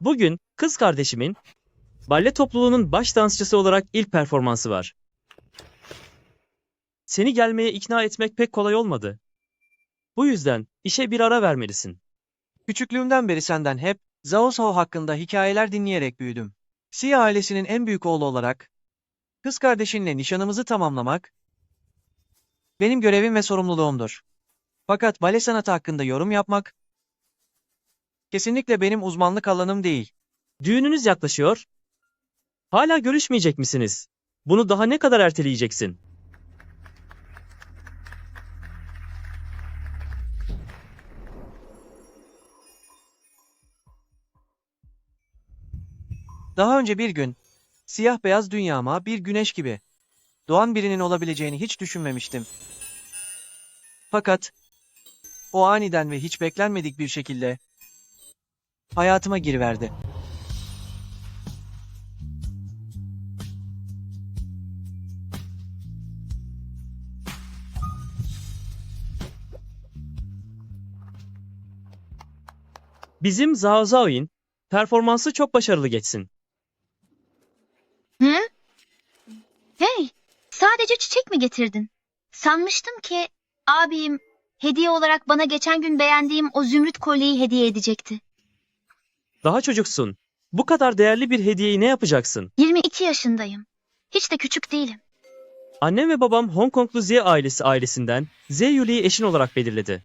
Bugün kız kardeşimin bale topluluğunun baş dansçısı olarak ilk performansı var. Seni gelmeye ikna etmek pek kolay olmadı. Bu yüzden işe bir ara vermelisin. Küçüklüğümden beri senden hep Zhao Zhao hakkında hikayeler dinleyerek büyüdüm. Xia ailesinin en büyük oğlu olarak kız kardeşinle nişanımızı tamamlamak benim görevim ve sorumluluğumdur. Fakat bale sanatı hakkında yorum yapmak kesinlikle benim uzmanlık alanım değil. Düğününüz yaklaşıyor. Hala görüşmeyecek misiniz? Bunu daha ne kadar erteleyeceksin? Daha önce bir gün siyah beyaz dünyama bir güneş gibi doğan birinin olabileceğini hiç düşünmemiştim. Fakat o aniden ve hiç beklenmedik bir şekilde hayatıma giriverdi. Bizim Zhao Zhao'in performansı çok başarılı geçsin. Hı? Hey, sadece çiçek mi getirdin? Sanmıştım ki abim hediye olarak bana geçen gün beğendiğim o zümrüt kolyeyi hediye edecekti. Daha çocuksun. Bu kadar değerli bir hediyeyi ne yapacaksın? 22 yaşındayım. Hiç de küçük değilim. Annem ve babam Hong Konglu Z ailesinden Z Yuli'yi eşin olarak belirledi.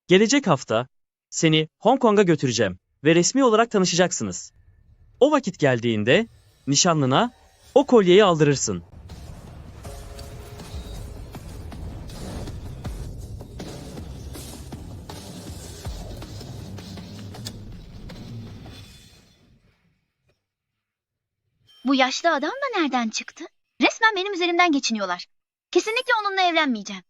Gelecek hafta seni Hong Kong'a götüreceğim ve resmi olarak tanışacaksınız. O vakit geldiğinde nişanlına o kolyeyi aldırırsın. Bu yaşlı adam da nereden çıktı? Resmen benim üzerimden geçiniyorlar. Kesinlikle onunla evlenmeyeceğim.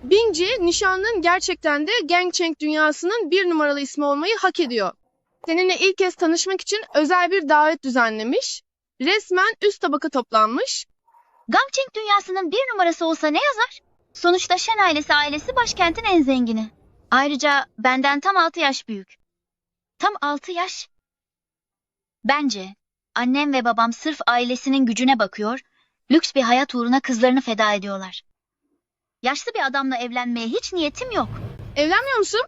Binci, nişanlın gerçekten de Gangcheng dünyasının bir numaralı ismi olmayı hak ediyor. Seninle ilk kez tanışmak için özel bir davet düzenlemiş. Resmen üst tabaka toplanmış. Gangcheng dünyasının bir numarası olsa ne yazar? Sonuçta Shen ailesi başkentin en zengini. Ayrıca benden tam 6 yaş büyük. Tam 6 yaş. Bence annem ve babam sırf ailesinin gücüne bakıyor, lüks bir hayat uğruna kızlarını feda ediyorlar. Yaşlı bir adamla evlenmeye hiç niyetim yok. Evlenmiyor musun?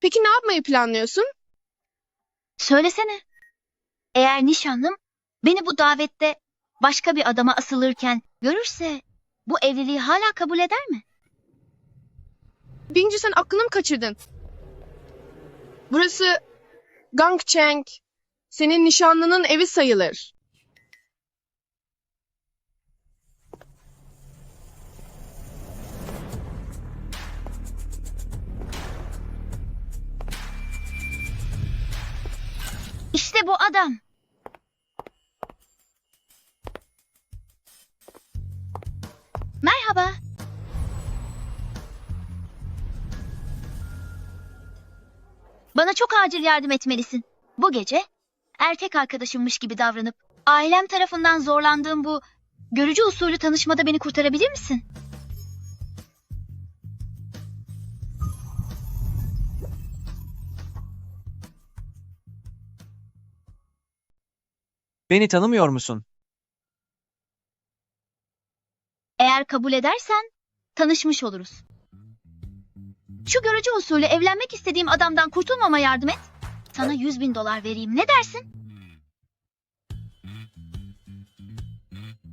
Peki ne yapmayı planlıyorsun? Söylesene. Eğer nişanlım beni bu davette başka bir adama asılırken görürse bu evliliği hala kabul eder mi? Binci, sen aklını mı kaçırdın? Burası Gangcheng. Senin nişanlının evi sayılır. İşte bu adam. Merhaba. Bana çok acil yardım etmelisin. Bu gece erkek arkadaşımmış gibi davranıp ailem tarafından zorlandığım bu görücü usulü tanışmada beni kurtarabilir misin? Beni tanımıyor musun? Eğer kabul edersen tanışmış oluruz. Şu görücü usulü evlenmek istediğim adamdan kurtulmama yardım et. Sana 100.000 dolar vereyim. Ne dersin?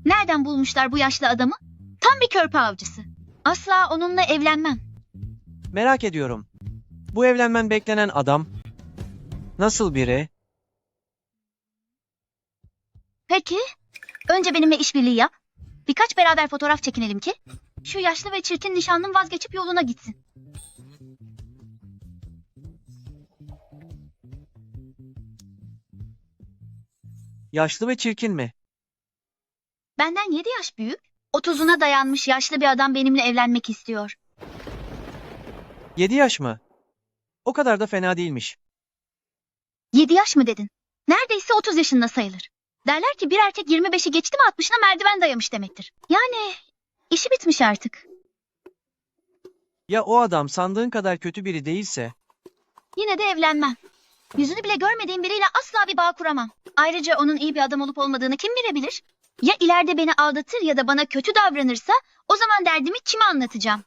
Nereden bulmuşlar bu yaşlı adamı? Tam bir körpe avcısı. Asla onunla evlenmem. Merak ediyorum. Bu evlenmen beklenen adam nasıl biri? Peki, önce benimle işbirliği yap. Birkaç beraber fotoğraf çekinelim ki şu yaşlı ve çirkin nişanlım vazgeçip yoluna gitsin. Yaşlı ve çirkin mi? Benden 7 yaş büyük, 30'una dayanmış yaşlı bir adam benimle evlenmek istiyor. 7 yaş mı? O kadar da fena değilmiş. 7 yaş mı dedin? Neredeyse 30 yaşında sayılır. Derler ki bir erkek 25'i geçti mi 60'ına merdiven dayamış demektir. Yani İşi bitmiş artık. Ya o adam sandığın kadar kötü biri değilse? Yine de evlenmem. Yüzünü bile görmediğim biriyle asla bir bağ kuramam. Ayrıca onun iyi bir adam olup olmadığını kim bilebilir? Ya ileride beni aldatır ya da bana kötü davranırsa o zaman derdimi kime anlatacağım?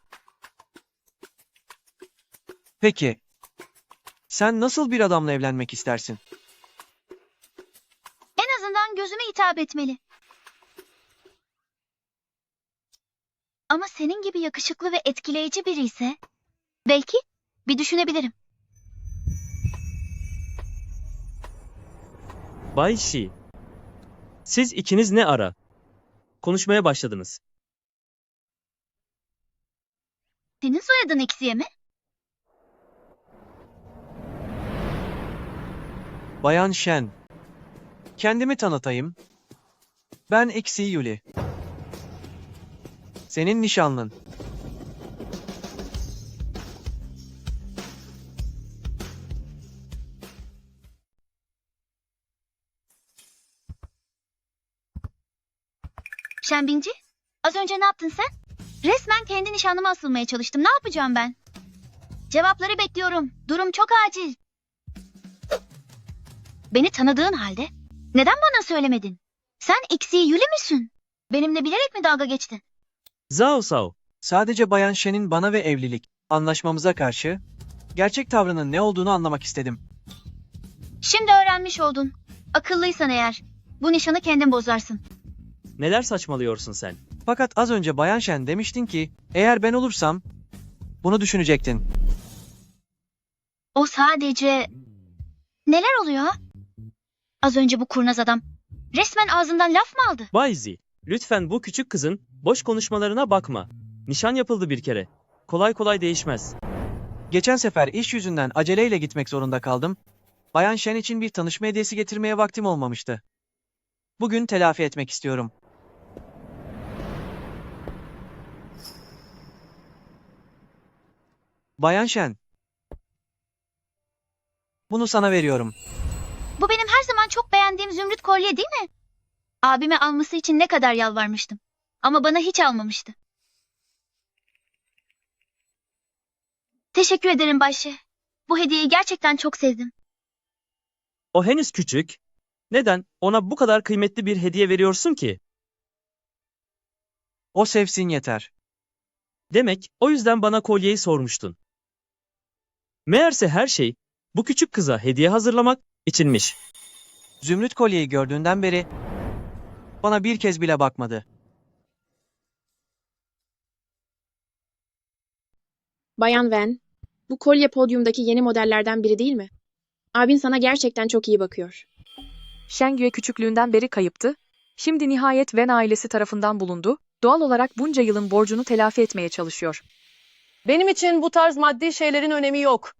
Peki, sen nasıl bir adamla evlenmek istersin? En azından gözüme hitap etmeli. Ama senin gibi yakışıklı ve etkileyici biri ise belki bir düşünebilirim. Bay Shi, siz ikiniz ne ara? Konuşmaya başladınız. Senin soyadın Eksiye mi? Bayan Shen. Kendimi tanıtayım. Ben Eksi Yuli. Senin nişanlın. Şembinci, az önce ne yaptın sen? Resmen kendi nişanlıma asılmaya çalıştım. Ne yapacağım ben? Cevapları bekliyorum. Durum çok acil. Beni tanıdığın halde neden bana söylemedin? Sen eksiği Yuli müsün? Benimle bilerek mi dalga geçtin? Zhao Sao, Sadece Bayan Shen'in bana ve evlilik anlaşmamıza karşı gerçek tavrının ne olduğunu anlamak istedim. Şimdi öğrenmiş oldun. Akıllıysan eğer bu nişanı kendin bozarsın. neler saçmalıyorsun sen? Fakat az önce Bayan Shen demiştin ki eğer ben olursam bunu düşünecektin. O sadece... Neler oluyor ha? Az önce bu kurnaz adam resmen ağzından laf mı aldı? Bay Zi, lütfen bu küçük kızın boş konuşmalarına bakma. Nişan yapıldı bir kere. Kolay kolay değişmez. Geçen sefer iş yüzünden aceleyle gitmek zorunda kaldım. Bayan Shen için bir tanışma hediyesi getirmeye vaktim olmamıştı. Bugün telafi etmek istiyorum. Bayan Shen. Bunu sana veriyorum. Bu benim her zaman çok beğendiğim zümrüt kolye değil mi? Abime alması için ne kadar yalvarmıştım. Ama bana hiç almamıştı. Teşekkür ederim Bayşe. Bu hediyeyi gerçekten çok sevdim. O henüz küçük. Neden ona bu kadar kıymetli bir hediye veriyorsun ki? O sevsin yeter. Demek o yüzden bana kolyeyi sormuştun. Meğerse her şey bu küçük kıza hediye hazırlamak içinmiş. Zümrüt kolyeyi gördüğünden beri bana bir kez bile bakmadı. Bayan Wen, bu kolye podyumdaki yeni modellerden biri değil mi? Abin sana gerçekten çok iyi bakıyor. Şengüe küçüklüğünden beri kayıptı. Şimdi nihayet Wen ailesi tarafından bulundu. Doğal olarak bunca yılın borcunu telafi etmeye çalışıyor. Benim için bu tarz maddi şeylerin önemi yok.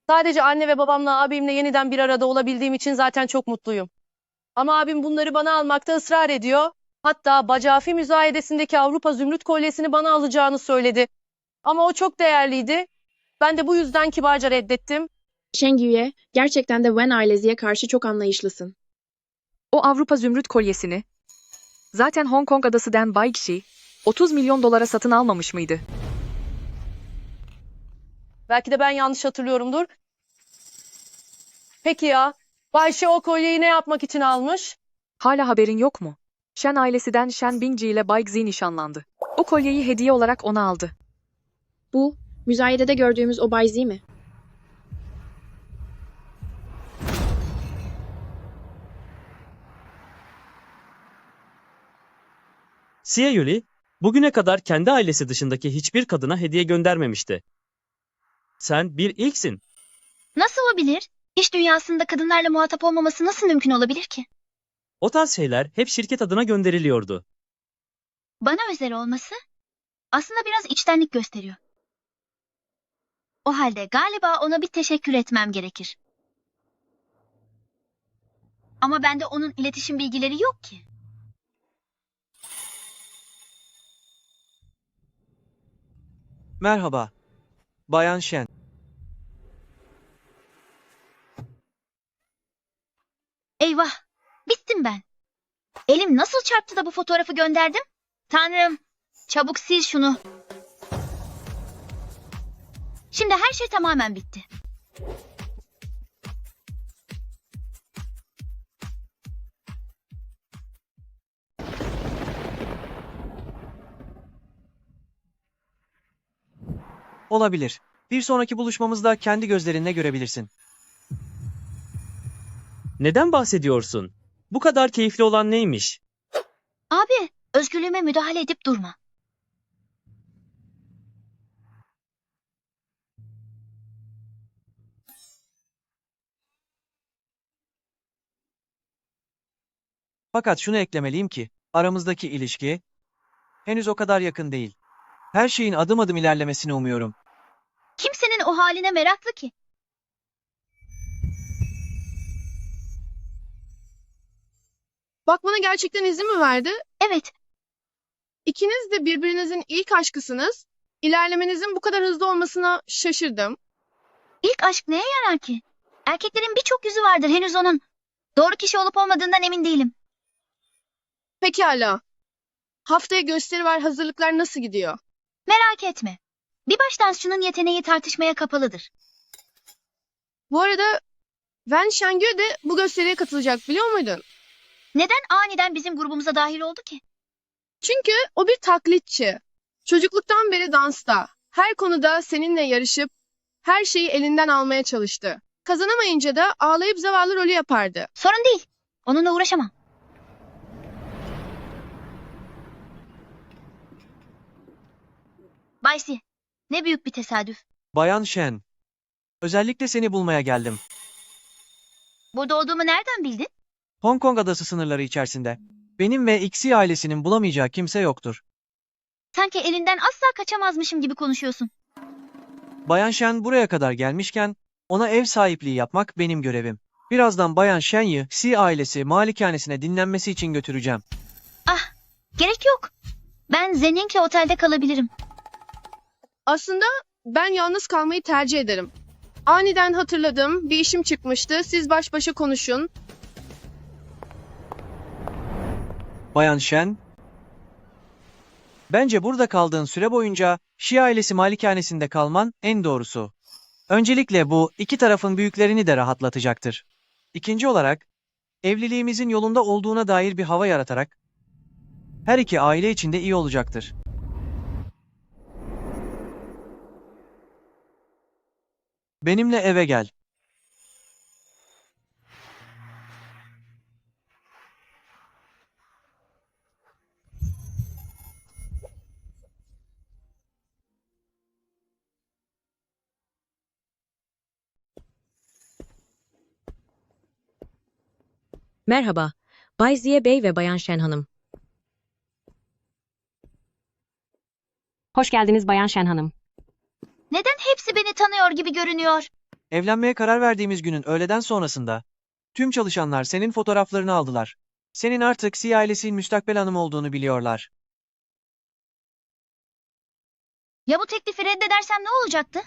Sadece anne ve babamla abimle yeniden bir arada olabildiğim için zaten çok mutluyum. Ama abim bunları bana almakta ısrar ediyor. Hatta Bacafi müzayedesindeki Avrupa Zümrüt Kolyesini bana alacağını söyledi. Ama o çok değerliydi. Ben de bu yüzden kibarca reddettim. Şengüe, gerçekten de Wen ailesiye karşı çok anlayışlısın. O Avrupa Zümrüt Kolyesini zaten Hong Kong adası Den Baixi 30 milyon dolara satın almamış mıydı? Belki de ben yanlış hatırlıyorumdur. Peki ya, Bayşe o kolyeyi ne yapmak için almış? Hala haberin yok mu? Shen ailesinden Shen Bingji ile Bai Xi nişanlandı. O kolyeyi hediye olarak ona aldı. Bu, müzayedede gördüğümüz o Bay Zi mi? Xie Yuli, bugüne kadar kendi ailesi dışındaki hiçbir kadına hediye göndermemişti. Sen bir ilksin. Nasıl olabilir? İş dünyasında kadınlarla muhatap olmaması nasıl mümkün olabilir ki? O tarz şeyler hep şirket adına gönderiliyordu. Bana özel olması aslında biraz içtenlik gösteriyor. O halde galiba ona bir teşekkür etmem gerekir. Ama bende onun iletişim bilgileri yok ki. Merhaba. Bayan Shen. Eyvah, bittim ben. Elim nasıl çarptı da bu fotoğrafı gönderdim? Tanrım, Çabuk sil şunu. Şimdi her şey tamamen bitti. Olabilir. Bir sonraki buluşmamızda kendi gözlerinle görebilirsin. Neden bahsediyorsun? Bu kadar keyifli olan neymiş? Abi, özgürlüğüme müdahale edip durma. Fakat şunu eklemeliyim ki, aramızdaki ilişki henüz o kadar yakın değil. Her şeyin adım adım ilerlemesini umuyorum. Kimsenin o haline meraklı ki. Bak bana gerçekten izin mi verdi? Evet, İkiniz de birbirinizin ilk aşkısınız. İlerlemenizin bu kadar hızlı olmasına şaşırdım. ilk aşk neye yarar ki? Erkeklerin birçok yüzü vardır henüz onun. Doğru kişi olup olmadığından emin değilim. Pekala. Haftaya gösteri var, hazırlıklar nasıl gidiyor? Merak etme. Bir baş dansçının yeteneği tartışmaya kapalıdır. Bu arada Wen Shengyu de bu gösteriye katılacak, biliyor muydun? Neden aniden bizim grubumuza dahil oldu ki? Çünkü o bir taklitçi. Çocukluktan beri dansta, her konuda seninle yarışıp her şeyi elinden almaya çalıştı. Kazanamayınca da ağlayıp zavallı rolü yapardı. Sorun değil. Onunla uğraşamam. Baysi, ne büyük bir tesadüf. Bayan Shen, özellikle seni bulmaya geldim. Burada olduğumu nereden bildin? Hong Kong adası sınırları içerisinde. Benim ve Xi ailesinin bulamayacağı kimse yoktur. Sanki elinden asla kaçamazmışım gibi konuşuyorsun. Bayan Shen buraya kadar gelmişken, ona ev sahipliği yapmak benim görevim. Birazdan Bayan Shen'yi Xi ailesi malikanesine dinlenmesi için götüreceğim. Ah, gerek yok. Ben Zenning'le otelde kalabilirim. Aslında ben yalnız kalmayı tercih ederim. Aniden hatırladım, bir işim çıkmıştı, siz baş başa konuşun. Bayan Shen, bence burada kaldığın süre boyunca Xi ailesi malikanesinde kalman en doğrusu. Öncelikle bu iki tarafın büyüklerini de rahatlatacaktır. İkinci olarak, evliliğimizin yolunda olduğuna dair bir hava yaratarak her iki aile için de iyi olacaktır. Benimle eve gel. Merhaba, Bay Ziye Bey ve Bayan Shen Hanım. Hoş geldiniz Bayan Shen Hanım. Neden hepsi beni tanıyor gibi görünüyor? Evlenmeye karar verdiğimiz günün öğleden sonrasında tüm çalışanlar senin fotoğraflarını aldılar. Senin artık Xi ailesinin müstakbel hanım olduğunu biliyorlar. Ya bu teklifi reddedersem ne olacaktı?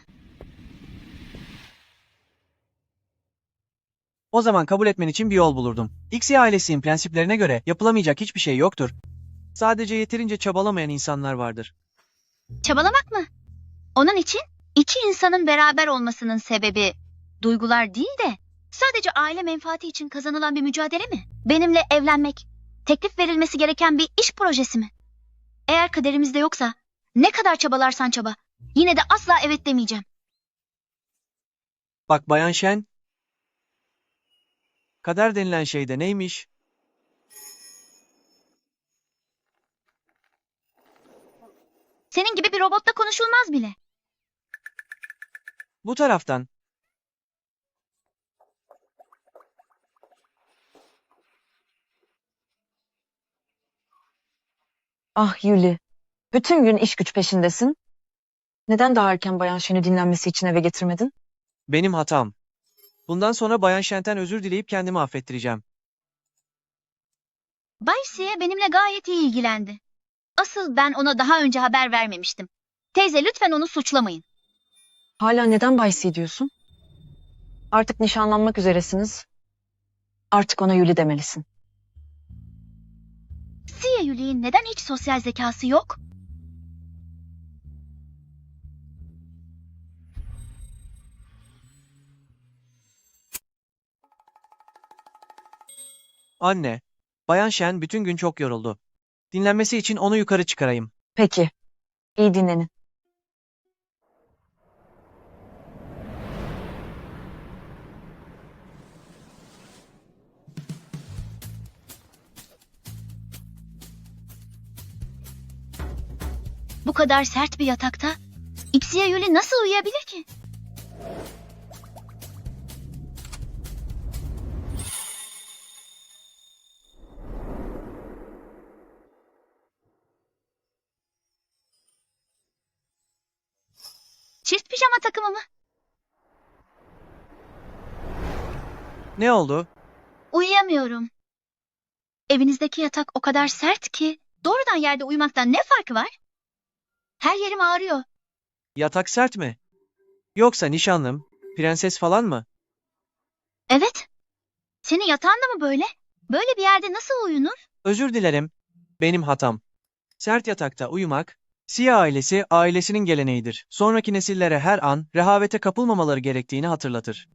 O zaman kabul etmen için bir yol bulurdum. Xi ailesinin prensiplerine göre yapılamayacak hiçbir şey yoktur. Sadece yeterince çabalamayan insanlar vardır. Çabalamak mı? Onun için iki insanın beraber olmasının sebebi duygular değil de sadece aile menfaati için kazanılan bir mücadele mi? Benimle evlenmek, teklif verilmesi gereken bir iş projesi mi? Eğer kaderimizde yoksa ne kadar çabalarsan çaba, yine de asla evet demeyeceğim. Bak Bayan Shen, kader denilen şey de neymiş? Senin gibi bir robotla konuşulmaz bile. Bu taraftan. Ah Yuli, bütün gün iş güç peşindesin. Neden daha erken Bayan Shen'i dinlenmesi için eve getirmedin? Benim hatam. Bundan sonra Bayan Shen'ten özür dileyip kendimi affettireceğim. Bay Siye benimle gayet iyi ilgilendi. Asıl ben ona daha önce haber vermemiştim. Teyze lütfen onu suçlamayın. Hala neden Bay Si diyorsun? Artık nişanlanmak üzeresiniz. Artık ona Yuli demelisin. Siye Yuli'nin neden hiç sosyal zekası yok? Anne, Bayan Shen bütün gün çok yoruldu. Dinlenmesi için onu yukarı çıkarayım. Peki. İyi dinlenin. Bu kadar sert bir yatakta Ixiye Yuli nasıl uyuyabilir ki? Çift pijama takımı mı? Ne oldu? Uyuyamıyorum. Evinizdeki yatak o kadar sert ki doğrudan yerde uyumaktan ne farkı var? Her yerim ağrıyor. Yatak sert mi? Yoksa nişanlım, prenses falan mı? Evet. Senin yatağın da mı böyle? Böyle bir yerde nasıl uyunur? Özür dilerim. Benim hatam. Sert yatakta uyumak, Siyah ailesi ailesinin geleneğidir. Sonraki nesillere her an rehavete kapılmamaları gerektiğini hatırlatır.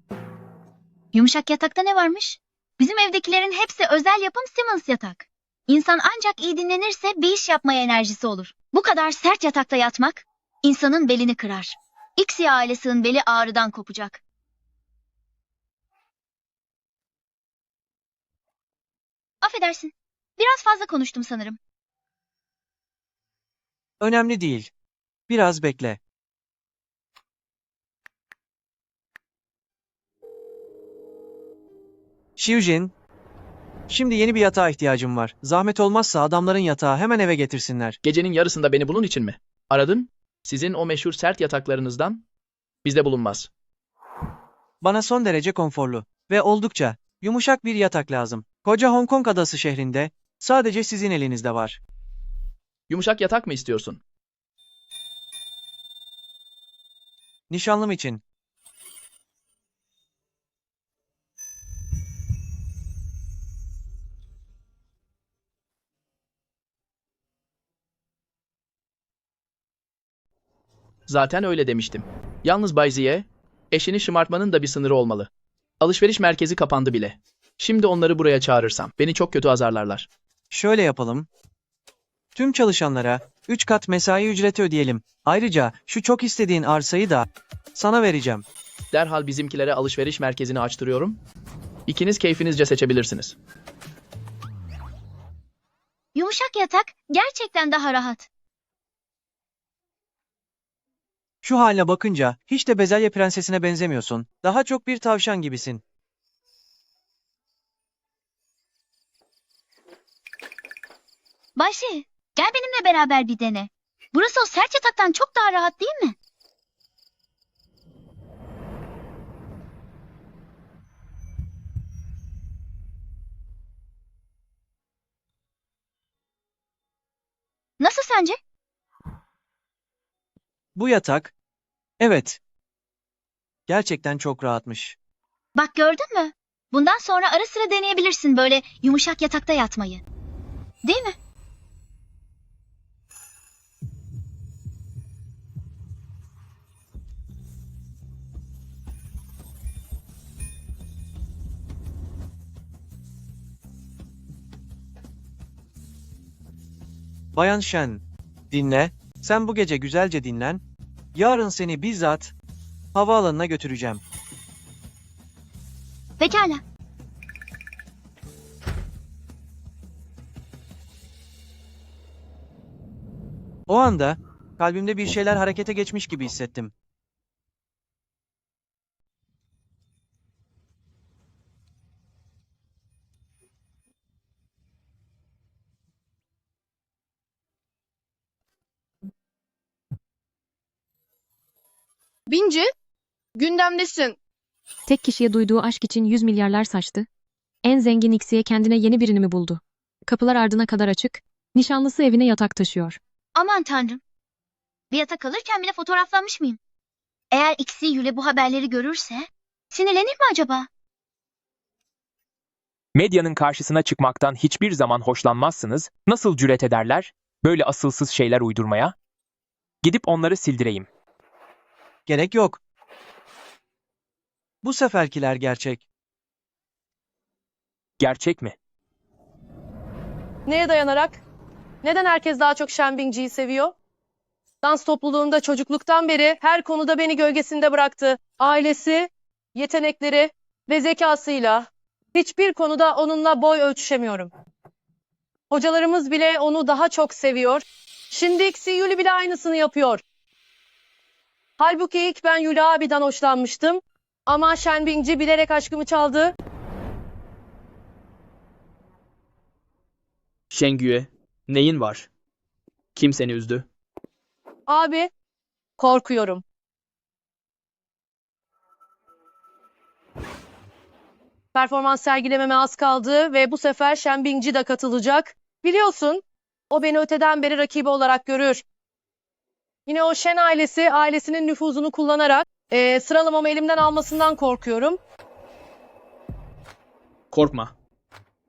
Yumuşak yatakta ne varmış? Bizim evdekilerin hepsi özel yapım Simmons yatak. İnsan ancak iyi dinlenirse bir iş yapmaya enerjisi olur. Bu kadar sert yatakta yatmak insanın belini kırar. Ixiye ailesinin beli ağrıdan kopacak. Affedersin. Biraz fazla konuştum sanırım. Önemli değil. Biraz bekle. Xiujin, şimdi yeni bir yatağa ihtiyacım var. Zahmet olmazsa adamların yatağı hemen eve getirsinler. Gecenin yarısında beni bulun için mi? Aradın? Sizin o meşhur sert yataklarınızdan bizde bulunmaz. Bana son derece konforlu ve oldukça yumuşak bir yatak lazım. Koca Hong Kong adası şehrinde sadece sizin elinizde var. Yumuşak yatak mı istiyorsun? Nişanlım için. Zaten öyle demiştim. Yalnız Bay Ziye, eşini şımartmanın da bir sınırı olmalı. Alışveriş merkezi kapandı bile. Şimdi onları buraya çağırırsam beni çok kötü azarlarlar. Şöyle yapalım. Tüm çalışanlara 3 kat mesai ücreti ödeyelim. Ayrıca şu çok istediğin arsayı da sana vereceğim. Derhal bizimkilere alışveriş merkezini açtırıyorum. İkiniz keyfinizce seçebilirsiniz. Yumuşak yatak gerçekten daha rahat. Şu haline bakınca hiç de bezelye prensesine benzemiyorsun. Daha çok bir tavşan gibisin. Bayşe, gel benimle beraber bir dene. Burası o sert yataktan çok daha rahat değil mi? Nasıl sence? Bu yatak, evet, gerçekten çok rahatmış. Bak gördün mü? Bundan sonra ara sıra deneyebilirsin böyle yumuşak yatakta yatmayı. Değil mi? Bayan Shen, dinle, sen bu gece güzelce dinlen. Yarın seni bizzat havaalanına götüreceğim. Pekala. O anda kalbimde bir şeyler harekete geçmiş gibi hissettim. Binci, gündemdesin. Tek kişiye duyduğu aşk için 100 milyarlar saçtı. En zengin Ixiye kendine yeni birini mi buldu? Kapılar ardına kadar açık. Nişanlısı evine yatak taşıyor. Aman tanrım. Bir yatak alırken bile fotoğraflanmış mıyım? Eğer Ixiye Yule bu haberleri görürse sinirlenir mi acaba? Medyanın karşısına çıkmaktan hiçbir zaman hoşlanmazsınız. Nasıl cüret ederler? Böyle asılsız şeyler uydurmaya? Gidip onları sildireyim. Gerek yok. Bu seferkiler gerçek. Gerçek mi? Neye dayanarak? Neden herkes daha çok Shen Bingji'yi seviyor? Dans topluluğunda çocukluktan beri her konuda beni gölgesinde bıraktı. Ailesi, yetenekleri ve zekasıyla hiçbir konuda onunla boy ölçüşemiyorum. Hocalarımız bile onu daha çok seviyor. Şimdi Xi Yuli bile aynısını yapıyor. Halbuki ilk ben Yuli abiden hoşlanmıştım. Ama Shen Bingji bilerek aşkımı çaldı. Şengüe, neyin var? Kim seni üzdü? Abi, korkuyorum. Performans sergilememe az kaldı ve bu sefer Shen Bingji de katılacak. Biliyorsun, o beni öteden beri rakibi olarak görür. Yine o Shen ailesi, ailesinin nüfuzunu kullanarak sıralamamı elimden almasından korkuyorum. Korkma.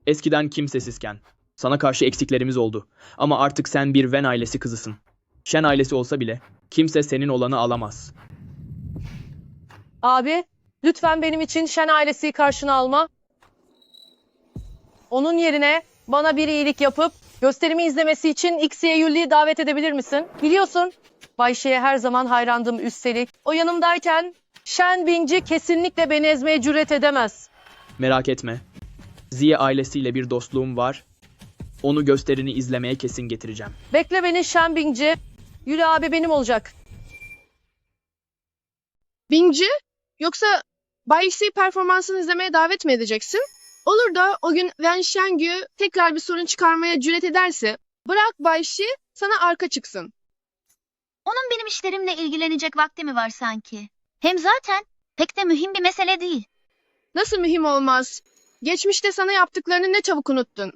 Eskiden kimsesizken sana karşı eksiklerimiz oldu. Ama artık sen bir Wen ailesi kızısın. Shen ailesi olsa bile kimse senin olanı alamaz. Abi, lütfen benim için Shen ailesiyi karşına alma. Onun yerine bana bir iyilik yapıp gösterimi izlemesi için Xiye Yuli'yi davet edebilir misin? Biliyorsun, Bay Shi'ye her zaman hayrandım üstelik. O yanımdayken Shen Bingji kesinlikle beni ezmeye cüret edemez. Merak etme. Ziye ailesiyle bir dostluğum var. Onu gösterini izlemeye kesin getireceğim. Bekle beni Shen Bingji. Yuli abi benim olacak. Bingji, yoksa Bay Xi performansını izlemeye davet mi edeceksin? Olur da o gün Wen Shengyu tekrar bir sorun çıkarmaya cüret ederse bırak Bay Xi sana arka çıksın. Onun benim işlerimle ilgilenecek vakti mi var sanki? Hem zaten pek de mühim bir mesele değil. Nasıl mühim olmaz? Geçmişte sana yaptıklarını ne çabuk unuttun.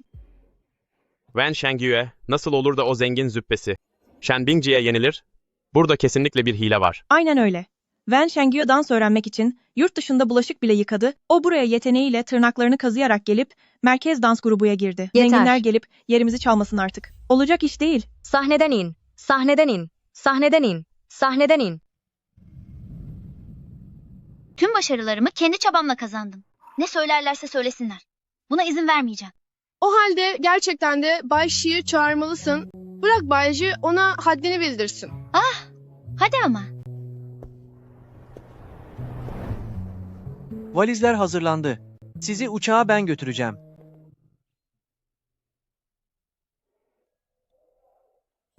Wen Shengyue nasıl olur da o zengin züppesi Shen Bingji'ye yenilir? Burada kesinlikle bir hile var. Aynen öyle. Wen Shengyu dans öğrenmek için yurt dışında bulaşık bile yıkadı. O buraya yeteneğiyle tırnaklarını kazıyarak gelip merkez dans grubuya girdi. Yeter. Zenginler gelip yerimizi çalmasın artık. Olacak iş değil. Sahneden in. Sahneden in. Sahneden in. Sahneden in. Tüm başarılarımı kendi çabamla kazandım. Ne söylerlerse söylesinler. Buna izin vermeyeceğim. O halde gerçekten de Bay Xi'yi çağırmalısın. Bırak Bay Xi ona haddini bildirsin. Hadi ama. Valizler hazırlandı. Sizi uçağa ben götüreceğim.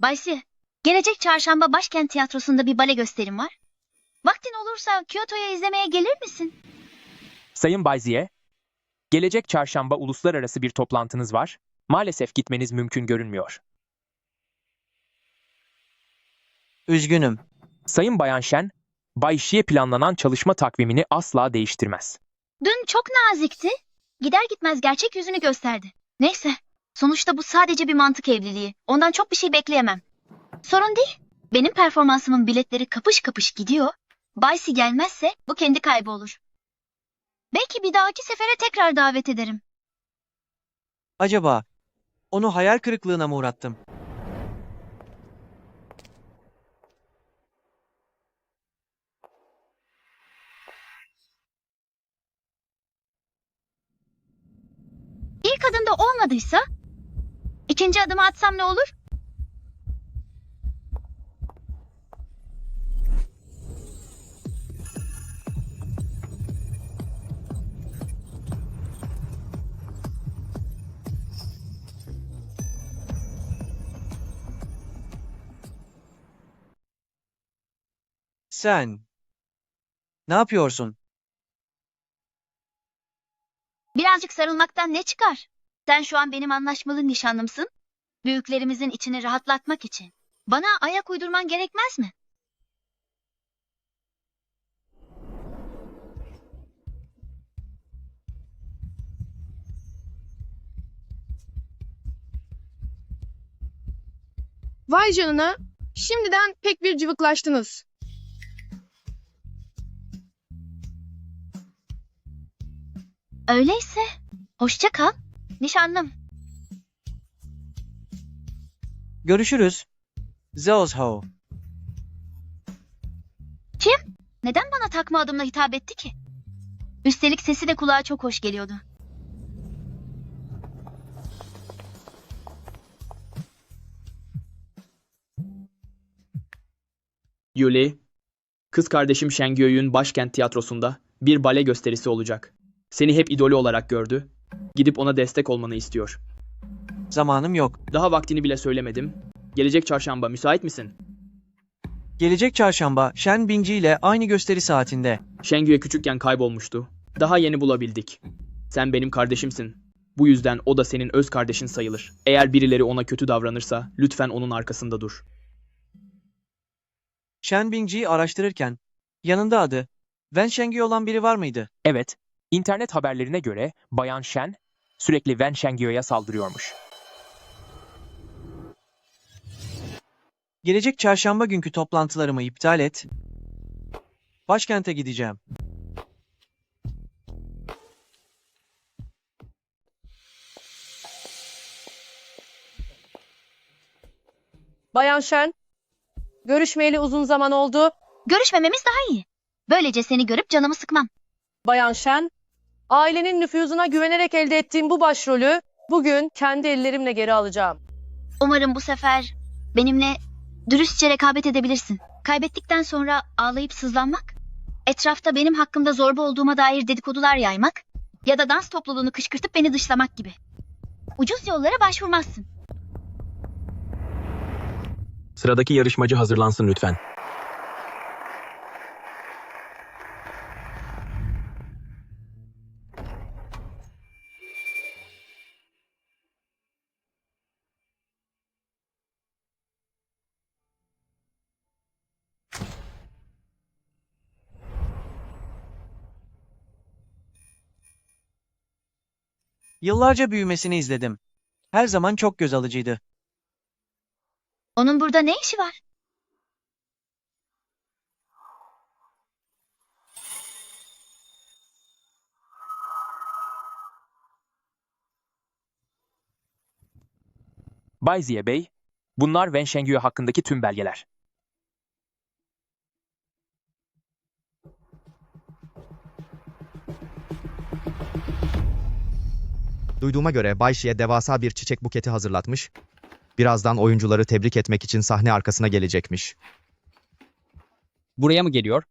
Baysi, gelecek çarşamba Başkent Tiyatrosu'nda bir bale gösterim var. Vaktin olursa Kyoto'ya izlemeye gelir misin? Sayın Bay Ziye, gelecek çarşamba uluslararası bir toplantınız var. Maalesef gitmeniz mümkün görünmüyor. Üzgünüm. Sayın Bayan Shen, Bay Shi'ye planlanan çalışma takvimini asla değiştirmez. Dün çok nazikti. Gider gitmez gerçek yüzünü gösterdi. Neyse, sonuçta bu sadece bir mantık evliliği. Ondan çok bir şey bekleyemem. Sorun değil. Benim performansımın biletleri kapış kapış gidiyor. Baysi gelmezse bu kendi kaybı olur. Belki bir dahaki sefere tekrar davet ederim. Acaba onu hayal kırıklığına mı uğrattım? İlk adımda olmadıysa ikinci adımı atsam ne olur? Sen ne yapıyorsun? Birazcık sarılmaktan ne çıkar? Sen şu an benim anlaşmalı nişanlımsın. Büyüklerimizin içini rahatlatmak için. Bana ayak uydurman gerekmez mi? Vay canına, şimdiden pek bir cıvıklaştınız. Öyleyse hoşça kal, nişanlım. Görüşürüz. Zhao. Kim? Neden bana takma adımla hitap etti ki? Üstelik sesi de kulağa çok hoş geliyordu. Yuli, kız kardeşim Şengüy'ün başkent tiyatrosunda bir bale gösterisi olacak. Seni hep idolü olarak gördü. Gidip ona destek olmanı istiyor. Zamanım yok. Daha vaktini bile söylemedim. Gelecek çarşamba müsait misin? Gelecek çarşamba Shen Bingji ile aynı gösteri saatinde. Şengüye küçükken kaybolmuştu. Daha yeni bulabildik. Sen benim kardeşimsin. Bu yüzden o da senin öz kardeşin sayılır. Eğer birileri ona kötü davranırsa lütfen onun arkasında dur. Shen Bingji'yi araştırırken yanında adı Wen Shengyu olan biri var mıydı? Evet, internet haberlerine göre Bayan Shen sürekli Wen Shengyu'ya saldırıyormuş. Gelecek çarşamba günkü toplantılarımı iptal et. Başkente gideceğim. Bayan Shen, görüşmeyeli uzun zaman oldu. Görüşmememiz daha iyi. Böylece seni görüp canımı sıkmam. Bayan Shen, ailenin nüfuzuna güvenerek elde ettiğim bu başrolü bugün kendi ellerimle geri alacağım. Umarım bu sefer benimle dürüstçe rekabet edebilirsin. Kaybettikten sonra ağlayıp sızlanmak, etrafta benim hakkımda zorba olduğuma dair dedikodular yaymak ya da dans topluluğunu kışkırtıp beni dışlamak gibi. Ucuz yollara başvurmazsın. Sıradaki yarışmacı hazırlansın lütfen. Yıllarca büyümesini izledim. Her zaman çok göz alıcıydı. Onun burada ne işi var? Bay Ziye Bey, bunlar Wen Shengyu hakkındaki tüm belgeler. Duyduğuma göre Bay Xie devasa bir çiçek buketi hazırlatmış. Birazdan oyuncuları tebrik etmek için sahne arkasına gelecekmiş. Buraya mı geliyor?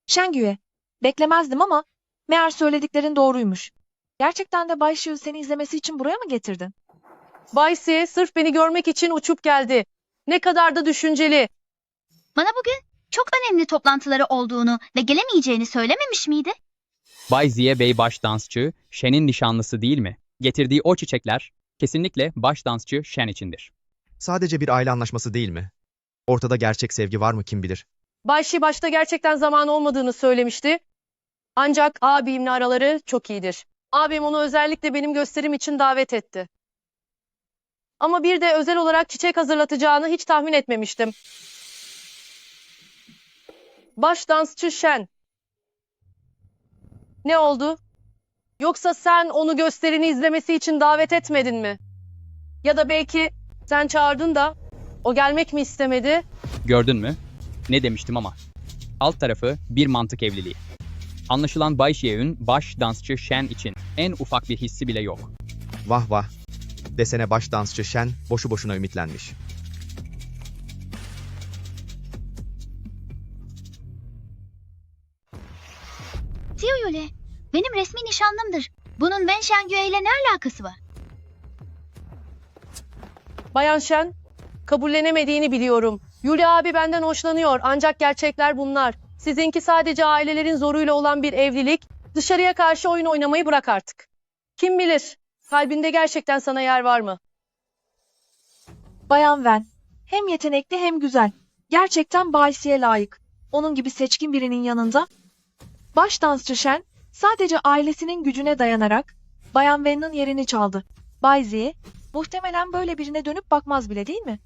Şengüe, beklemezdim ama meğer söylediklerin doğruymuş. Gerçekten de Bay Xiu seni izlemesi için buraya mı getirdin? Baysi sırf beni görmek için uçup geldi. Ne kadar da düşünceli. Bana bugün çok önemli toplantıları olduğunu ve gelemeyeceğini söylememiş miydi? Bay Ziye Bey baş dansçı, Shen'in nişanlısı değil mi? Getirdiği o çiçekler kesinlikle baş dansçı Shen içindir. Sadece bir aile anlaşması değil mi? Ortada gerçek sevgi var mı kim bilir? Bayşi başta gerçekten zaman olmadığını söylemişti. Ancak abimle araları çok iyidir. Abim onu özellikle benim gösterim için davet etti. Ama bir de özel olarak çiçek hazırlatacağını hiç tahmin etmemiştim. Baş dansçı Shen. Ne oldu? Yoksa sen onu gösterini izlemesi için davet etmedin mi? Ya da belki sen çağırdın da o gelmek mi istemedi? Gördün mü? Ne demiştim ama. Alt tarafı bir mantık evliliği. Anlaşılan Bay Xie'ün baş dansçı Shen için en ufak bir hissi bile yok. Vah vah. Desene baş dansçı Shen boşu boşuna ümitlenmiş. Xiu Yule, benim resmi nişanlımdır. Bunun Wen Shengyu ile ne alakası var? Bayan Shen, kabullenemediğini biliyorum. Yuli abi benden hoşlanıyor ancak gerçekler bunlar. Sizinki sadece ailelerin zoruyla olan bir evlilik. Dışarıya karşı oyun oynamayı bırak artık. Kim bilir, kalbinde gerçekten sana yer var mı? Bayan Wen, hem yetenekli hem güzel. Gerçekten Bay Xi'ye layık. Onun gibi seçkin birinin yanında. Baş dansçı Shen, sadece ailesinin gücüne dayanarak Bayan Wen'in yerini çaldı. Bay Ziye, muhtemelen böyle birine dönüp bakmaz bile değil mi?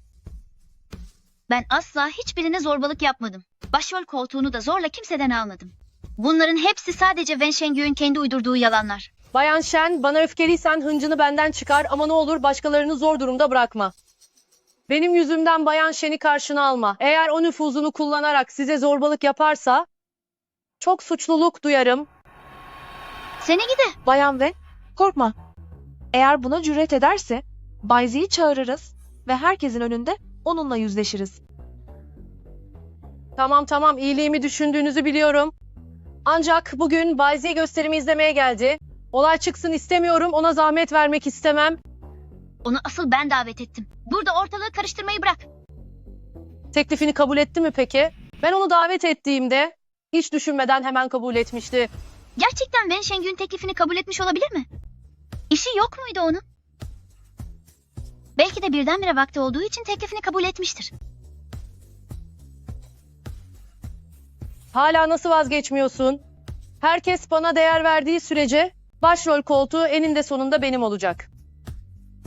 Ben asla hiçbirine zorbalık yapmadım. Başrol koltuğunu da zorla kimseden almadım. Bunların hepsi sadece Wen Shengyu'nun kendi uydurduğu yalanlar. Bayan Shen, bana öfkeliysen hıncını benden çıkar ama ne olur başkalarını zor durumda bırakma. Benim yüzümden Bayan Shen'i karşına alma. Eğer o nüfuzunu kullanarak size zorbalık yaparsa çok suçluluk duyarım. Seni gide. Bayan Wen, korkma. Eğer buna cüret ederse Bay Zi'yi çağırırız ve herkesin önünde onunla yüzleşiriz. Tamam, iyiliğimi düşündüğünüzü biliyorum. Ancak bugün Bay Z gösterimi izlemeye geldi. Olay çıksın istemiyorum, ona zahmet vermek istemem. Onu asıl ben davet ettim. Burada ortalığı karıştırmayı bırak. Teklifini kabul etti mi peki? Ben onu davet ettiğimde hiç düşünmeden hemen kabul etmişti. Gerçekten Wen Shengü'nün teklifini kabul etmiş olabilir mi? İşi yok muydu onun? Belki de birdenbire vakti olduğu için teklifini kabul etmiştir. Hala nasıl vazgeçmiyorsun? Herkes bana değer verdiği sürece başrol koltuğu eninde sonunda benim olacak.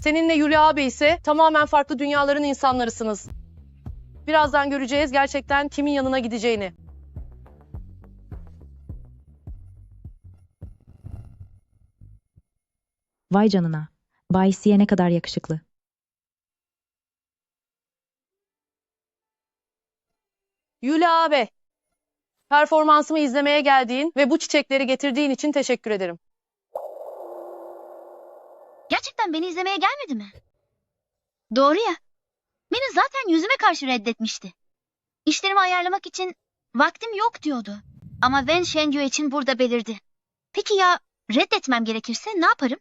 Seninle Yuli abi ise tamamen farklı dünyaların insanlarısınız. Birazdan göreceğiz gerçekten kimin yanına gideceğini. Vay canına. Bay Siye ne kadar yakışıklı. Yuli abi, performansımı izlemeye geldiğin ve bu çiçekleri getirdiğin için teşekkür ederim. Gerçekten beni izlemeye gelmedi mi? Doğru ya. Beni zaten yüzüme karşı reddetmişti. İşlerimi ayarlamak için vaktim yok diyordu. Ama Wen Shengyu için burada belirdi. Peki ya reddetmem gerekirse ne yaparım?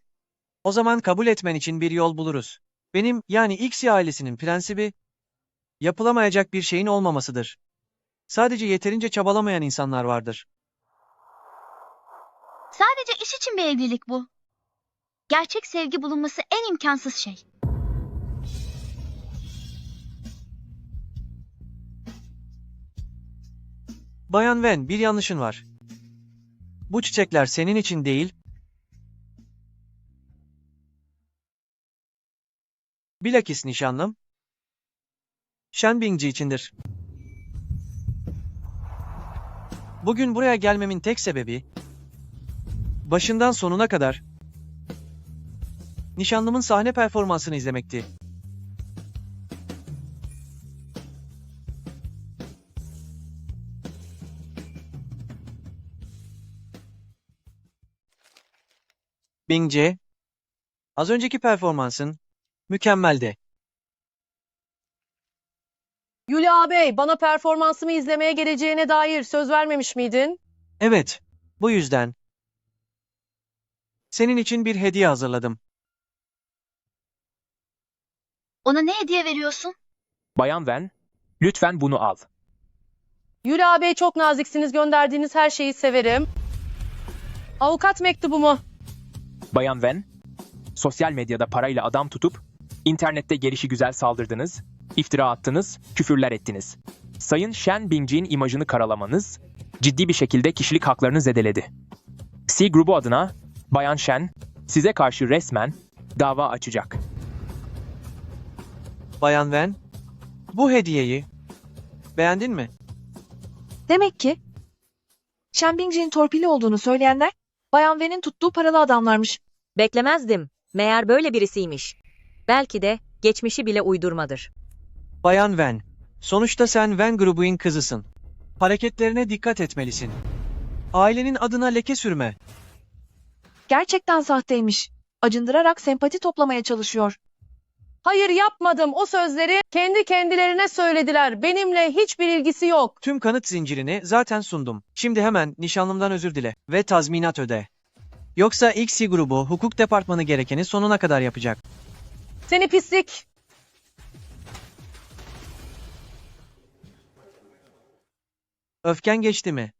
O zaman kabul etmen için bir yol buluruz. Benim yani Xi ailesinin prensibi yapılamayacak bir şeyin olmamasıdır. Sadece yeterince çabalamayan insanlar vardır. Sadece iş için bir evlilik bu. Gerçek sevgi bulunması en imkansız şey. Bayan Wen, bir yanlışın var. Bu çiçekler senin için değil, bilakis nişanlım, Shen Bingji içindir. Bugün buraya gelmemin tek sebebi, başından sonuna kadar nişanlımın sahne performansını izlemekti. Bingji, az önceki performansın mükemmeldi. Yuli abi, bana performansımı izlemeye geleceğine dair söz vermemiş miydin? Evet, bu yüzden senin için bir hediye hazırladım. Ona ne hediye veriyorsun? Bayan Wen, lütfen bunu al. Yuli abi çok naziksiniz, gönderdiğiniz her şeyi severim. Avukat mektubumu. Bayan Wen, sosyal medyada parayla adam tutup, internette gelişigüzel saldırdınız, iftira attınız, küfürler ettiniz. Sayın Shen Bingji'nin imajını karalamanız, ciddi bir şekilde kişilik haklarını zedeledi. C grubu adına, Bayan Shen, size karşı resmen dava açacak. Bayan Wen, bu hediyeyi beğendin mi? Demek ki Shen Bingji'nin torpili olduğunu söyleyenler Bayan Wen'in tuttuğu paralı adamlarmış. Beklemezdim. Meğer böyle birisiymiş. Belki de geçmişi bile uydurmadır. Bayan Wen, sonuçta sen Wen grubunun kızısın. Hareketlerine dikkat etmelisin. Ailenin adına leke sürme. Gerçekten sahteymiş. Acındırarak sempati toplamaya çalışıyor. Hayır yapmadım. O sözleri kendi kendilerine söylediler. Benimle hiçbir ilgisi yok. Tüm kanıt zincirini zaten sundum. Şimdi hemen nişanlımdan özür dile ve tazminat öde. Yoksa Xi grubu hukuk departmanı gerekeni sonuna kadar yapacak. Seni pislik. Öfken geçti mi?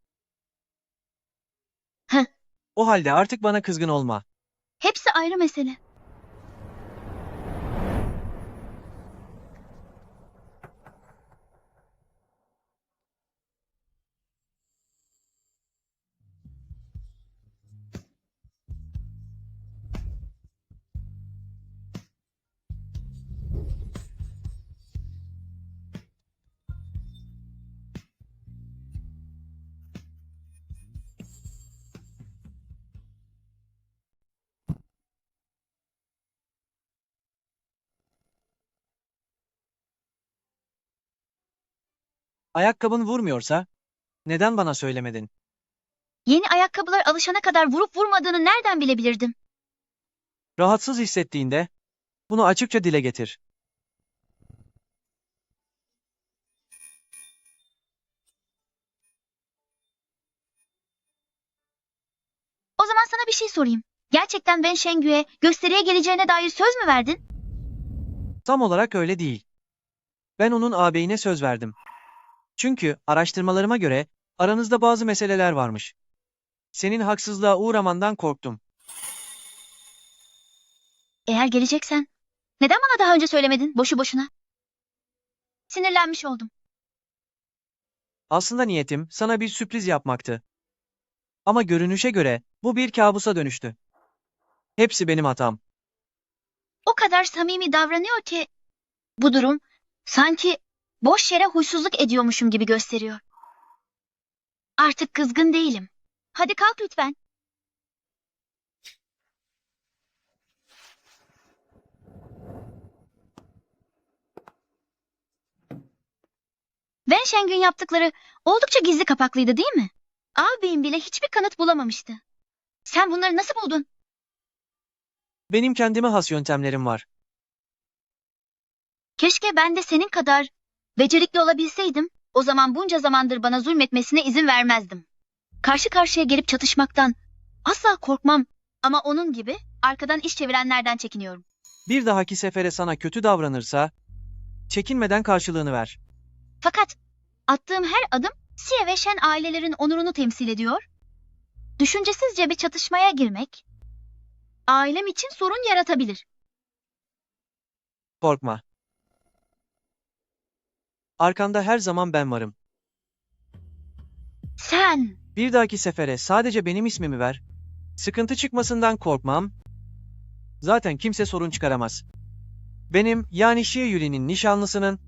Heh. O halde artık bana kızgın olma. Hepsi ayrı mesele. Ayakkabın vurmuyorsa neden bana söylemedin? Yeni ayakkabılar alışana kadar vurup vurmadığını nereden bilebilirdim? Rahatsız hissettiğinde bunu açıkça dile getir. zaman sana bir şey sorayım. Gerçekten Wen Shengyue gösteriye geleceğine dair söz mü verdin? Tam olarak öyle değil. Ben onun ağabeyine söz verdim. Çünkü araştırmalarıma göre aranızda bazı meseleler varmış. Senin haksızlığa uğramandan korktum. Eğer geleceksen, neden bana daha önce söylemedin boşu boşuna? Sinirlenmiş oldum. Aslında niyetim sana bir sürpriz yapmaktı. Ama görünüşe göre bu bir kabusa dönüştü. Hepsi benim hatam. O kadar samimi davranıyor ki bu durum sanki boş yere huysuzluk ediyormuşum gibi gösteriyor. Artık kızgın değilim. Hadi kalk lütfen. Wen Shengyun yaptıkları oldukça gizli kapaklıydı değil mi? Ağabeyim bile hiçbir kanıt bulamamıştı. Sen bunları nasıl buldun? Benim kendime has yöntemlerim var. Keşke ben de senin kadar becerikli olabilseydim. O zaman bunca zamandır bana zulmetmesine izin vermezdim. Karşı karşıya gelip çatışmaktan asla korkmam ama onun gibi arkadan iş çevirenlerden çekiniyorum. Bir dahaki sefere sana kötü davranırsa, çekinmeden karşılığını ver. Fakat attığım her adım Xie ve Shen ailelerin onurunu temsil ediyor. Düşüncesizce bir çatışmaya girmek, ailem için sorun yaratabilir. Korkma. Arkanda her zaman ben varım. Sen, Bir dahaki sefere sadece benim ismimi ver. Sıkıntı çıkmasından korkmam. Zaten kimse sorun çıkaramaz. Benim yani Xie Yuli'nin nişanlısının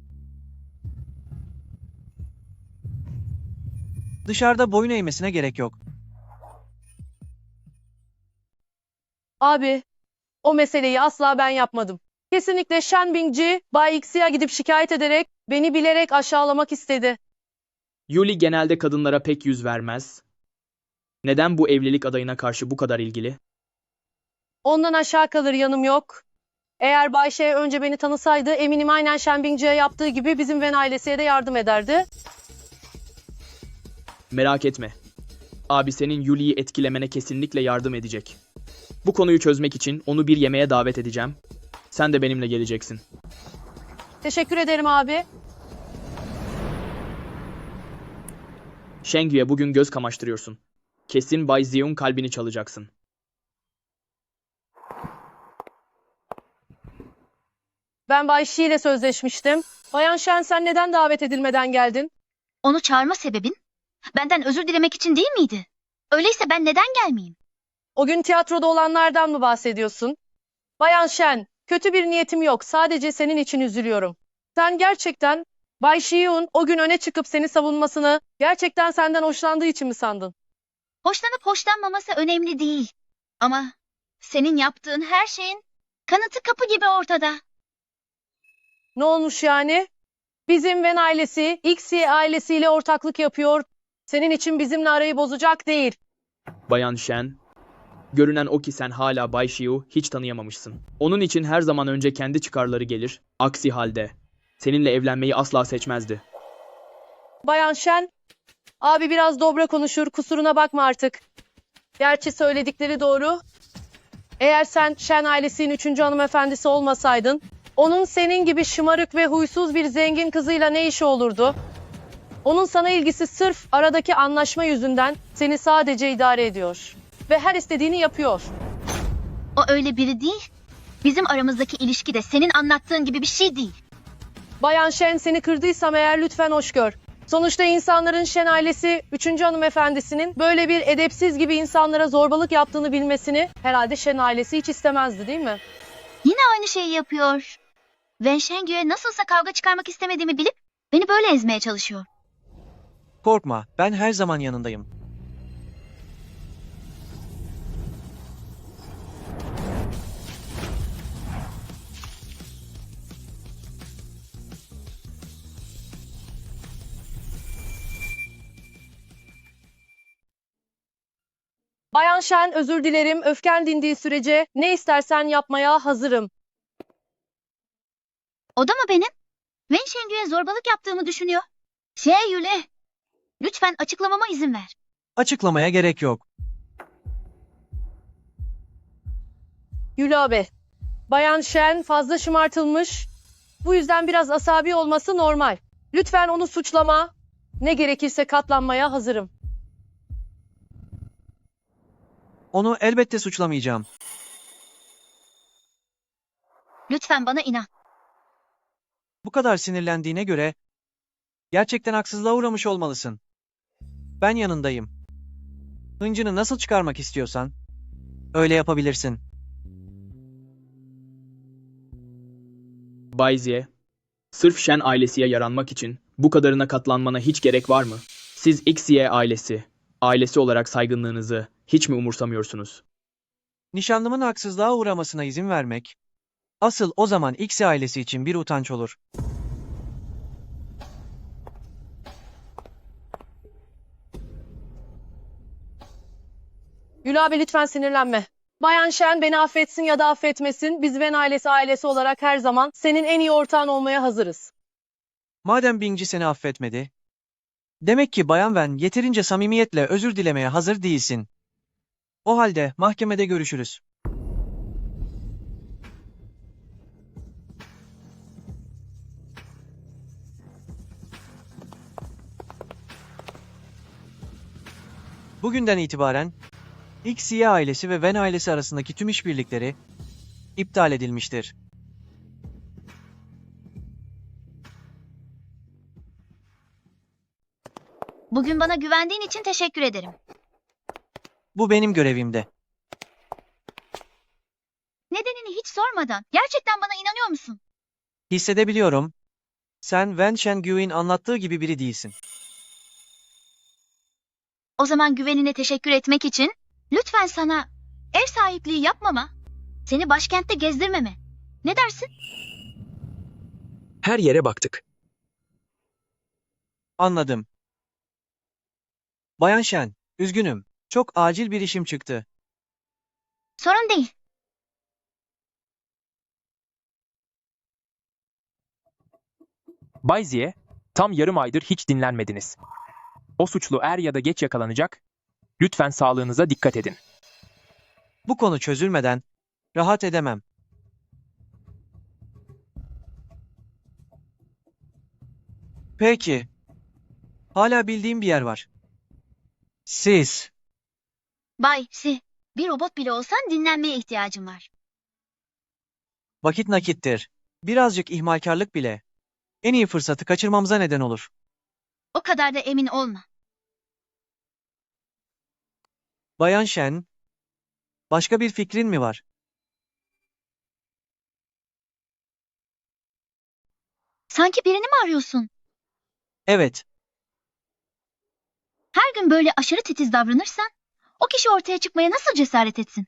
dışarıda boyun eğmesine gerek yok. Abi, o meseleyi asla ben yapmadım. Kesinlikle Shen Bingji, Bay Xi'ye gidip şikayet ederek beni bilerek aşağılamak istedi. Yuli genelde kadınlara pek yüz vermez. Neden bu evlilik adayına karşı bu kadar ilgili? Ondan aşağı kalır yanım yok. Eğer Bay She önce beni tanısaydı eminim aynen Shen Bingji'ye yaptığı gibi bizim Wen ailesiye de yardım ederdi. Merak etme. Abi senin Yuli'yi etkilemene kesinlikle yardım edecek. Bu konuyu çözmek için onu bir yemeğe davet edeceğim. Sen de benimle geleceksin. Teşekkür ederim abi. Shengyu'ya bugün göz kamaştırıyorsun. Kesin Bay Ziyun kalbini çalacaksın. Ben Bay Shi ile sözleşmiştim. Bayan Shen sen neden davet edilmeden geldin? onu çağırma sebebin benden özür dilemek için değil miydi? Öyleyse ben neden gelmeyeyim? O gün tiyatroda olanlardan mı bahsediyorsun? Bayan Shen, kötü bir niyetim yok. Sadece senin için üzülüyorum. Sen gerçekten Bay Shiyun o gün öne çıkıp seni savunmasını gerçekten senden hoşlandığı için mi sandın? Hoşlanıp hoşlanmaması önemli değil. Ama senin yaptığın her şeyin kanıtı kapı gibi ortada. Ne olmuş yani? Bizim Wen ailesi, Xie ailesiyle ortaklık yapıyor. Senin için bizimle arayı bozacak değil. Bayan Shen, görünen o ki sen hala Bay Shiyu hiç tanıyamamışsın. Onun için her zaman önce kendi çıkarları gelir. Aksi halde seninle evlenmeyi asla seçmezdi. Bayan Shen, abi biraz dobra konuşur, kusuruna bakma artık. Gerçi söyledikleri doğru. Eğer sen Shen ailesinin 3. hanımefendisi olmasaydın, onun senin gibi şımarık ve huysuz bir zengin kızıyla ne işi olurdu? Onun sana ilgisi sırf aradaki anlaşma yüzünden seni sadece idare ediyor. Ve her istediğini yapıyor. O öyle biri değil. Bizim aramızdaki ilişki de senin anlattığın gibi bir şey değil. Bayan Shen seni kırdıysam eğer lütfen hoş gör. Sonuçta insanların Shen ailesi 3. hanımefendisinin böyle bir edepsiz gibi insanlara zorbalık yaptığını bilmesini herhalde Shen ailesi hiç istemezdi değil mi? Yine aynı şeyi yapıyor. Wen Shengyu'ya nasılsa kavga çıkarmak istemediğimi bilip beni böyle ezmeye çalışıyor. Korkma, ben her zaman yanındayım. Bayan Shen özür dilerim. Öfken dindiği sürece ne istersen yapmaya hazırım. O da mı benim? Wen Shengyu'ya zorbalık yaptığımı düşünüyor. Yule, lütfen açıklamama izin ver. Açıklamaya gerek yok. Gül abi, Bayan Shen fazla şımartılmış. Bu yüzden biraz asabi olması normal. Lütfen onu suçlama. Ne gerekirse katlanmaya hazırım. Onu elbette suçlamayacağım. Lütfen bana inan. Bu kadar sinirlendiğine göre gerçekten haksızlığa uğramış olmalısın. Ben yanındayım. Hıncını nasıl çıkarmak istiyorsan öyle yapabilirsin. Bay Ziye, sırf Shen ailesiye yaranmak için bu kadarına katlanmana hiç gerek var mı? Siz Xie ailesi olarak saygınlığınızı hiç mi umursamıyorsunuz? Nişanlımın haksızlığa uğramasına izin vermek, asıl o zaman X ailesi için bir utanç olur. Gül abi lütfen sinirlenme. Bayan Shen beni affetsin ya da affetmesin. Biz Wen ailesi olarak her zaman senin en iyi ortağın olmaya hazırız. Madem Bingci seni affetmedi, demek ki Bayan Wen yeterince samimiyetle özür dilemeye hazır değilsin. O halde mahkemede görüşürüz. Bugünden itibaren Xie ailesi ve Wen ailesi arasındaki tüm işbirlikleri iptal edilmiştir. Bugün bana güvendiğin için teşekkür ederim. Bu benim görevimde. Nedenini hiç sormadan gerçekten bana inanıyor musun? Hissedebiliyorum. Sen Wen Shengyu'nun anlattığı gibi biri değilsin. O zaman güvenine teşekkür etmek için lütfen sana ev sahipliği yapmama, seni başkentte gezdirmeme. Ne dersin? Her yere baktık. Anladım. Bayan Shen, üzgünüm. Çok acil bir işim çıktı. Sorun değil. Bay Ziye, tam yarım aydır hiç dinlenmediniz. O suçlu er ya da geç yakalanacak. Lütfen sağlığınıza dikkat edin. Bu konu çözülmeden rahat edemem. Peki. Hala bildiğim bir yer var. Siz. Bay Si, bir robot bile olsan dinlenmeye ihtiyacım var. Vakit nakittir. Birazcık ihmalkarlık bile en iyi fırsatı kaçırmamıza neden olur. O kadar da emin olma. Bayan Shen, başka bir fikrin mi var? Sanki birini mi arıyorsun? Evet. Her gün böyle aşırı titiz davranırsan, o kişi ortaya çıkmaya nasıl cesaret etsin?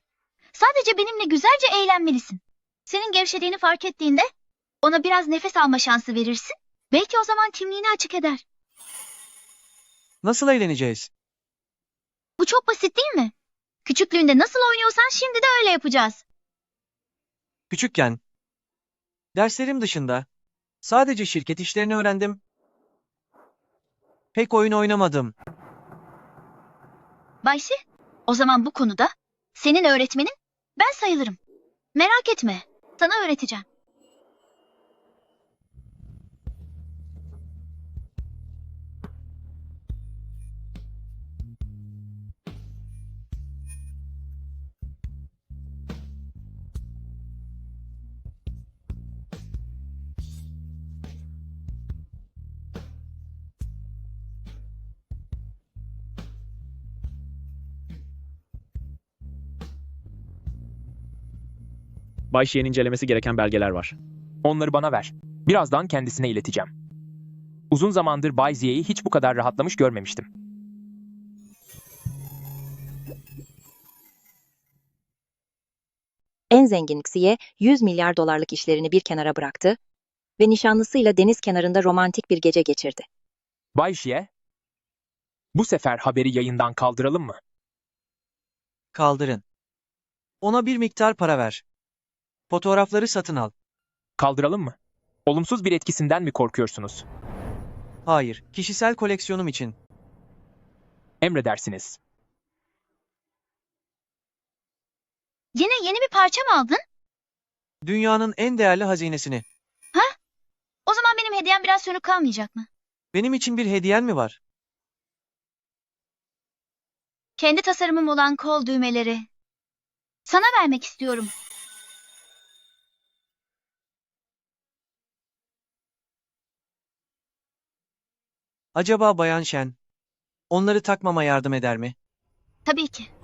Sadece benimle güzelce eğlenmelisin. Senin gevşediğini fark ettiğinde, ona biraz nefes alma şansı verirsin. Belki o zaman kimliğini açık eder. Nasıl eğleneceğiz? Bu çok basit değil mi? Küçüklüğünde nasıl oynuyorsan şimdi de öyle yapacağız. Küçükken, derslerim dışında sadece şirket işlerini öğrendim. Pek oyun oynamadım. Baysi, o zaman bu konuda senin öğretmenin ben sayılırım. Merak etme, sana öğreteceğim. Bay Şi'nin incelemesi gereken belgeler var. Onları bana ver. Birazdan kendisine ileteceğim. Uzun zamandır Bay Ziye'yi hiç bu kadar rahatlamış görmemiştim. En zengin Xie, 100 milyar dolarlık işlerini bir kenara bıraktı ve nişanlısıyla deniz kenarında romantik bir gece geçirdi. Bay Ziye, bu sefer haberi yayından kaldıralım mı? Kaldırın. Ona bir miktar para ver. Fotoğrafları satın al. Kaldıralım mı? Olumsuz bir etkisinden mi korkuyorsunuz? Hayır, kişisel koleksiyonum için. Emredersiniz. Yine yeni bir parça mı aldın? Dünyanın en değerli hazinesini. Ha? O zaman benim hediyem biraz sönük kalmayacak mı? Benim için bir hediyen mi var? Kendi tasarımım olan kol düğmeleri. Sana vermek istiyorum. Acaba Bayan Shen onları takmama yardım eder mi? Tabii ki.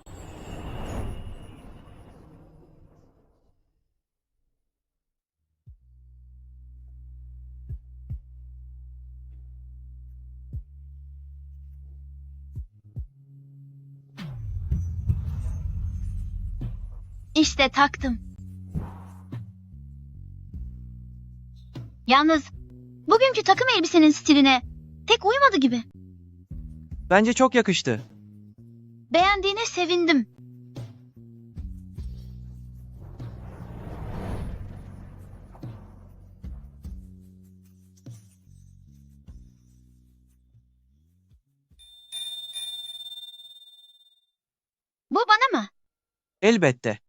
İşte taktım. Yalnız bugünkü takım elbisenin stiline pek uymadı gibi. Bence çok yakıştı. Beğendiğine sevindim. Bu bana mı? Elbette.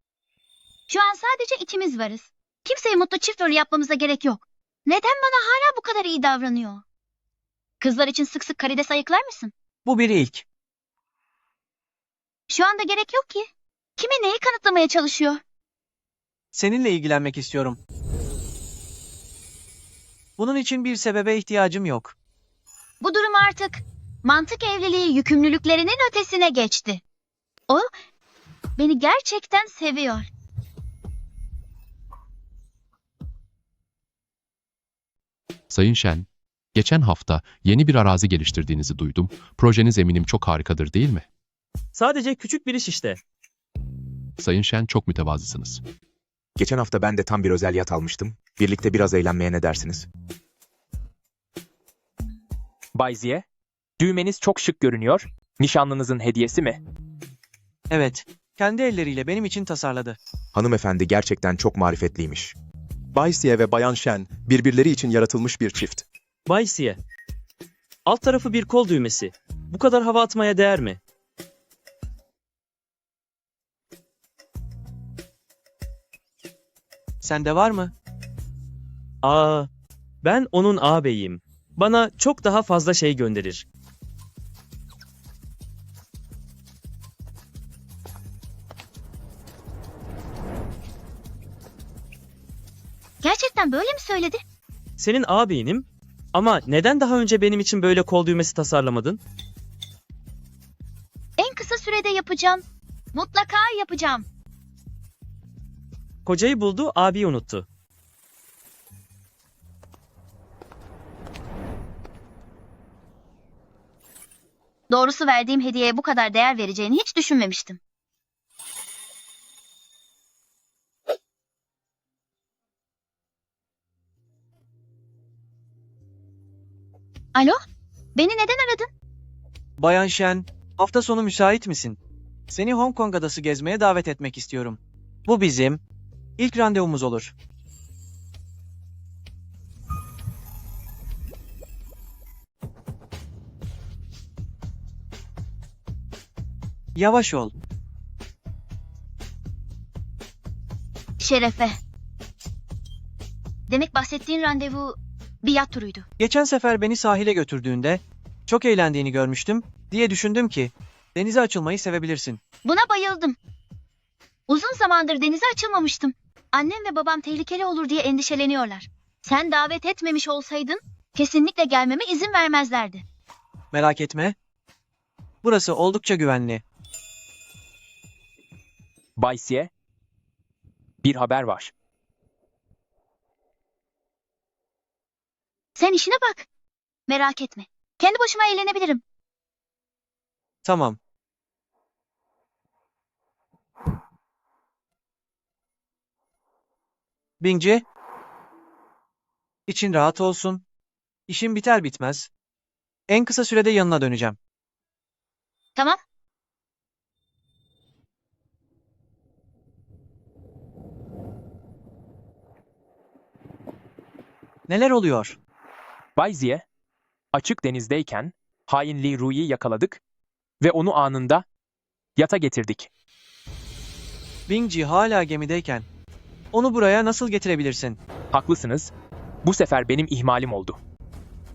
Şu an sadece ikimiz varız. Kimseye mutlu çift rolü yapmamıza gerek yok. Neden bana hala bu kadar iyi davranıyor? Kızlar için sık sık karides ayıklar mısın? Bu bir ilk. Şu anda gerek yok ki. Kime neyi kanıtlamaya çalışıyor? Seninle ilgilenmek istiyorum. Bunun için bir sebebe ihtiyacım yok. Bu durum artık mantık evliliği yükümlülüklerinin ötesine geçti. O beni gerçekten seviyor. Sayın Shen, geçen hafta yeni bir arazi geliştirdiğinizi duydum. Projeniz eminim çok harikadır değil mi? Sadece küçük bir iş işte. Sayın Shen çok mütevazısınız. Geçen hafta ben de tam bir özel yat almıştım. Birlikte biraz eğlenmeye ne dersiniz? Bay Ziye, düğmeniz çok şık görünüyor. Nişanlınızın hediyesi mi? Evet, kendi elleriyle benim için tasarladı. Hanımefendi gerçekten çok marifetliymiş. Bay Siye ve Bayan Shen birbirleri için yaratılmış bir çift. Bay Siye. Alt tarafı bir kol düğmesi. Bu kadar hava atmaya değer mi? Sende var mı? Ben onun ağabeyiyim. Bana çok daha fazla şey gönderir. Gerçekten böyle mi söyledi? Senin ağabeyinim ama neden daha önce benim için böyle kol düğmesi tasarlamadın? En kısa sürede yapacağım. Mutlaka yapacağım. Kocayı buldu, abiyi unuttu. Doğrusu verdiğim hediyeye bu kadar değer vereceğini hiç düşünmemiştim. Alo? Beni neden aradın? Bayan Shen, hafta sonu müsait misin? Seni Hong Kong adası gezmeye davet etmek istiyorum. Bu bizim ilk randevumuz olur. Yavaş ol. Şerefe. Demek bahsettiğin randevu bir yat turuydu. Geçen sefer beni sahile götürdüğünde çok eğlendiğini görmüştüm diye düşündüm ki denize açılmayı sevebilirsin. Buna bayıldım. Uzun zamandır denize açılmamıştım. Annem ve babam tehlikeli olur diye endişeleniyorlar. Sen davet etmemiş olsaydın kesinlikle gelmeme izin vermezlerdi. Merak etme. Burası oldukça güvenli. Bay Siye, bir haber var. Sen işine bak. Merak etme. Kendi başıma eğlenebilirim. Tamam. Bingci, için rahat olsun. İşim biter bitmez en kısa sürede yanına döneceğim. Tamam. Neler oluyor? Bay Ziye, açık denizdeyken hain Li Rui'yi yakaladık ve onu anında yata getirdik. Bingji hala gemideyken. Onu buraya nasıl getirebilirsin? Haklısınız. Bu sefer benim ihmalim oldu.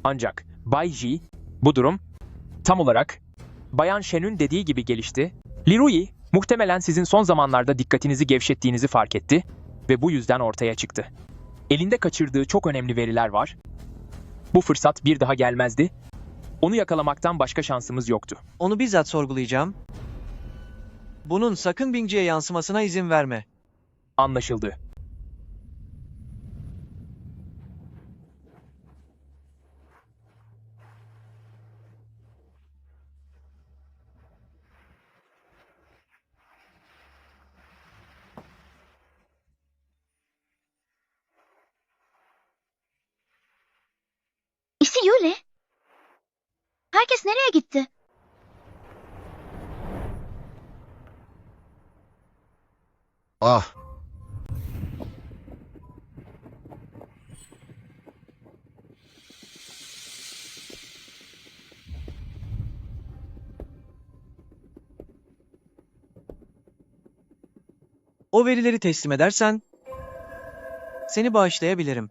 Ancak Bay Ji, bu durum tam olarak Bayan Shen'ün dediği gibi gelişti. Lirui muhtemelen sizin son zamanlarda dikkatinizi gevşettiğinizi fark etti ve bu yüzden ortaya çıktı. Elinde kaçırdığı çok önemli veriler var. Bu fırsat bir daha gelmezdi. Onu yakalamaktan başka şansımız yoktu. Onu bizzat sorgulayacağım. Bunun sakın Bingji'ye yansımasına izin verme. Anlaşıldı. İsi Yule. Herkes nereye gitti? Ah, O verileri teslim edersen seni bağışlayabilirim.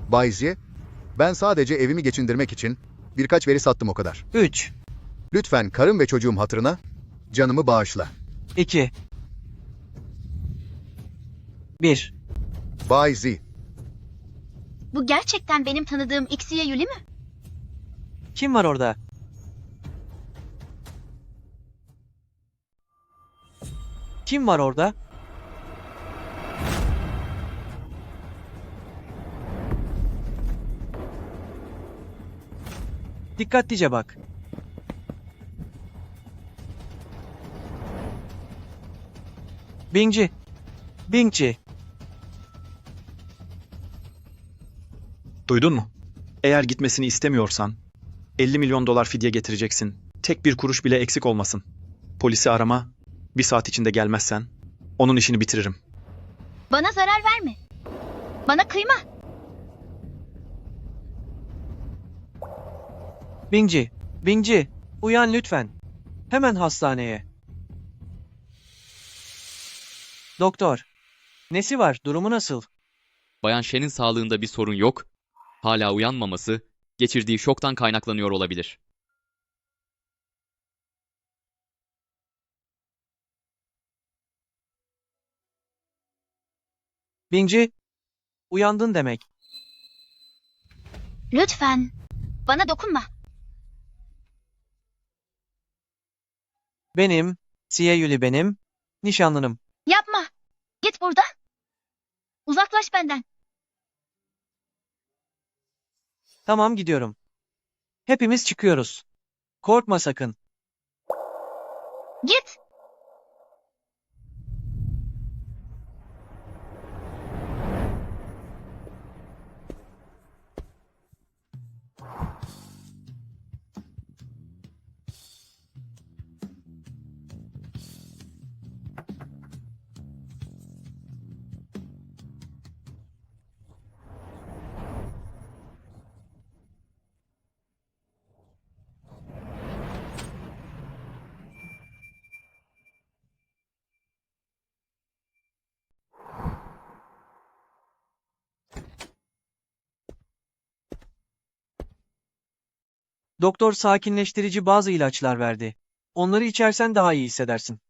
Bay Zi, ben sadece evimi geçindirmek için birkaç veri sattım o kadar. 3, Lütfen karım ve çocuğum hatırına canımı bağışla. 2, 1. Bay Zi, Bu gerçekten benim tanıdığım Ixiye Yuli mi? Kim var orada? Kim var orada? Dikkatlice bak. Bingji. Bingji. Duydun mu? Eğer gitmesini istemiyorsan 50 milyon dolar fidye getireceksin. Tek bir kuruş bile eksik olmasın. Polisi arama, 1 saat içinde gelmezsen onun işini bitiririm. Bana zarar verme. Bana kıyma. Bingji. Bingji. Uyan lütfen. Hemen hastaneye. Doktor. Nesi var? Durumu nasıl? Bayan Shen'in sağlığında bir sorun yok. Hala uyanmaması, geçirdiği şoktan kaynaklanıyor olabilir. Bingji. Uyandın demek. Lütfen. Bana dokunma. Benim, Siye Yuli benim, nişanlınım. Yapma. Git buradan. Uzaklaş benden. Tamam gidiyorum. Hepimiz çıkıyoruz. Korkma sakın. Git. Doktor sakinleştirici bazı ilaçlar verdi. Onları içersen daha iyi hissedersin.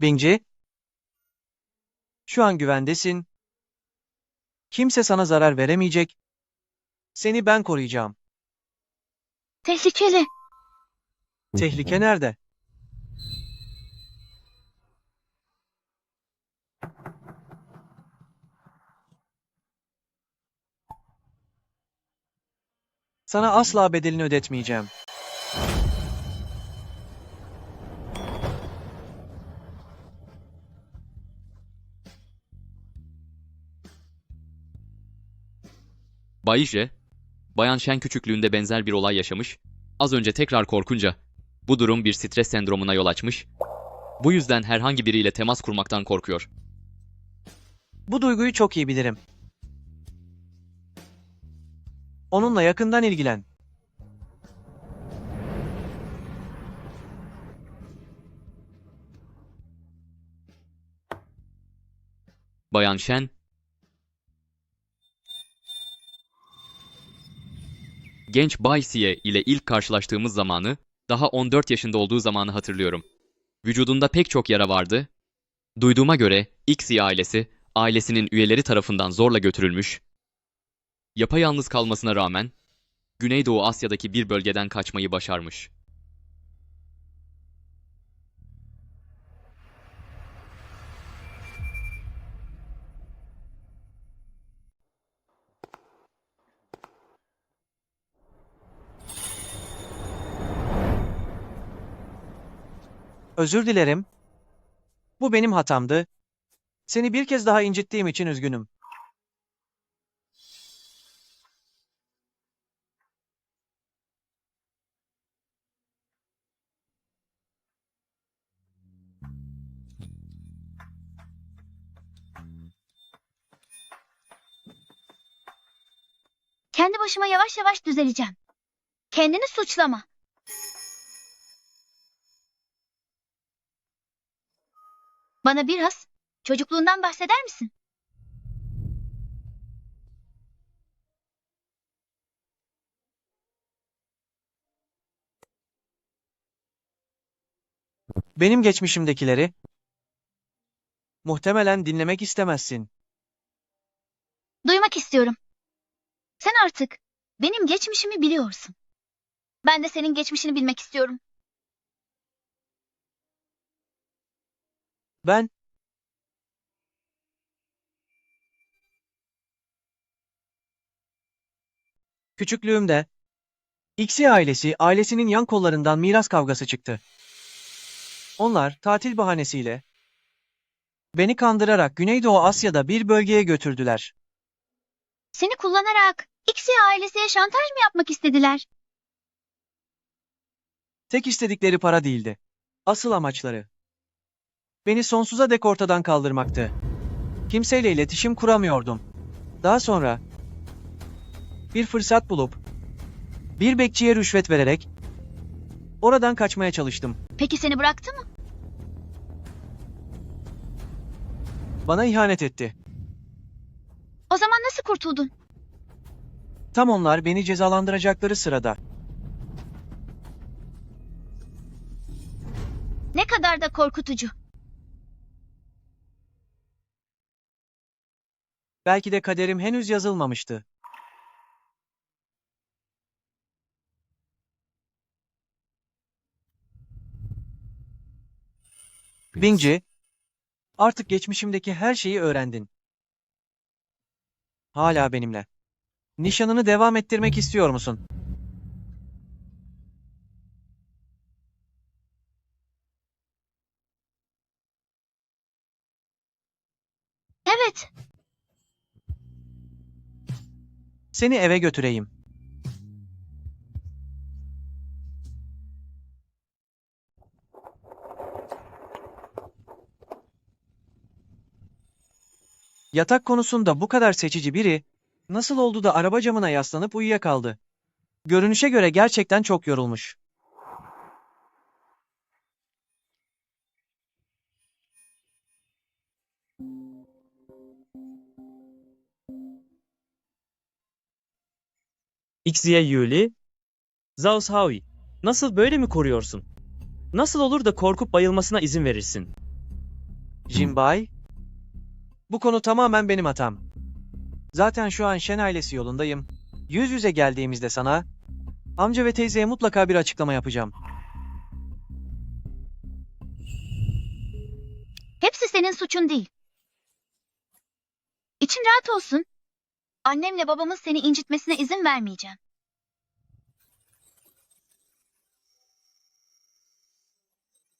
Bingji, şu an güvendesin. Kimse sana zarar veremeyecek. Seni ben koruyacağım. Tehlikeli. Tehlike nerede? Sana asla bedelini ödetmeyeceğim. Bay J, Bayan Shen küçüklüğünde benzer bir olay yaşamış, az önce tekrar korkunca bu durum bir stres sendromuna yol açmış. Bu yüzden herhangi biriyle temas kurmaktan korkuyor. Bu duyguyu çok iyi bilirim. Onunla yakından ilgilen. Bayan Shen, genç Bay Xie ile ilk karşılaştığımız zamanı, daha 14 yaşında olduğu zamanı hatırlıyorum. Vücudunda pek çok yara vardı. Duyduğuma göre Xie ailesi, ailesinin üyeleri tarafından zorla götürülmüş. Yapayalnız kalmasına rağmen, Güneydoğu Asya'daki bir bölgeden kaçmayı başarmış. Özür dilerim. Bu benim hatamdı. Seni bir kez daha incittiğim için üzgünüm. Kendi başıma yavaş yavaş düzeleceğim. Kendini suçlama. Bana biraz çocukluğundan bahseder misin? Benim geçmişimdekileri muhtemelen dinlemek istemezsin. Duymak istiyorum. Sen artık benim geçmişimi biliyorsun. Ben de senin geçmişini bilmek istiyorum. Ben küçüklüğümde Xi ailesinin yan kollarından miras kavgası çıktı. Onlar tatil bahanesiyle beni kandırarak Güneydoğu Asya'da bir bölgeye götürdüler. Seni kullanarak Xi ailesiye şantaj mı yapmak istediler? Tek istedikleri para değildi. Asıl amaçları beni sonsuza dek ortadan kaldırmaktı. Kimseyle iletişim kuramıyordum. Daha sonra bir fırsat bulup bir bekçiye rüşvet vererek oradan kaçmaya çalıştım. Peki seni bıraktı mı? Bana ihanet etti. O zaman nasıl kurtuldun? Tam onlar beni cezalandıracakları sırada. Ne kadar da korkutucu. Belki de kaderim henüz yazılmamıştı. Bingci, artık geçmişimdeki her şeyi öğrendin. Hala benimle. Nişanını devam ettirmek istiyor musun? Evet. Seni eve götüreyim. Yatak konusunda bu kadar seçici biri, nasıl oldu da araba camına yaslanıp uyuyakaldı? Görünüşe göre gerçekten çok yorulmuş. Xie Yuli, Zhao Shaoyi, nasıl böyle mi koruyorsun? Nasıl olur da korkup bayılmasına izin verirsin? Jinbei, bu konu tamamen benim hatam. Zaten şu an Shen ailesi yolundayım. Yüz yüze geldiğimizde sana, amca ve teyzeye mutlaka bir açıklama yapacağım. Hepsi senin suçun değil. İçin rahat olsun. Annemle babamın seni incitmesine izin vermeyeceğim.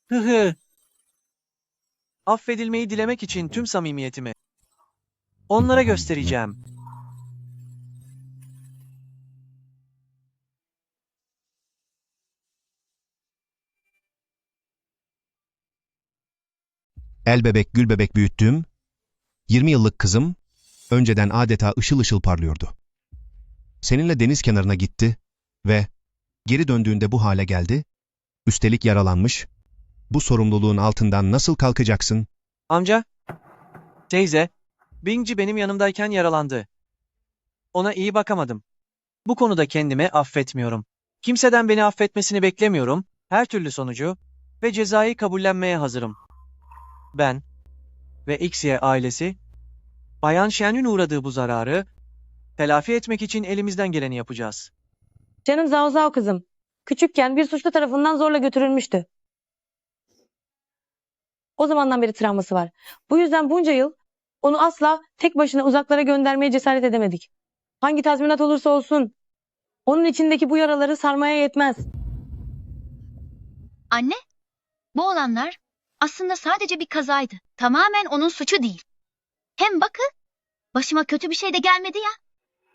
Hı hı. Affedilmeyi dilemek için tüm samimiyetimi onlara göstereceğim. El bebek gül bebek büyüttüğüm 20 yıllık kızım önceden adeta ışıl ışıl parlıyordu. Seninle deniz kenarına gitti ve geri döndüğünde bu hale geldi. Üstelik yaralanmış. Bu sorumluluğun altından nasıl kalkacaksın? Amca, teyze, Bingci benim yanımdayken yaralandı. Ona iyi bakamadım. Bu konuda kendimi affetmiyorum. Kimseden beni affetmesini beklemiyorum. Her türlü sonucu ve cezayı kabullenmeye hazırım. Ben ve Xie ailesi, Bayan Shen'in uğradığı bu zararı telafi etmek için elimizden geleni yapacağız. Canım Zao Zao kızım. Küçükken bir suçlu tarafından zorla götürülmüştü. O zamandan beri travması var. Bu yüzden bunca yıl onu asla tek başına uzaklara göndermeye cesaret edemedik. Hangi tazminat olursa olsun onun içindeki bu yaraları sarmaya yetmez. Anne, bu olanlar aslında sadece bir kazaydı. Tamamen onun suçu değil. Hem bakın, başıma kötü bir şey de gelmedi ya.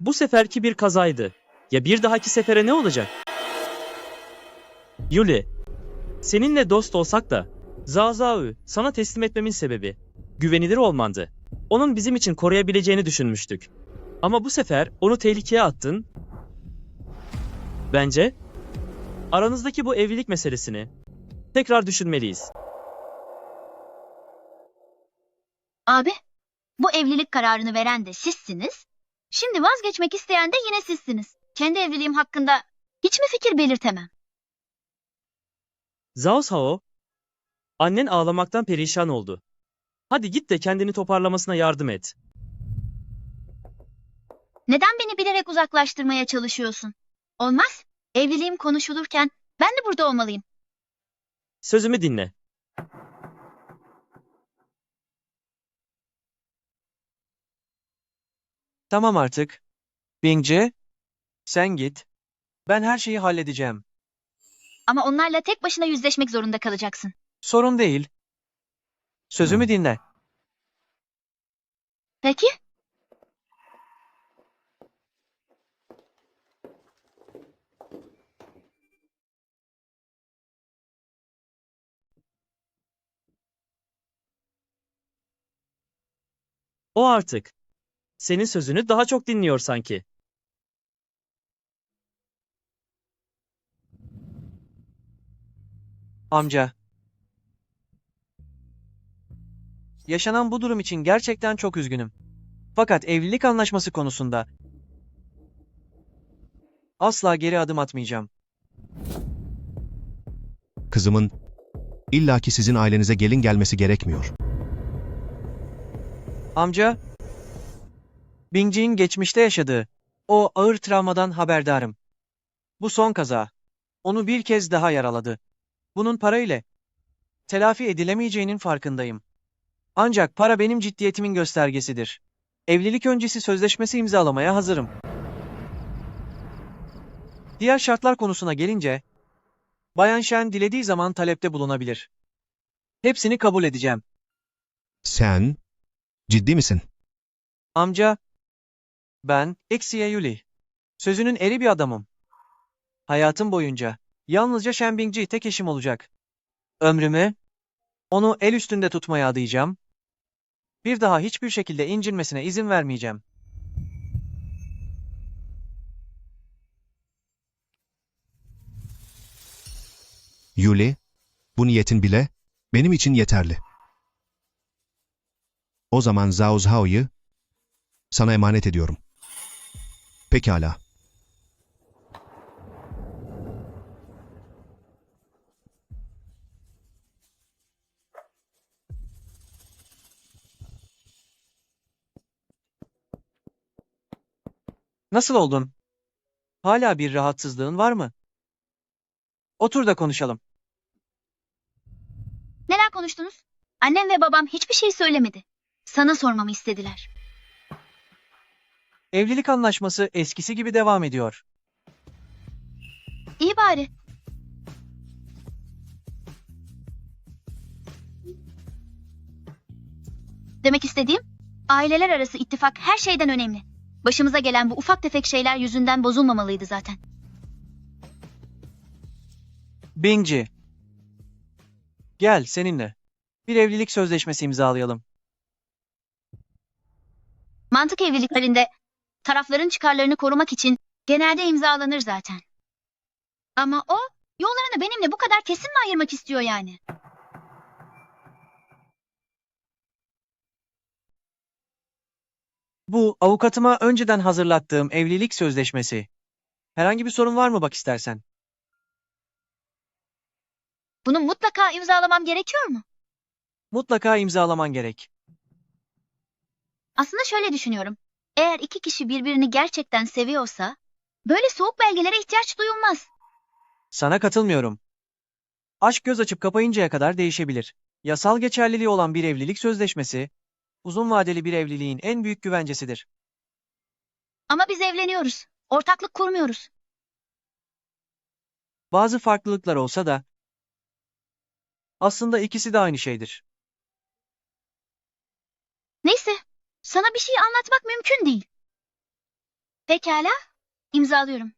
Bu seferki bir kazaydı. Ya bir dahaki sefere ne olacak? Yuli, seninle dost olsak da Zhao Zhao'yu sana teslim etmemin sebebi güvenilir olmandı. Onun bizim için koruyabileceğini düşünmüştük. Ama bu sefer onu tehlikeye attın. Bence aranızdaki bu evlilik meselesini tekrar düşünmeliyiz. Abi, bu evlilik kararını veren de sizsiniz. Şimdi vazgeçmek isteyen de yine sizsiniz. Kendi evliliğim hakkında hiç mi fikir belirtemem? Zhao Zhao, annen ağlamaktan perişan oldu. Hadi git de kendini toparlamasına yardım et. Neden beni bilerek uzaklaştırmaya çalışıyorsun? Olmaz. Evliliğim konuşulurken ben de burada olmalıyım. Sözümü dinle. Tamam artık. Bingci, sen git. Ben her şeyi halledeceğim. Ama onlarla tek başına yüzleşmek zorunda kalacaksın. Sorun değil. Sözümü dinle. Peki? O artık senin sözünü daha çok dinliyor sanki. Amca. Yaşanan bu durum için gerçekten çok üzgünüm. Fakat evlilik anlaşması konusunda asla geri adım atmayacağım. Kızımın illaki sizin ailenize gelin gelmesi gerekmiyor. Amca, Bingci'nin geçmişte yaşadığı o ağır travmadan haberdarım. Bu son kaza onu bir kez daha yaraladı. Bunun para ile telafi edilemeyeceğinin farkındayım. Ancak para benim ciddiyetimin göstergesidir. Evlilik öncesi sözleşmesi imzalamaya hazırım. Diğer şartlar konusuna gelince, Bayan Shen dilediği zaman talepte bulunabilir. Hepsini kabul edeceğim. Sen ciddi misin? Amca, ben Xie Yuli. Sözünün eri bir adamım. Hayatım boyunca yalnızca Shen Bingci tek eşim olacak. Ömrümü onu el üstünde tutmaya adayacağım. Bir daha hiçbir şekilde incinmesine izin vermeyeceğim. Yuli, bu niyetin bile benim için yeterli. O zaman Zhao Zhao'yu sana emanet ediyorum. Pekala. Nasıl oldun? Hala bir rahatsızlığın var mı? Otur da konuşalım. Neler konuştunuz? Annem ve babam hiçbir şey söylemedi. Sana sormamı istediler. Evlilik anlaşması eskisi gibi devam ediyor. İyi bari. Demek istediğim, aileler arası ittifak her şeyden önemli. Başımıza gelen bu ufak tefek şeyler yüzünden bozulmamalıydı zaten. Bingci. Gel seninle. Bir evlilik sözleşmesi imzalayalım. Mantık evliliklerinde tarafların çıkarlarını korumak için genelde imzalanır zaten. Ama o yollarını benimle bu kadar kesin mi ayırmak istiyor yani? Bu avukatıma önceden hazırlattığım evlilik sözleşmesi. Herhangi bir sorun var mı bak istersen? Bunu mutlaka imzalamam gerekiyor mu? Mutlaka imzalaman gerek. Aslında şöyle düşünüyorum. Eğer iki kişi birbirini gerçekten seviyorsa, böyle soğuk belgelere ihtiyaç duyulmaz. Sana katılmıyorum. Aşk göz açıp kapayıncaya kadar değişebilir. Yasal geçerliliği olan bir evlilik sözleşmesi, uzun vadeli bir evliliğin en büyük güvencesidir. Ama biz evleniyoruz. Ortaklık kurmuyoruz. Bazı farklılıklar olsa da, aslında ikisi de aynı şeydir. Neyse, sana bir şey anlatmak mümkün değil. Pekala, imzalıyorum.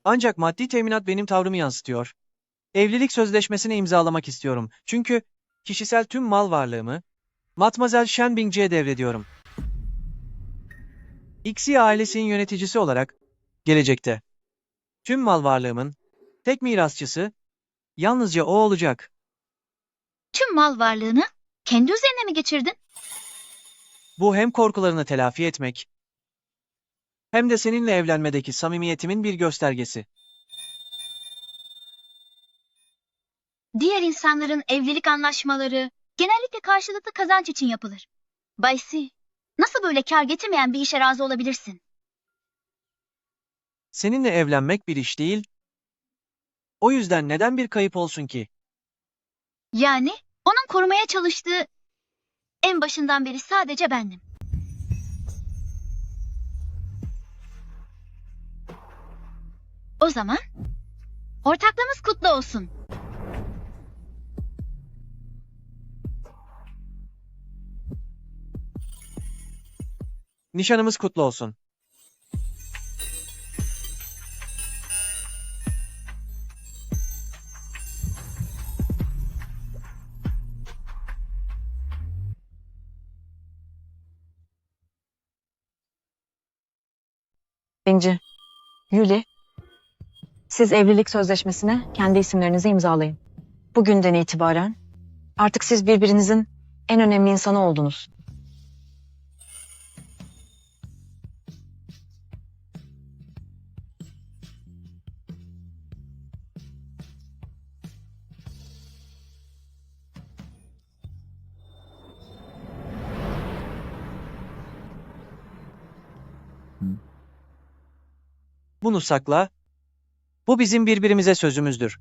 Ancak maddi teminat benim tavrımı yansıtıyor. Evlilik sözleşmesini imzalamak istiyorum. Çünkü kişisel tüm mal varlığımı Matmazel Shen Bingji'ye devrediyorum. Xi ailesinin yöneticisi olarak gelecekte tüm mal varlığımın tek mirasçısı yalnızca o olacak. Tüm mal varlığını kendi üzerine mi geçirdin? Bu hem korkularını telafi etmek hem de seninle evlenmedeki samimiyetimin bir göstergesi. Diğer insanların evlilik anlaşmaları genellikle karşılıklı kazanç için yapılır. Bay C, nasıl böyle kar getirmeyen bir işe razı olabilirsin? Seninle evlenmek bir iş değil. O yüzden neden bir kayıp olsun ki? Yani onun korumaya çalıştığı en başından beri sadece bendim. O zaman ortaklığımız kutlu olsun. Nişanımız kutlu olsun. Bingci, Yuli, siz evlilik sözleşmesine kendi isimlerinizi imzalayın. Bugünden itibaren artık siz birbirinizin en önemli insanı oldunuz. Bunu sakla. Bu bizim birbirimize sözümüzdür.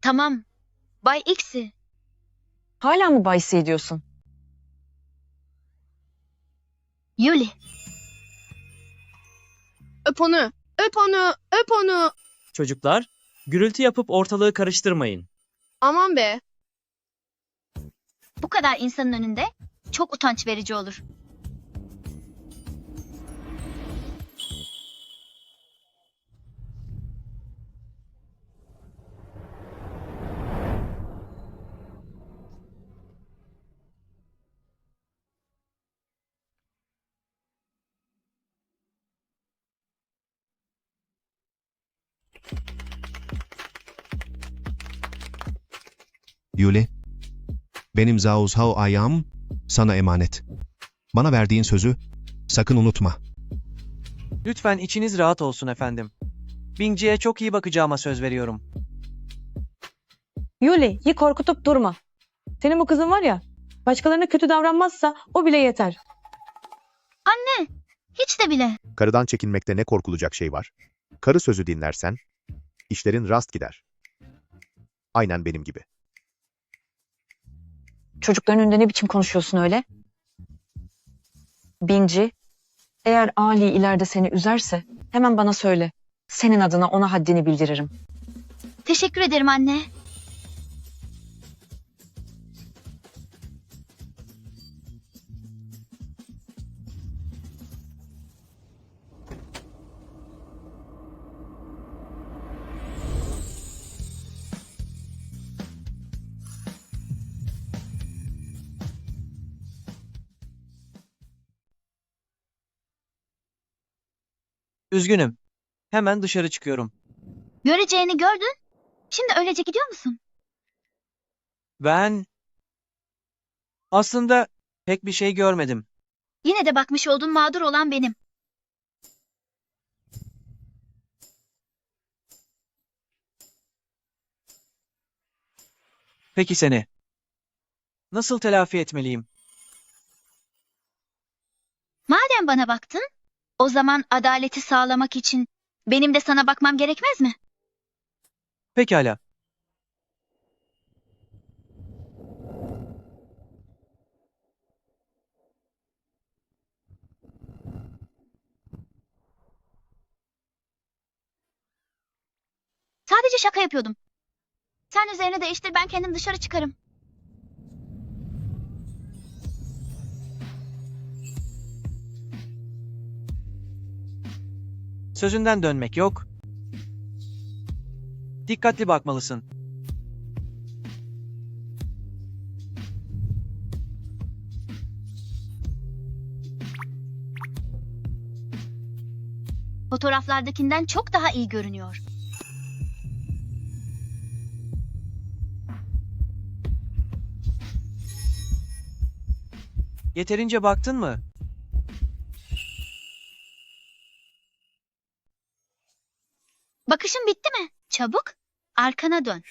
Tamam. Bay X'i. Hala mı Bay C diyorsun? Yuli. Öp onu, öp onu, öp onu. Çocuklar, gürültü yapıp ortalığı karıştırmayın. Aman be. Bu kadar insanın önünde çok utanç verici olur. Yuli, benim Zhao Zhao ayağım sana emanet. Bana verdiğin sözü sakın unutma. Lütfen içiniz rahat olsun efendim. Bingji'ye çok iyi bakacağıma söz veriyorum. Yuli, korkutup durma. Senin bu kızın var ya, başkalarına kötü davranmazsa o bile yeter. Anne, hiç de bile. Karıdan çekinmekte ne korkulacak şey var? Karı sözü dinlersen, işlerin rast gider. Aynen benim gibi. Çocukların önünde ne biçim konuşuyorsun öyle? Binci, eğer Ali ileride seni üzerse hemen bana söyle. Senin adına ona haddini bildiririm. Teşekkür ederim anne. Üzgünüm. Hemen dışarı çıkıyorum. Göreceğini gördün. Şimdi öylece gidiyor musun? Ben aslında pek bir şey görmedim. Yine de bakmış oldun, mağdur olan benim. Peki seni nasıl telafi etmeliyim? Madem bana baktın, o zaman adaleti sağlamak için benim de sana bakmam gerekmez mi? Pekala. Sadece şaka yapıyordum. Sen üzerine değiştir, ben kendim dışarı çıkarım. Sözünden dönmek yok. Dikkatli bakmalısın. Fotoğraflardakinden çok daha iyi görünüyor. Yeterince baktın mı? Bakışın bitti mi? Çabuk, arkana dön.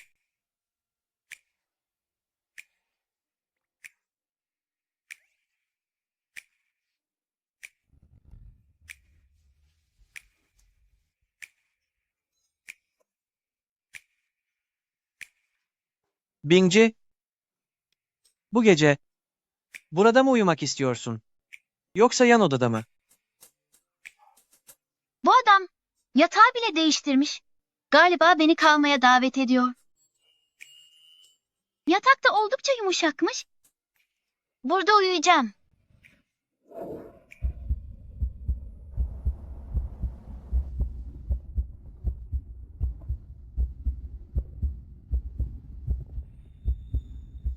Bingci, bu gece burada mı uyumak istiyorsun? Yoksa yan odada mı? Bu adam yatağı bile değiştirmiş. Galiba beni kalmaya davet ediyor. Yatak da oldukça yumuşakmış. Burada uyuyacağım.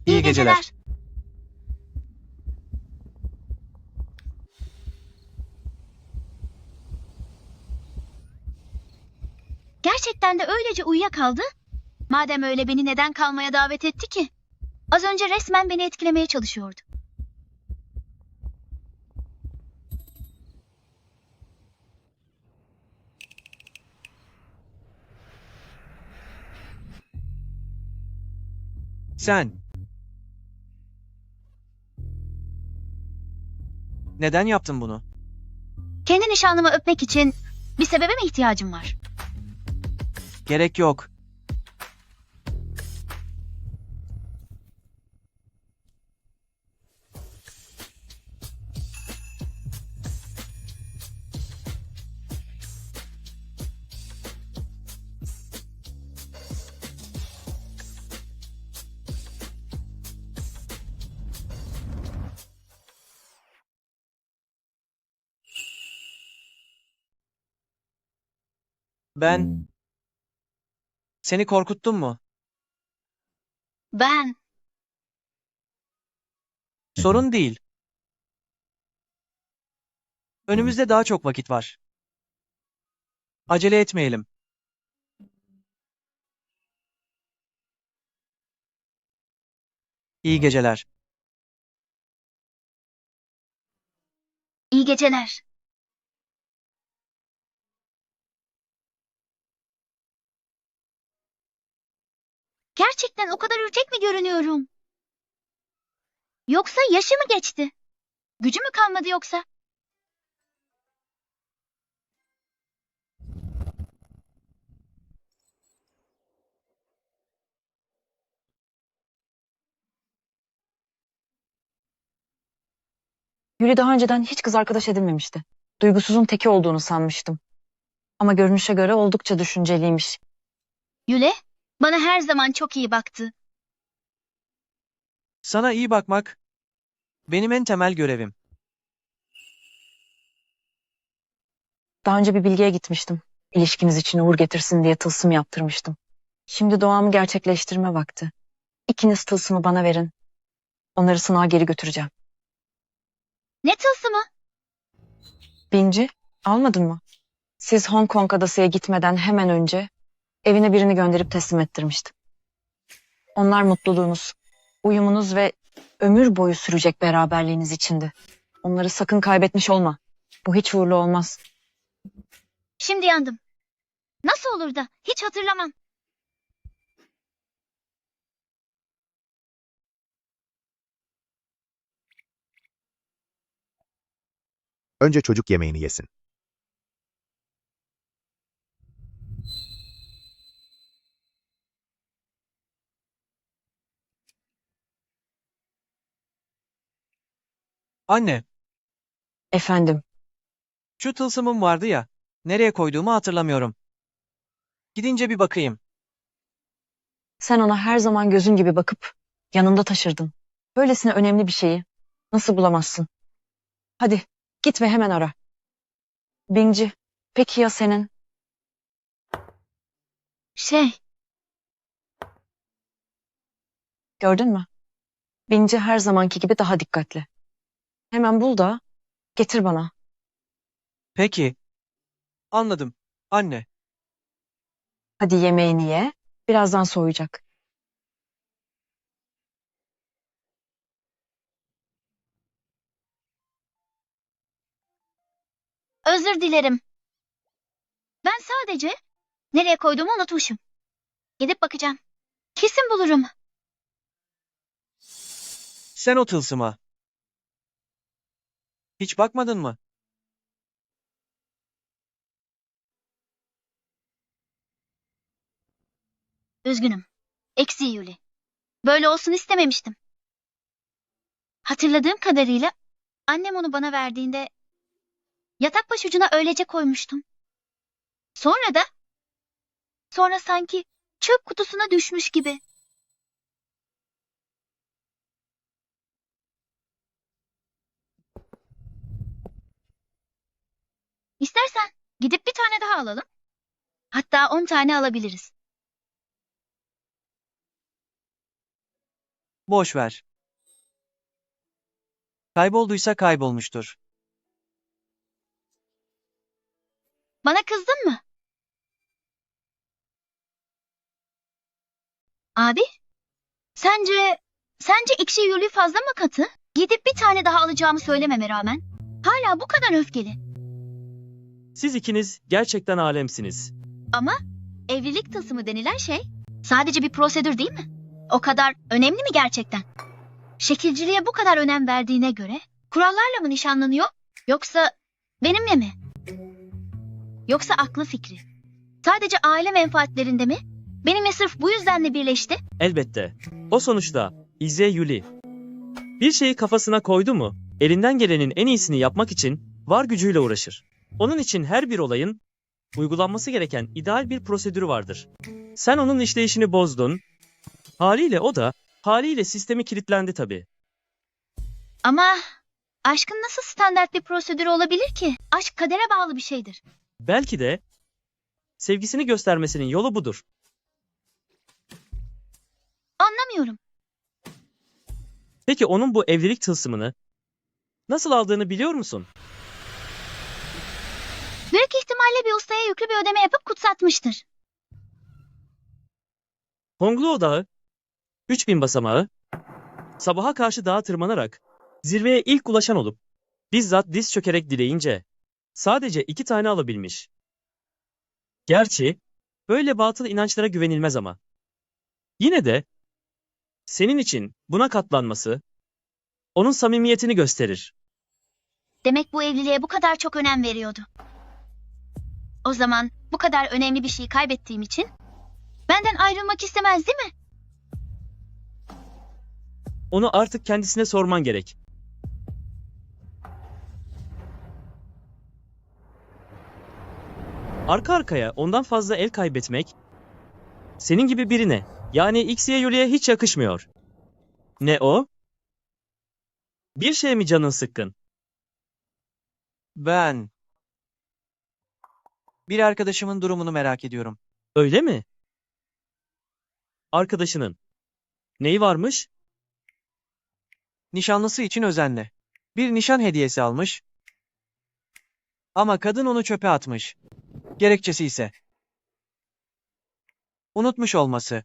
İyi geceler. Gerçekten de öylece uyuyakaldı. Madem öyle, beni neden kalmaya davet etti ki? Az önce resmen beni etkilemeye çalışıyordu. Sen. Neden yaptın bunu? Kendi nişanlımı öpmek için bir sebebe mi ihtiyacım var? Gerek yok. Ben seni korkuttum mu? Ben. Sorun değil. Önümüzde daha çok vakit var. Acele etmeyelim. İyi geceler. İyi geceler. Gerçekten o kadar ürkek mi görünüyorum? Yoksa yaşı mı geçti? Gücü mü kalmadı yoksa? Yuli daha önceden hiç kız arkadaş edinmemişti. Duygusuzun teki olduğunu sanmıştım. Ama görünüşe göre oldukça düşünceliymiş. Yule, bana her zaman çok iyi baktı. Sana iyi bakmak benim en temel görevim. Daha önce bir bilgiye gitmiştim. İlişkiniz için uğur getirsin diye tılsım yaptırmıştım. Şimdi doğamı gerçekleştirme vakti. İkiniz tılsımı bana verin. Onları sınağa geri götüreceğim. Ne tılsımı? Binci, almadın mı? Siz Hong Kong adasıya gitmeden hemen önce evine birini gönderip teslim ettirmiştim. Onlar mutluluğunuz, uyumunuz ve ömür boyu sürecek beraberliğiniz içindi. Onları sakın kaybetmiş olma. Bu hiç uğurlu olmaz. Şimdi yandım. Nasıl olur da? Hiç hatırlamam. Önce çocuk yemeğini yesin. Anne, Efendim, şu tılsımım vardı ya, nereye koyduğumu hatırlamıyorum. Gidince bir bakayım. sen ona her zaman gözün gibi bakıp yanında taşırdın. Böylesine önemli bir şeyi nasıl bulamazsın? Hadi git ve hemen ara. Binci, peki ya senin? Gördün mü? Binci her zamanki gibi daha dikkatli. Hemen bul da getir bana. Peki. Anladım. Anne. Hadi yemeğini ye. Birazdan soğuyacak. Özür dilerim. Ben sadece nereye koyduğumu unutmuşum. Gidip bakacağım. Kesin bulurum. Sen o tılsıma. Hiç bakmadın mı? Üzgünüm. Eksi Yuli. Böyle olsun istememiştim. Hatırladığım kadarıyla annem onu bana verdiğinde yatak başucuna öylece koymuştum. Sonra sanki çöp kutusuna düşmüş gibi. İstersen gidip bir tane daha alalım. Hatta 10 tane alabiliriz. Boş ver. Kaybolduysa kaybolmuştur. Bana kızdın mı? Abi, sence ekşi Yuli fazla mı katı? Gidip bir tane daha alacağımı söylememe rağmen hala bu kadar öfkeli. Siz ikiniz gerçekten alemsiniz. Ama evlilik tılsımı denilen şey sadece bir prosedür değil mi? O kadar önemli mi gerçekten? Şekilciliğe bu kadar önem verdiğine göre kurallarla mı nişanlanıyor yoksa benimle mi? Yoksa aklı fikri sadece aile menfaatlerinde mi? Benimle sırf bu yüzden mi birleşti? Elbette. O sonuçta İze Yuli. Bir şeyi kafasına koydu mu, elinden gelenin en iyisini yapmak için var gücüyle uğraşır. Onun için her bir olayın uygulanması gereken ideal bir prosedürü vardır. Sen onun işleyişini bozdun. Haliyle sistemi kilitlendi tabii. Ama aşkın nasıl standart bir prosedür olabilir ki? Aşk kadere bağlı bir şeydir. Belki de sevgisini göstermesinin yolu budur. Anlamıyorum. Peki onun bu evlilik tılsımını nasıl aldığını biliyor musun? Büyük ihtimalle bir ustaya yüklü bir ödeme yapıp kutsatmıştır. Hongluo Dağı, 3000 basamağı, sabaha karşı dağa tırmanarak zirveye ilk ulaşan olup bizzat diz çökerek dileyince sadece 2 tane alabilmiş. Gerçi böyle batıl inançlara güvenilmez ama. Yine de senin için buna katlanması onun samimiyetini gösterir. Demek bu evliliğe bu kadar çok önem veriyordu. O zaman bu kadar önemli bir şeyi kaybettiğim için benden ayrılmak istemez değil mi? Onu artık kendisine sorman gerek. Arka arkaya ondan fazla el kaybetmek senin gibi birine, yani X'ye Yuli'ye hiç yakışmıyor. Ne o? Bir şey mi canın sıkkın? Ben bir arkadaşımın durumunu merak ediyorum. Öyle mi? Arkadaşının. Neyi varmış? Nişanlısı için özenle. Bir nişan hediyesi almış. Ama kadın onu çöpe atmış. Gerekçesi ise unutmuş olması.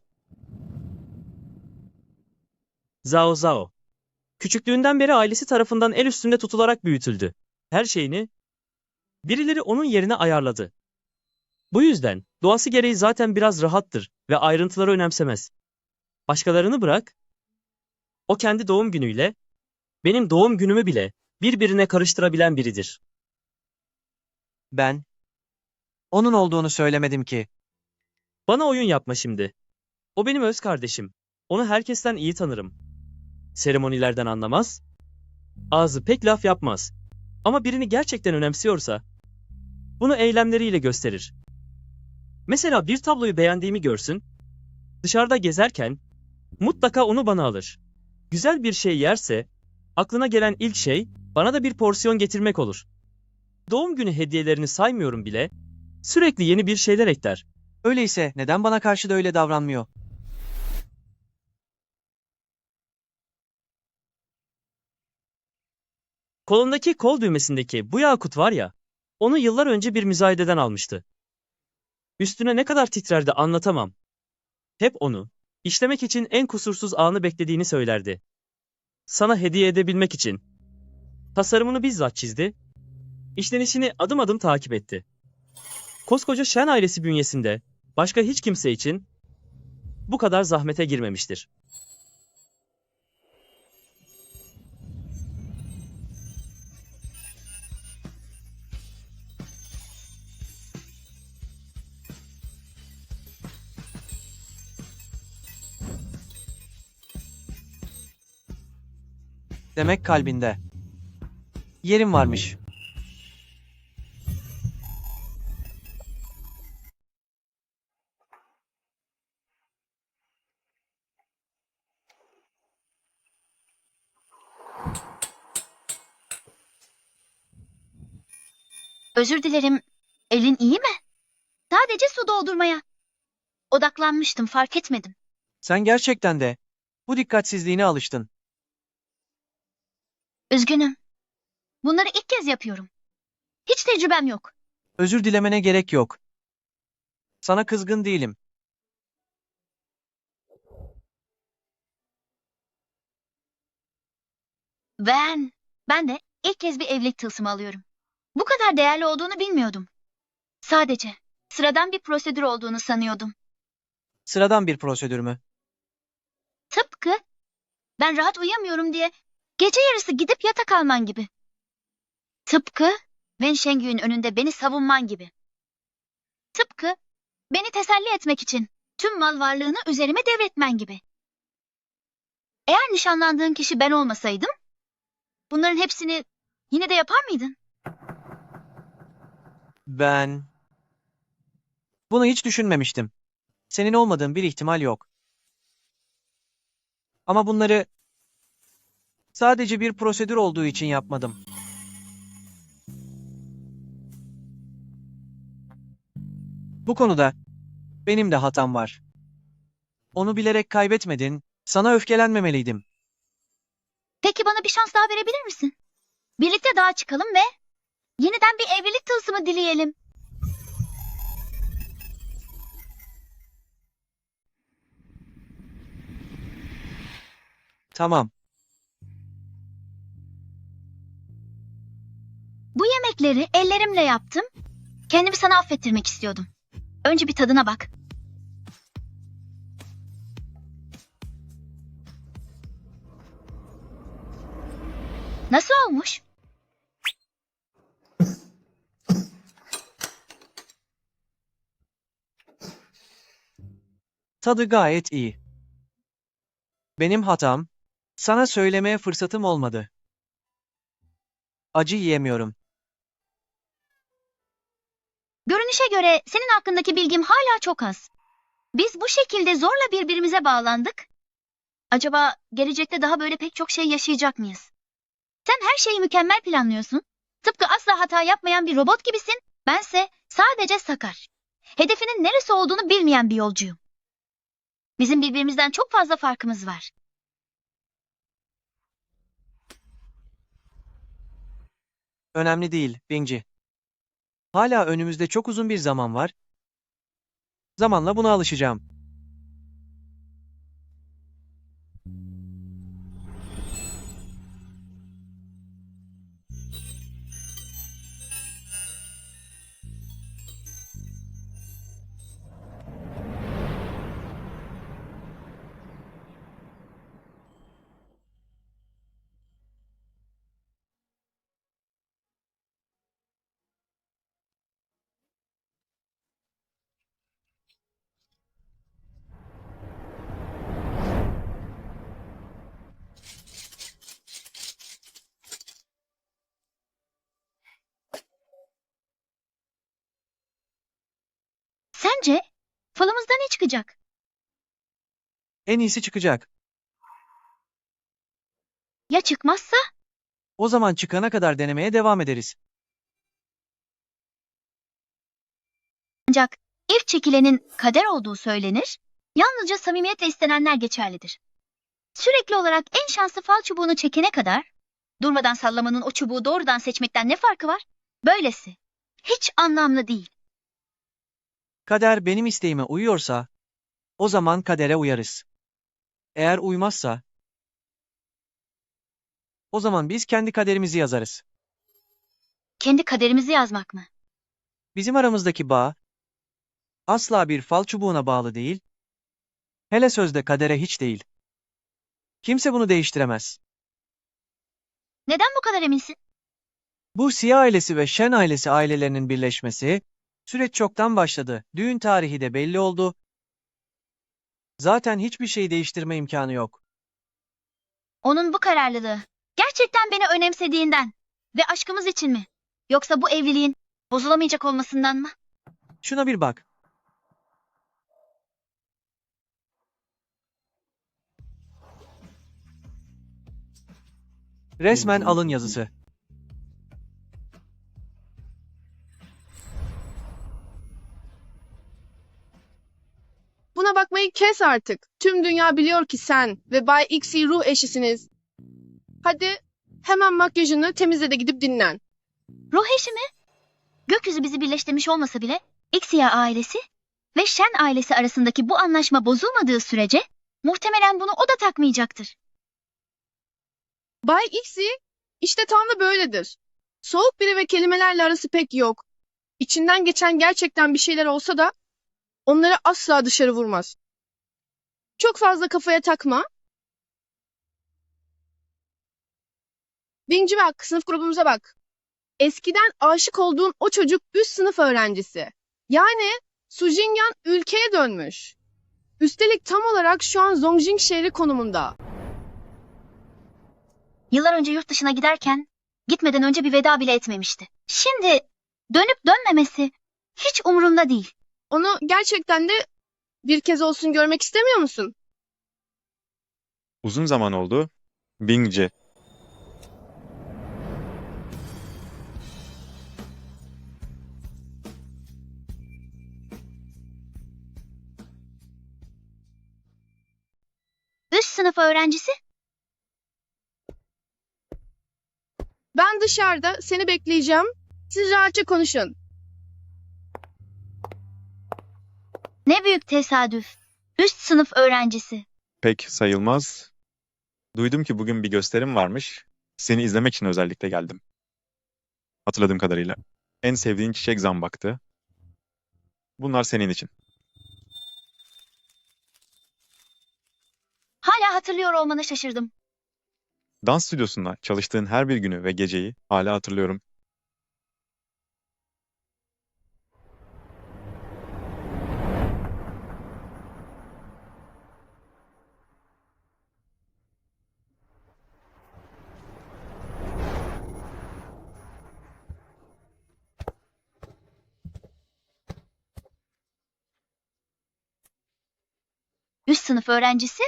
Zhao Zhao. Küçüklüğünden beri ailesi tarafından el üstünde tutularak büyütüldü. Her şeyini birileri onun yerine ayarladı. Bu yüzden doğası gereği zaten biraz rahattır ve ayrıntıları önemsemez. Başkalarını bırak, o kendi doğum günüyle benim doğum günümü bile birbirine karıştırabilen biridir. Ben onun olduğunu söylemedim ki. Bana oyun yapma şimdi. O benim öz kardeşim. Onu herkesten iyi tanırım. Seremonilerden anlamaz. Ağzı pek laf yapmaz. Ama birini gerçekten önemsiyorsa bunu eylemleriyle gösterir. Mesela bir tabloyu beğendiğimi görsün. Dışarıda gezerken mutlaka onu bana alır. Güzel bir şey yerse aklına gelen ilk şey bana da bir porsiyon getirmek olur. Doğum günü hediyelerini saymıyorum bile. Sürekli yeni bir şeyler ekler. Öyleyse neden bana karşı da öyle davranmıyor? Kolundaki kol düğmesindeki bu yakut var ya, onu yıllar önce bir müzayededen almıştı. Üstüne ne kadar titrerdi anlatamam. Hep onu, işlemek için en kusursuz anı beklediğini söylerdi. Sana hediye edebilmek için. Tasarımını bizzat çizdi, işlenişini adım adım takip etti. Koskoca Shen ailesi bünyesinde başka hiç kimse için bu kadar zahmete girmemiştir. Demek kalbinde. Yerim varmış. Özür dilerim. Elin iyi mi? Sadece su doldurmaya. Odaklanmıştım, fark etmedim. Sen gerçekten de bu dikkatsizliğine alıştın. Üzgünüm. Bunları ilk kez yapıyorum. Hiç tecrübem yok. Özür dilemene gerek yok. Sana kızgın değilim. Ben de ilk kez bir evlilik tılsımı alıyorum. Bu kadar değerli olduğunu bilmiyordum. Sadece sıradan bir prosedür olduğunu sanıyordum. Sıradan bir prosedür mü? Tıpkı ben rahat uyuyamıyorum diye gece yarısı gidip yatak alman gibi. Tıpkı Wen Shengyu'nun önünde beni savunman gibi. Tıpkı beni teselli etmek için tüm mal varlığını üzerime devretmen gibi. Eğer nişanlandığın kişi ben olmasaydım, bunların hepsini yine de yapar mıydın? Ben bunu hiç düşünmemiştim. Senin olmadığın bir ihtimal yok. Ama bunları sadece bir prosedür olduğu için yapmadım. Bu konuda benim de hatam var. Onu bilerek kaybetmedin, sana öfkelenmemeliydim. Peki bana bir şans daha verebilir misin? Birlikte dağa çıkalım ve yeniden bir evlilik tılsımı dileyelim. Tamam. Bu yemekleri ellerimle yaptım. Kendimi sana affettirmek istiyordum. Önce bir tadına bak. Nasıl olmuş? Tadı gayet iyi. Benim hatam, sana söylemeye fırsatım olmadı. Acı yiyemiyorum. Görünüşe göre senin hakkındaki bilgim hala çok az. Biz bu şekilde zorla birbirimize bağlandık. Acaba gelecekte daha böyle pek çok şey yaşayacak mıyız? Sen her şeyi mükemmel planlıyorsun. Tıpkı asla hata yapmayan bir robot gibisin. Bense sadece sakar. Hedefinin neresi olduğunu bilmeyen bir yolcuyum. Bizim birbirimizden çok fazla farkımız var. Önemli değil, Bingci. Hala önümüzde çok uzun bir zaman var. Zamanla buna alışacağım. Sence falımızda ne çıkacak? En iyisi çıkacak. Ya çıkmazsa? O zaman çıkana kadar denemeye devam ederiz. Ancak ilk çekilenin kader olduğu söylenir, yalnızca samimiyetle istenenler geçerlidir. Sürekli olarak en şanslı fal çubuğunu çekene kadar, durmadan sallamanın o çubuğu doğrudan seçmekten ne farkı var? Böylesi. Hiç anlamlı değil. Kader benim isteğime uyuyorsa, o zaman kadere uyarız. Eğer uymazsa, o zaman biz kendi kaderimizi yazarız. Kendi kaderimizi yazmak mı? Bizim aramızdaki bağ, asla bir fal çubuğuna bağlı değil, hele sözde kadere hiç değil. Kimse bunu değiştiremez. Neden bu kadar eminsin? Bu Siyah ailesi ve Shen ailesi ailelerinin birleşmesi, süreç çoktan başladı, düğün tarihi de belli oldu. Zaten hiçbir şey değiştirme imkanı yok. Onun bu kararlılığı, gerçekten beni önemsediğinden ve aşkımız için mi? Yoksa bu evliliğin bozulamayacak olmasından mı? Şuna bir bak. Resmen alın yazısı. Buna bakmayı kes artık. Tüm dünya biliyor ki sen ve Bay X'i ruh eşisiniz. Hadi hemen makyajını temizle de gidip dinlen. Ruh eşi mi? Gökyüzü bizi birleştirmiş olmasa bile Ixia ailesi ve Shen ailesi arasındaki bu anlaşma bozulmadığı sürece muhtemelen bunu o da takmayacaktır. Bay X'i işte tam da böyledir. Soğuk biri ve kelimelerle arası pek yok. İçinden geçen gerçekten bir şeyler olsa da onları asla dışarı vurmaz. Çok fazla kafaya takma. Bingci bak, sınıf grubumuza bak. Eskiden aşık olduğun o çocuk üst sınıf öğrencisi. Yani Su Jingyan ülkeye dönmüş. Üstelik tam olarak şu an Zongjing şehri konumunda. Yıllar önce yurt dışına giderken gitmeden önce bir veda bile etmemişti. Şimdi dönüp dönmemesi hiç umurumda değil. Onu gerçekten de bir kez olsun görmek istemiyor musun? Uzun zaman oldu. Bingci. Üst sınıf öğrencisi? Ben dışarıda seni bekleyeceğim. Siz rahatça konuşun. Ne büyük tesadüf. Üst sınıf öğrencisi. Pek sayılmaz. Duydum ki bugün bir gösterim varmış. Seni izlemek için özellikle geldim. Hatırladığım kadarıyla. En sevdiğin çiçek zambaktı. Bunlar senin için. Hala hatırlıyor olmana şaşırdım. Dans stüdyosunda çalıştığın her bir günü ve geceyi hala hatırlıyorum. Üst sınıf öğrencisi?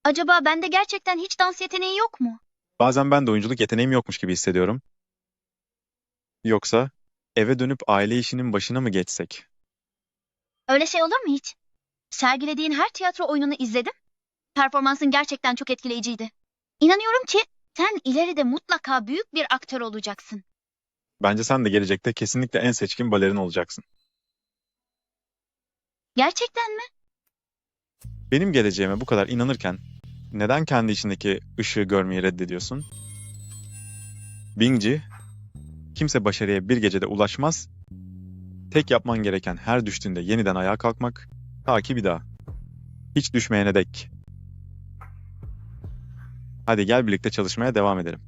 Acaba bende gerçekten hiç dans yeteneği yok mu? Bazen ben de oyunculuk yeteneğim yokmuş gibi hissediyorum. Yoksa eve dönüp aile işinin başına mı geçsek? Öyle şey olur mu hiç? Sergilediğin her tiyatro oyununu izledim. Performansın gerçekten çok etkileyiciydi. İnanıyorum ki sen ileride mutlaka büyük bir aktör olacaksın. Bence sen de gelecekte kesinlikle en seçkin balerin olacaksın. Gerçekten mi? Benim geleceğime bu kadar inanırken neden kendi içindeki ışığı görmeyi reddediyorsun? Bingci, kimse başarıya bir gecede ulaşmaz. Tek yapman gereken her düştüğünde yeniden ayağa kalkmak, ta ki bir daha. Hiç düşmeyene dek. Hadi gel birlikte çalışmaya devam edelim.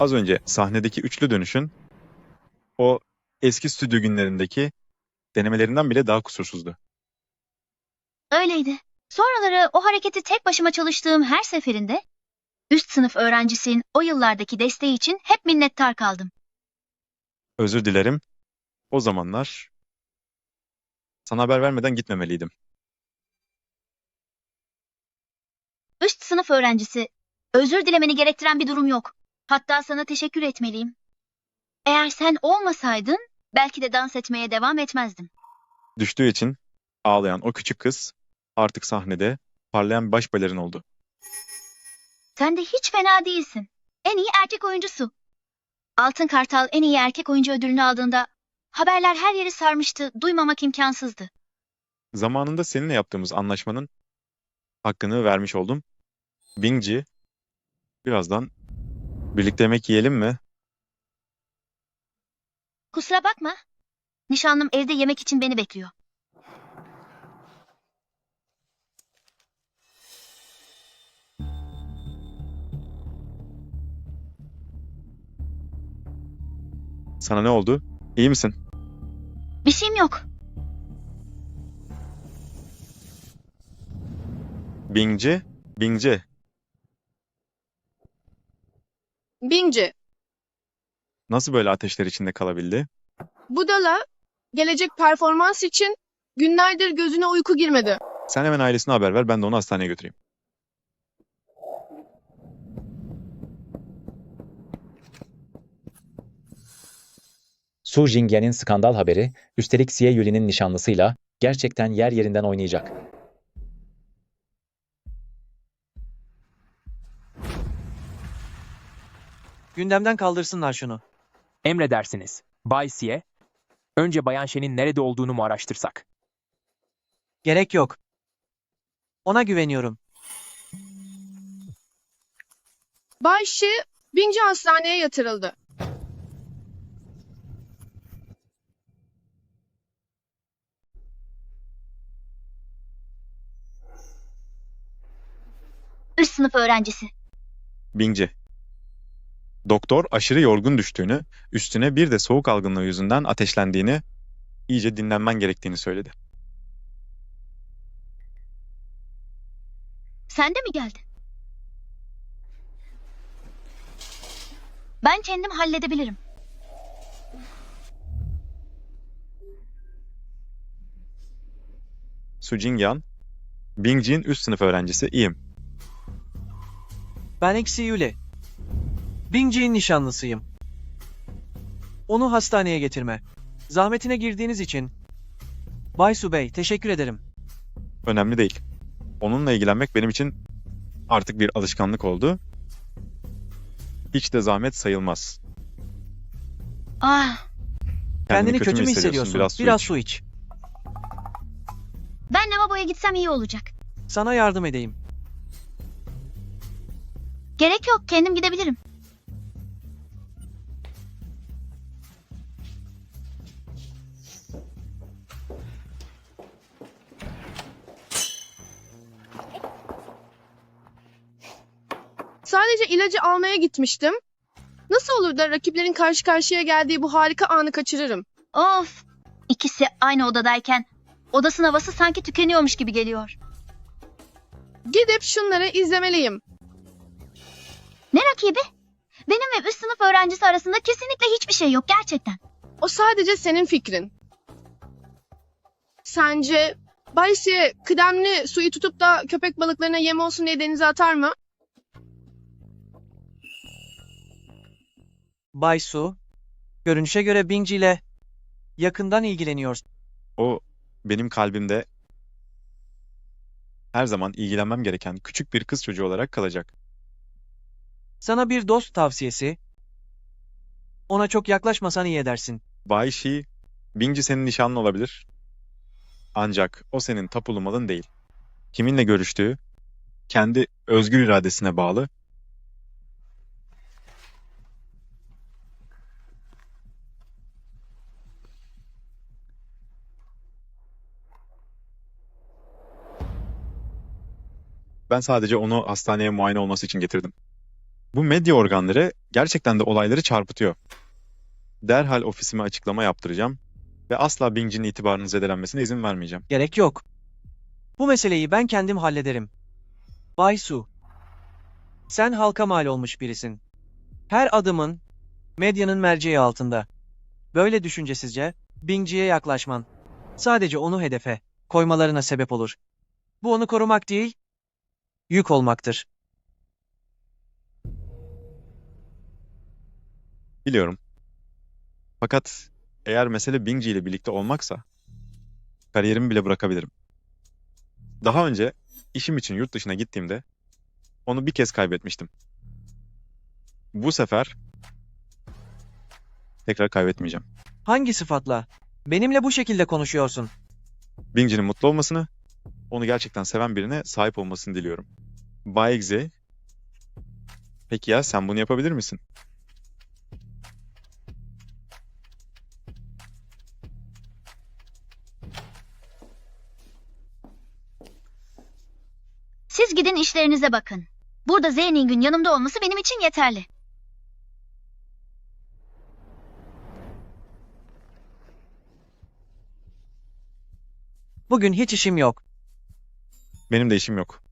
Az önce sahnedeki üçlü dönüşün o eski stüdyo günlerindeki denemelerinden bile daha kusursuzdu. Öyleydi. Sonraları o hareketi tek başıma çalıştığım her seferinde üst sınıf öğrencisinin o yıllardaki desteği için hep minnettar kaldım. Özür dilerim. O zamanlar sana haber vermeden gitmemeliydim. Üst sınıf öğrencisi, özür dilemeni gerektiren bir durum yok. Hatta sana teşekkür etmeliyim. Eğer sen olmasaydın belki de dans etmeye devam etmezdim. Düştüğü için ağlayan o küçük kız artık sahnede parlayan bir baş balerin oldu. Sen de hiç fena değilsin. En iyi erkek oyuncusu. Altın Kartal en iyi erkek oyuncu ödülünü aldığında haberler her yeri sarmıştı, duymamak imkansızdı. Zamanında seninle yaptığımız anlaşmanın hakkını vermiş oldum. Bingci, birazdan birlikte yemek yiyelim mi? Kusura bakma. Nişanlım evde yemek için beni bekliyor. Sana ne oldu? İyi misin? Bir şeyim yok. Bingci, Bingci. Bingci, Nasıl böyle ateşler içinde kalabildi? Budala, gelecek performans için günlerdir gözüne uyku girmedi. Sen hemen ailesine haber ver, ben de onu hastaneye götüreyim. Su Jingyan'in skandal haberi, üstelik Xie Yuli'nin nişanlısıyla gerçekten yer yerinden oynayacak. Gündemden kaldırsınlar şunu. Emredersiniz. Bay Xie, önce Bayan Shen'in nerede olduğunu mu araştırsak? Gerek yok. Ona güveniyorum. Bay Shi, Bingci hastaneye yatırıldı. Üst sınıf öğrencisi. Bingci. Doktor aşırı yorgun düştüğünü, üstüne bir de soğuk algınlığı yüzünden ateşlendiğini, iyice dinlenmen gerektiğini söyledi. Sen de mi geldin? Ben kendim halledebilirim. Su Jingyan, Bingci'nin üst sınıf öğrencisi, iyiyim. Ben Xie Yuli. Bingci'nin nişanlısıyım. Onu hastaneye getirme. Zahmetine girdiğiniz için Bay Su Bey, teşekkür ederim. Önemli değil. Onunla ilgilenmek benim için artık bir alışkanlık oldu. Hiç de zahmet sayılmaz. Ah, Kendini kötü mü hissediyorsun? Biraz iç. su iç. ben lavaboya gitsem iyi olacak. Sana yardım edeyim. Gerek yok, kendim gidebilirim. Sadece ilacı almaya gitmiştim. Nasıl olur da rakiplerin karşı karşıya geldiği bu harika anı kaçırırım? Of! İkisi aynı odadayken odasının havası sanki tükeniyormuş gibi geliyor. Gidip şunları izlemeliyim. Ne rakibi? Benim ve üst sınıf öğrencisi arasında kesinlikle hiçbir şey yok gerçekten. O sadece senin fikrin. Sence Bay Sie kıdemli suyu tutup da köpek balıklarına yem olsun diye denize atar mı? Bay Su, görünüşe göre Bingci ile yakından ilgileniyorsun. O benim kalbimde her zaman ilgilenmem gereken küçük bir kız çocuğu olarak kalacak. Sana bir dost tavsiyesi. Ona çok yaklaşmasan iyi edersin. Bay Shi, Bingci senin nişanlın olabilir. Ancak o senin tapulu malın değil. Kiminle görüştüğü kendi özgür iradesine bağlı. Ben sadece onu hastaneye muayene olması için getirdim. Bu medya organları gerçekten de olayları çarpıtıyor. Derhal ofisime açıklama yaptıracağım ve asla Bingci'nin itibarının zedelenmesine izin vermeyeceğim. Gerek yok. Bu meseleyi ben kendim hallederim. Bay Su, sen halka mal olmuş birisin. Her adımın medyanın merceği altında. Böyle düşüncesizce Bingci'ye yaklaşman sadece onu hedefe koymalarına sebep olur. Bu onu korumak değil, yük olmaktır. Biliyorum. Fakat eğer mesele Bingci ile birlikte olmaksa kariyerimi bile bırakabilirim. Daha önce işim için yurt dışına gittiğimde onu bir kez kaybetmiştim. Bu sefer tekrar kaybetmeyeceğim. Hangi sıfatla? Benimle bu şekilde konuşuyorsun. Bingci'nin mutlu olmasını, onu gerçekten seven birine sahip olmasını diliyorum. Bay Egze, peki ya sen bunu yapabilir misin? Siz gidin işlerinize bakın. Burada Zeyning'in yanımda olması benim için yeterli. Bugün hiç işim yok. Benim de işim yok.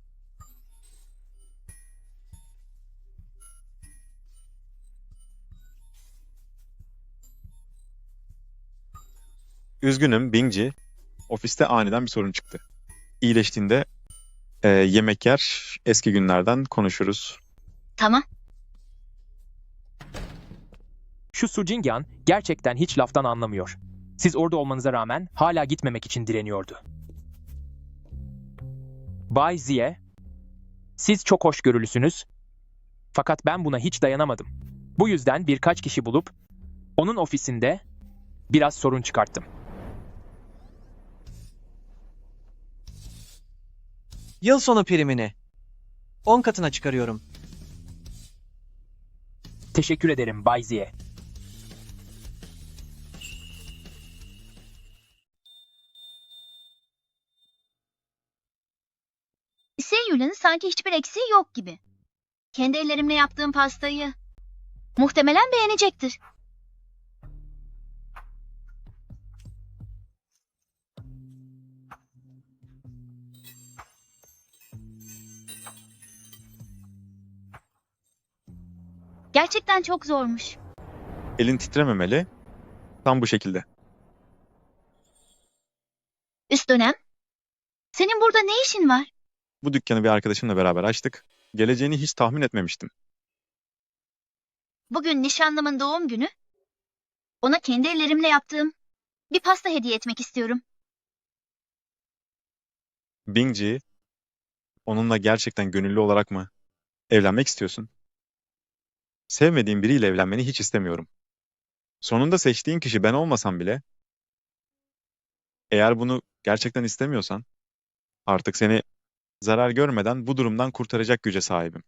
Üzgünüm Bingci, ofiste aniden bir sorun çıktı. İyileştiğinde yemek yer, eski günlerden konuşuruz. Tamam. Şu Su Jingyan gerçekten hiç laftan anlamıyor. Siz orada olmanıza rağmen hala gitmemek için direniyordu. Bay Ziye, siz çok hoşgörülüsünüz. Fakat ben buna hiç dayanamadım. Bu yüzden birkaç kişi bulup onun ofisinde biraz sorun çıkarttım. Yıl sonu primini 10 katına çıkarıyorum. Teşekkür ederim Bay Ziye. Seyyul'ün sanki hiçbir eksiği yok gibi. Kendi ellerimle yaptığım pastayı muhtemelen beğenecektir. Gerçekten çok zormuş. Elin titrememeli, tam bu şekilde. Üst dönem. Senin burada ne işin var? Bu dükkanı bir arkadaşımla beraber açtık. Geleceğini hiç tahmin etmemiştim. Bugün nişanlımın doğum günü. Ona kendi ellerimle yaptığım bir pasta hediye etmek istiyorum. Bingci, onunla gerçekten gönüllü olarak mı evlenmek istiyorsun? Sevmediğin biriyle evlenmeni hiç istemiyorum. Sonunda seçtiğin kişi ben olmasam bile, eğer bunu gerçekten istemiyorsan, artık seni zarar görmeden bu durumdan kurtaracak güce sahibim.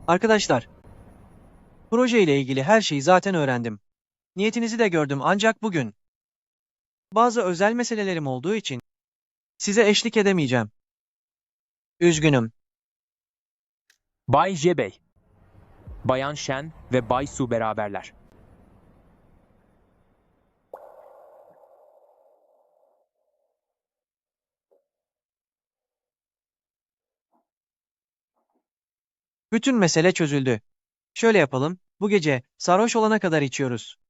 Arkadaşlar, proje ile ilgili her şeyi zaten öğrendim. Niyetinizi de gördüm ancak bugün bazı özel meselelerim olduğu için size eşlik edemeyeceğim. Üzgünüm. Bay Jebey, Bayan Shen ve Bay Su beraberler. Bütün mesele çözüldü. Şöyle yapalım, bu gece sarhoş olana kadar içiyoruz.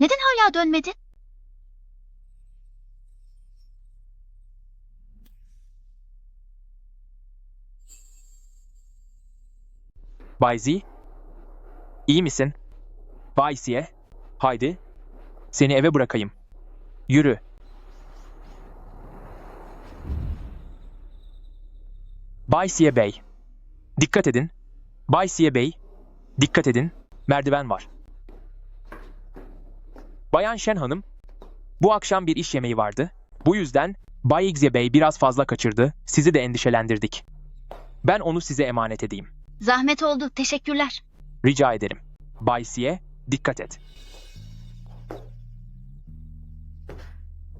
Neden hala dönmedin? Bay Z, iyi misin? Bay Siye, haydi. Seni eve bırakayım. Yürü. Bay Siye Bey, dikkat edin. Bay Siye Bey, dikkat edin. Merdiven var. Bayan Shen Hanım, bu akşam bir iş yemeği vardı. Bu yüzden Bay Igze Bey biraz fazla kaçırdı. Sizi de endişelendirdik. Ben onu size emanet edeyim. Zahmet oldu. Teşekkürler. Rica ederim. Bay Siye, dikkat et.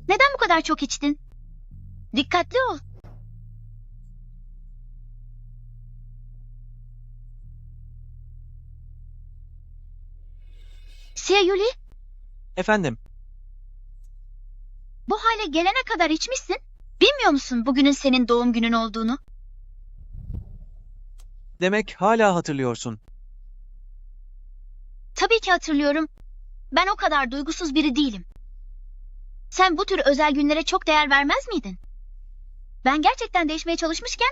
Neden bu kadar çok içtin? Dikkatli ol. Yuli, Efendim, bu hale gelene kadar içmişsin. Bilmiyor musun bugünün senin doğum günün olduğunu? demek hala hatırlıyorsun. Tabii ki hatırlıyorum. Ben o kadar duygusuz biri değilim. Sen bu tür özel günlere çok değer vermez miydin? Ben gerçekten değişmeye çalışmışken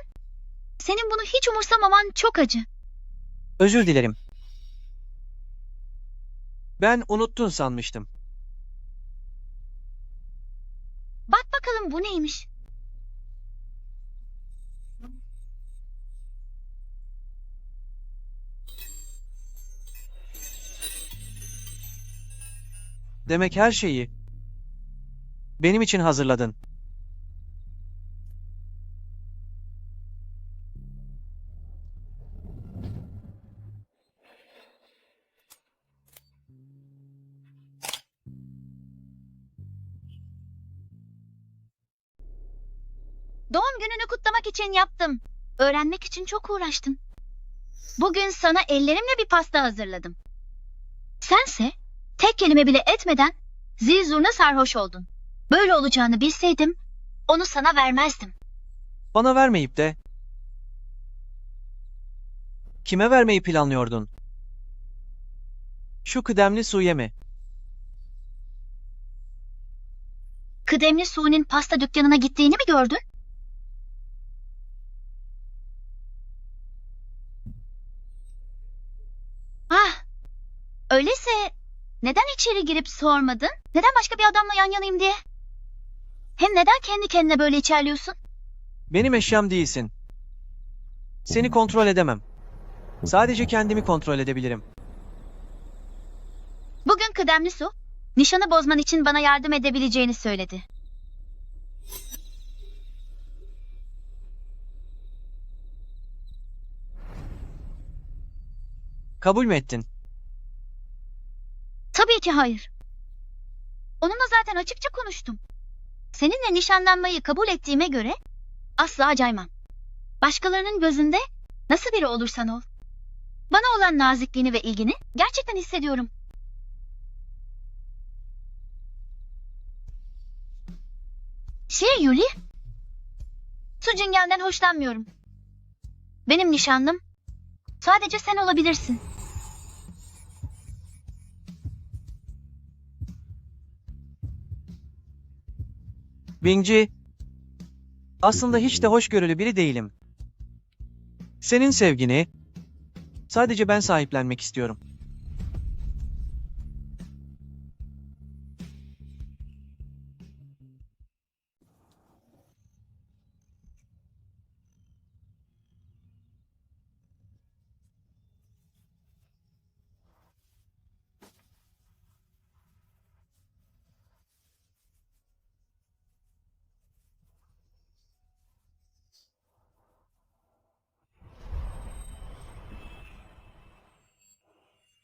senin bunu hiç umursamaman çok acı. Özür dilerim. Ben unuttun sanmıştım. Bak bakalım bu neymiş? Demek her şeyi benim için hazırladın. Doğum gününü kutlamak için yaptım. Öğrenmek için çok uğraştım. Bugün sana ellerimle bir pasta hazırladım. Sense tek kelime bile etmeden zil zurna sarhoş oldun. Böyle olacağını bilseydim onu sana vermezdim. Bana vermeyip de kime vermeyi planlıyordun? Şu kıdemli Su'ya mi? Kıdemli Su'nun pasta dükkanına gittiğini mi gördün? Ah, öyleyse neden içeri girip sormadın? Neden başka bir adamla yan yanayım diye? Hem neden kendi kendine böyle içerliyorsun? Benim eşyam değilsin. Seni kontrol edemem. Sadece kendimi kontrol edebilirim. Bugün kıdemli Su, nişanı bozman için bana yardım edebileceğini söyledi. Kabul mü ettin? Tabii ki hayır. Onunla zaten açıkça konuştum. Seninle nişanlanmayı kabul ettiğime göre asla caymam. Başkalarının gözünde nasıl biri olursan ol. Bana olan nazikliğini ve ilgini gerçekten hissediyorum. Yuli, Su Cingen'den hoşlanmıyorum. Benim nişanlım sadece sen olabilirsin. Bingci, aslında hiç de hoşgörülü biri değilim. Senin sevgini sadece ben sahiplenmek istiyorum.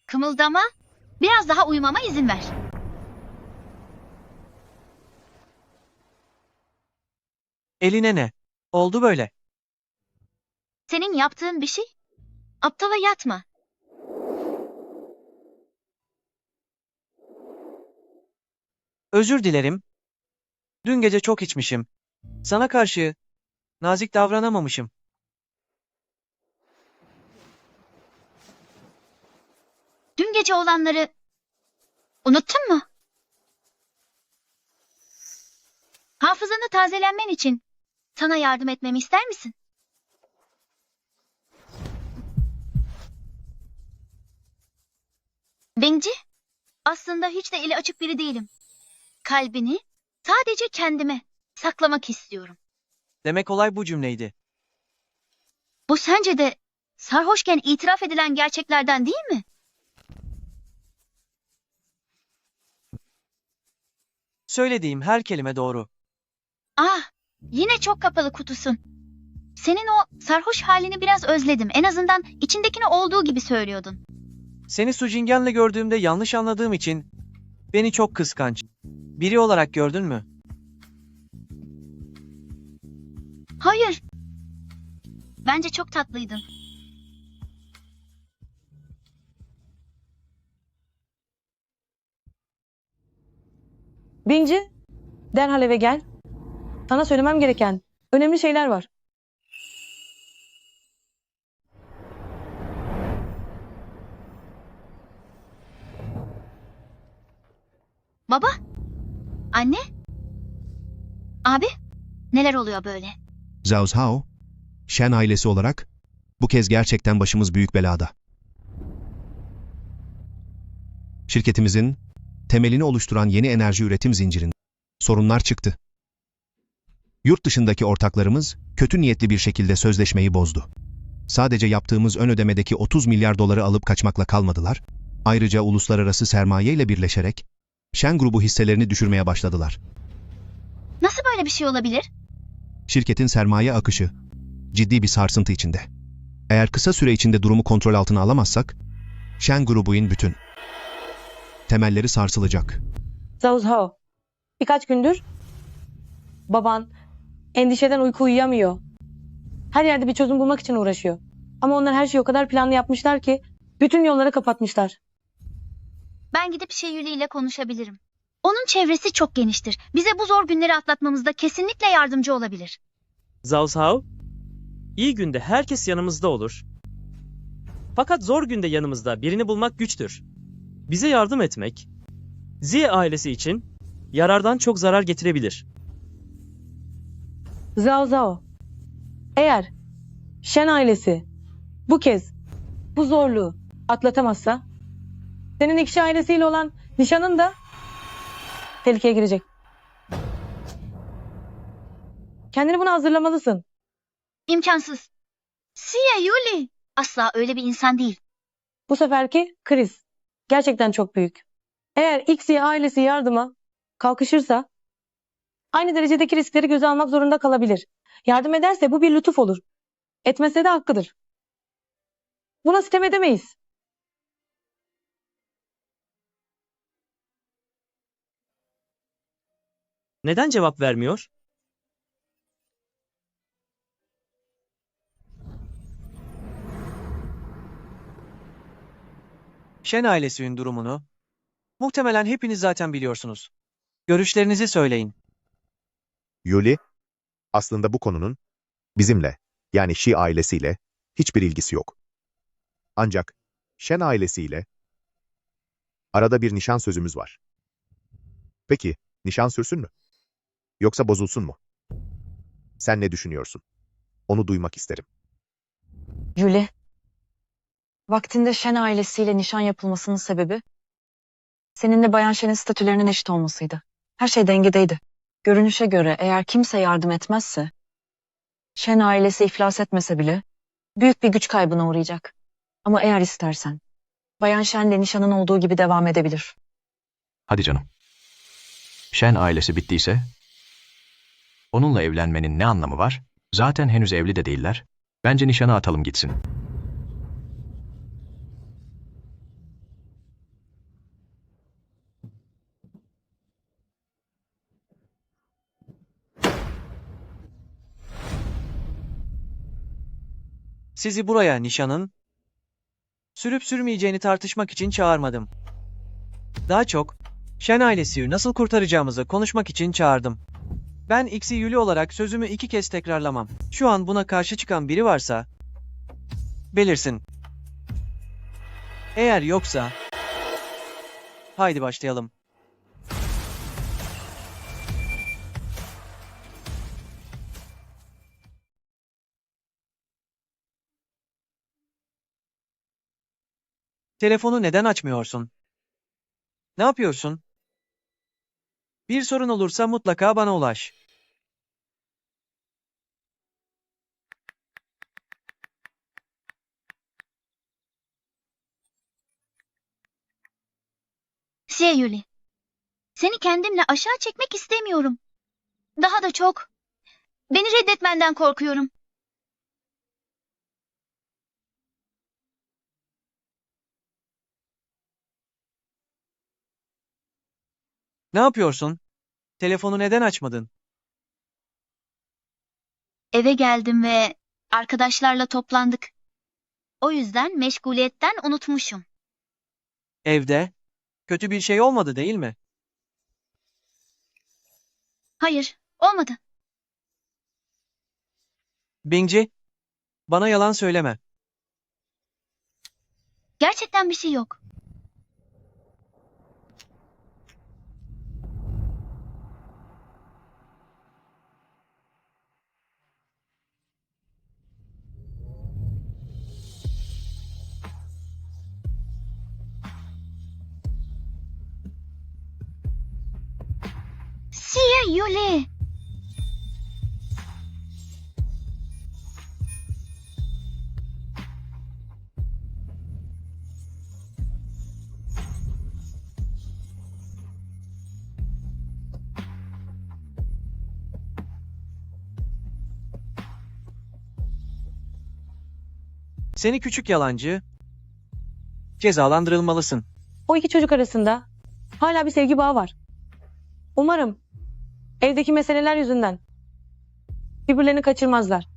Kımıldama. Biraz daha uyumama izin ver. Eline ne? Oldu böyle. Senin yaptığın bir şey. Aptala yatma. Özür dilerim. Dün gece çok içmişim. Sana karşı nazik davranamamışım. Dün gece olanları unuttun mu? Hafızanı tazelenmen için sana yardım etmemi ister misin? Bingci, aslında hiç de eli açık biri değilim. Kalbini sadece kendime saklamak istiyorum. Demek olay bu cümleydi. Bu sence de sarhoşken itiraf edilen gerçeklerden değil mi? Söylediğim her kelime doğru. Ah, yine çok kapalı kutusun. Senin o sarhoş halini biraz özledim. En azından içindekini olduğu gibi söylüyordun. Seni Sujingen'le gördüğümde yanlış anladığım için beni çok kıskanç biri olarak gördün mü? Hayır. Bence çok tatlıydın. Bingci, derhal eve gel. Sana söylemem gereken önemli şeyler var. Baba? Anne? Abi? Neler oluyor böyle? Zhao Zhao, Shen ailesi olarak bu kez gerçekten başımız büyük belada. Şirketimizin temelini oluşturan yeni enerji üretim zincirinde sorunlar çıktı. Yurt dışındaki ortaklarımız kötü niyetli bir şekilde sözleşmeyi bozdu. Sadece yaptığımız ön ödemedeki 30 milyar doları alıp kaçmakla kalmadılar, ayrıca uluslararası sermaye ile birleşerek Shen grubu hisselerini düşürmeye başladılar. Nasıl böyle bir şey olabilir? Şirketin sermaye akışı ciddi bir sarsıntı içinde. Eğer kısa süre içinde durumu kontrol altına alamazsak, Shen grubunun bütün temelleri sarsılacak. Zhao Zhao, birkaç gündür baban endişeden uyku uyuyamıyor. Her yerde bir çözüm bulmak için uğraşıyor. Ama onlar her şeyi o kadar planlı yapmışlar ki bütün yolları kapatmışlar. Ben gidip Şeyuli ile konuşabilirim. Onun çevresi çok geniştir. Bize bu zor günleri atlatmamızda kesinlikle yardımcı olabilir. Zhao Zhao, iyi günde herkes yanımızda olur. Fakat zor günde yanımızda birini bulmak güçtür. Bize yardım etmek, Ziye ailesi için yarardan çok zarar getirebilir. Zhao Zhao, eğer Shen ailesi bu kez bu zorluğu atlatamazsa senin ekşi ailesiyle olan nişanın da tehlikeye girecek. Kendini buna hazırlamalısın. İmkansız. Şeyuli asla öyle bir insan değil. Bu seferki kriz gerçekten çok büyük. Eğer Xie ailesi yardıma kalkışırsa aynı derecedeki riskleri göze almak zorunda kalabilir. Yardım ederse bu bir lütuf olur. Etmese de hakkıdır. Buna sitem edemeyiz. Neden cevap vermiyor? Shen ailesinin durumunu muhtemelen hepiniz zaten biliyorsunuz. Görüşlerinizi söyleyin. Yuli, aslında bu konunun bizimle, yani Shi ailesiyle hiçbir ilgisi yok. Ancak Shen ailesiyle arada bir nişan sözümüz var. Peki, nişan sürsün mü? Yoksa bozulsun mu? Sen ne düşünüyorsun? Onu duymak isterim. Yuli, vaktinde Shen ailesiyle nişan yapılmasının sebebi seninle Bayan Shen'in statülerinin eşit olmasıydı. Her şey dengedeydi. Görünüşe göre eğer kimse yardım etmezse, Shen ailesi iflas etmese bile büyük bir güç kaybına uğrayacak. Ama eğer istersen, Bayan Shen'le nişanın olduğu gibi devam edebilir. Hadi canım. Shen ailesi bittiyse onunla evlenmenin ne anlamı var? Zaten henüz evli de değiller. Bence nişanı atalım gitsin. Sizi buraya nişanın sürüp sürmeyeceğini tartışmak için çağırmadım. Daha çok, Shen ailesi nasıl kurtaracağımızı konuşmak için çağırdım. Ben Xi Yuli olarak sözümü 2 kez tekrarlamam. Şu an buna karşı çıkan biri varsa, belirsin. Eğer yoksa, haydi başlayalım. Telefonu neden açmıyorsun? Ne yapıyorsun? Bir sorun olursa mutlaka bana ulaş. Yuli. Seni kendimle aşağı çekmek istemiyorum. Daha da çok. Beni reddetmenden korkuyorum. Ne yapıyorsun? Telefonu neden açmadın? Eve geldim ve arkadaşlarla toplandık. O yüzden meşguliyetten unutmuşum. Evde? Kötü bir şey olmadı değil mi? Hayır, olmadı. Bingci, bana yalan söyleme. Gerçekten bir şey yok. Yuli. Seni küçük yalancı, cezalandırılmalısın. O iki çocuk arasında hala bir sevgi bağı var. Umarım evdeki meseleler yüzünden birbirlerini kaçırmazlar.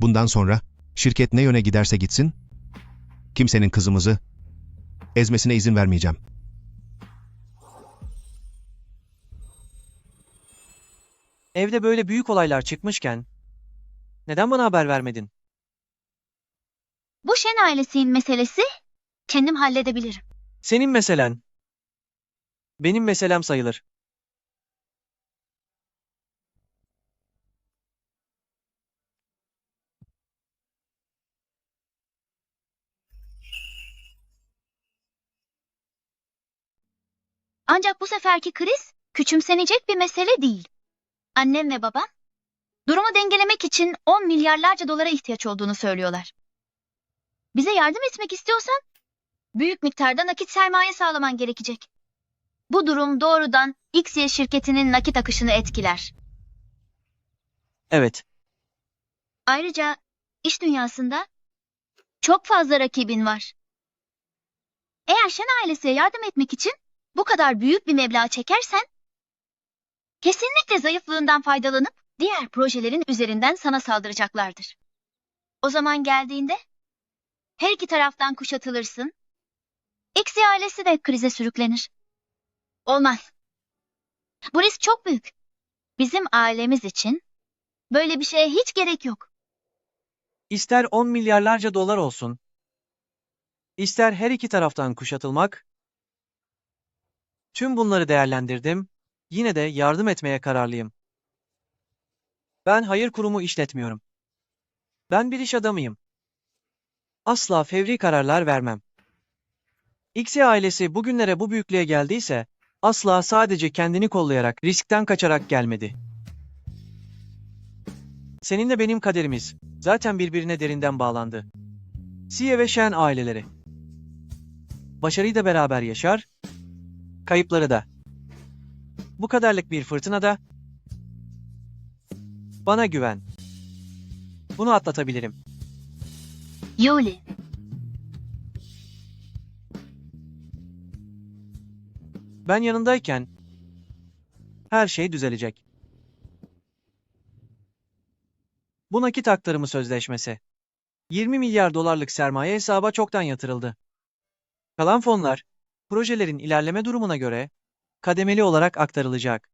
Bundan sonra şirket ne yöne giderse gitsin, kimsenin kızımızı ezmesine izin vermeyeceğim. Evde böyle büyük olaylar çıkmışken, neden bana haber vermedin? Bu Shen ailesinin meselesi, kendim halledebilirim. Senin meselen, benim meselem sayılır. Ancak bu seferki kriz, küçümsenecek bir mesele değil. Annem ve babam, durumu dengelemek için 10 milyarlarca dolara ihtiyaç olduğunu söylüyorlar. Bize yardım etmek istiyorsan, büyük miktarda nakit sermaye sağlaman gerekecek. Bu durum doğrudan XY şirketinin nakit akışını etkiler. Evet, Ayrıca iş dünyasında çok fazla rakibin var. Eğer Shen ailesine yardım etmek için bu kadar büyük bir meblağ çekersen, kesinlikle zayıflığından faydalanıp diğer projelerin üzerinden sana saldıracaklardır. O zaman geldiğinde her iki taraftan kuşatılırsın. XY ailesi de krize sürüklenir. Olmaz. Bu risk çok büyük. Bizim ailemiz için böyle bir şeye hiç gerek yok. ister 10 milyarlarca dolar olsun, ister her iki taraftan kuşatılmak, tüm bunları değerlendirdim, yine de yardım etmeye kararlıyım. Ben hayır kurumu işletmiyorum. Ben bir iş adamıyım. Asla fevri kararlar vermem. XY ailesi bugünlere bu büyüklüğe geldiyse, asla sadece kendini kollayarak, riskten kaçarak gelmedi. Seninle benim kaderimiz, zaten birbirine derinden bağlandı. Siye ve Shen aileleri. Başarıyı da beraber yaşar, kayıpları da. Bu kadarlık bir fırtınada, bana güven. Bunu atlatabilirim. Yuli. Ben yanındayken, her şey düzelecek. Bu nakit aktarımı sözleşmesi. 20 milyar dolarlık sermaye hesaba çoktan yatırıldı. Kalan fonlar, projelerin ilerleme durumuna göre kademeli olarak aktarılacak.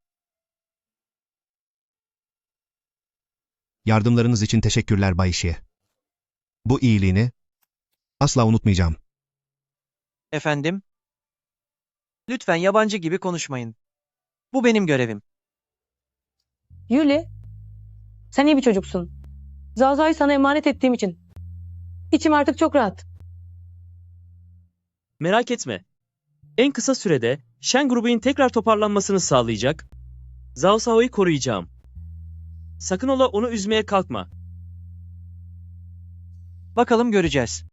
Yardımlarınız için teşekkürler Bay Xie. Bu iyiliğini asla unutmayacağım. Efendim? Lütfen yabancı gibi konuşmayın. Bu benim görevim. Yuli, sen iyi bir çocuksun. Zaza'yı sana emanet ettiğim için. İçim artık çok rahat. Merak etme. En kısa sürede Shen grubunun tekrar toparlanmasını sağlayacak. Zhao Shao'yu koruyacağım. Sakın ola onu üzmeye kalkma. Bakalım göreceğiz.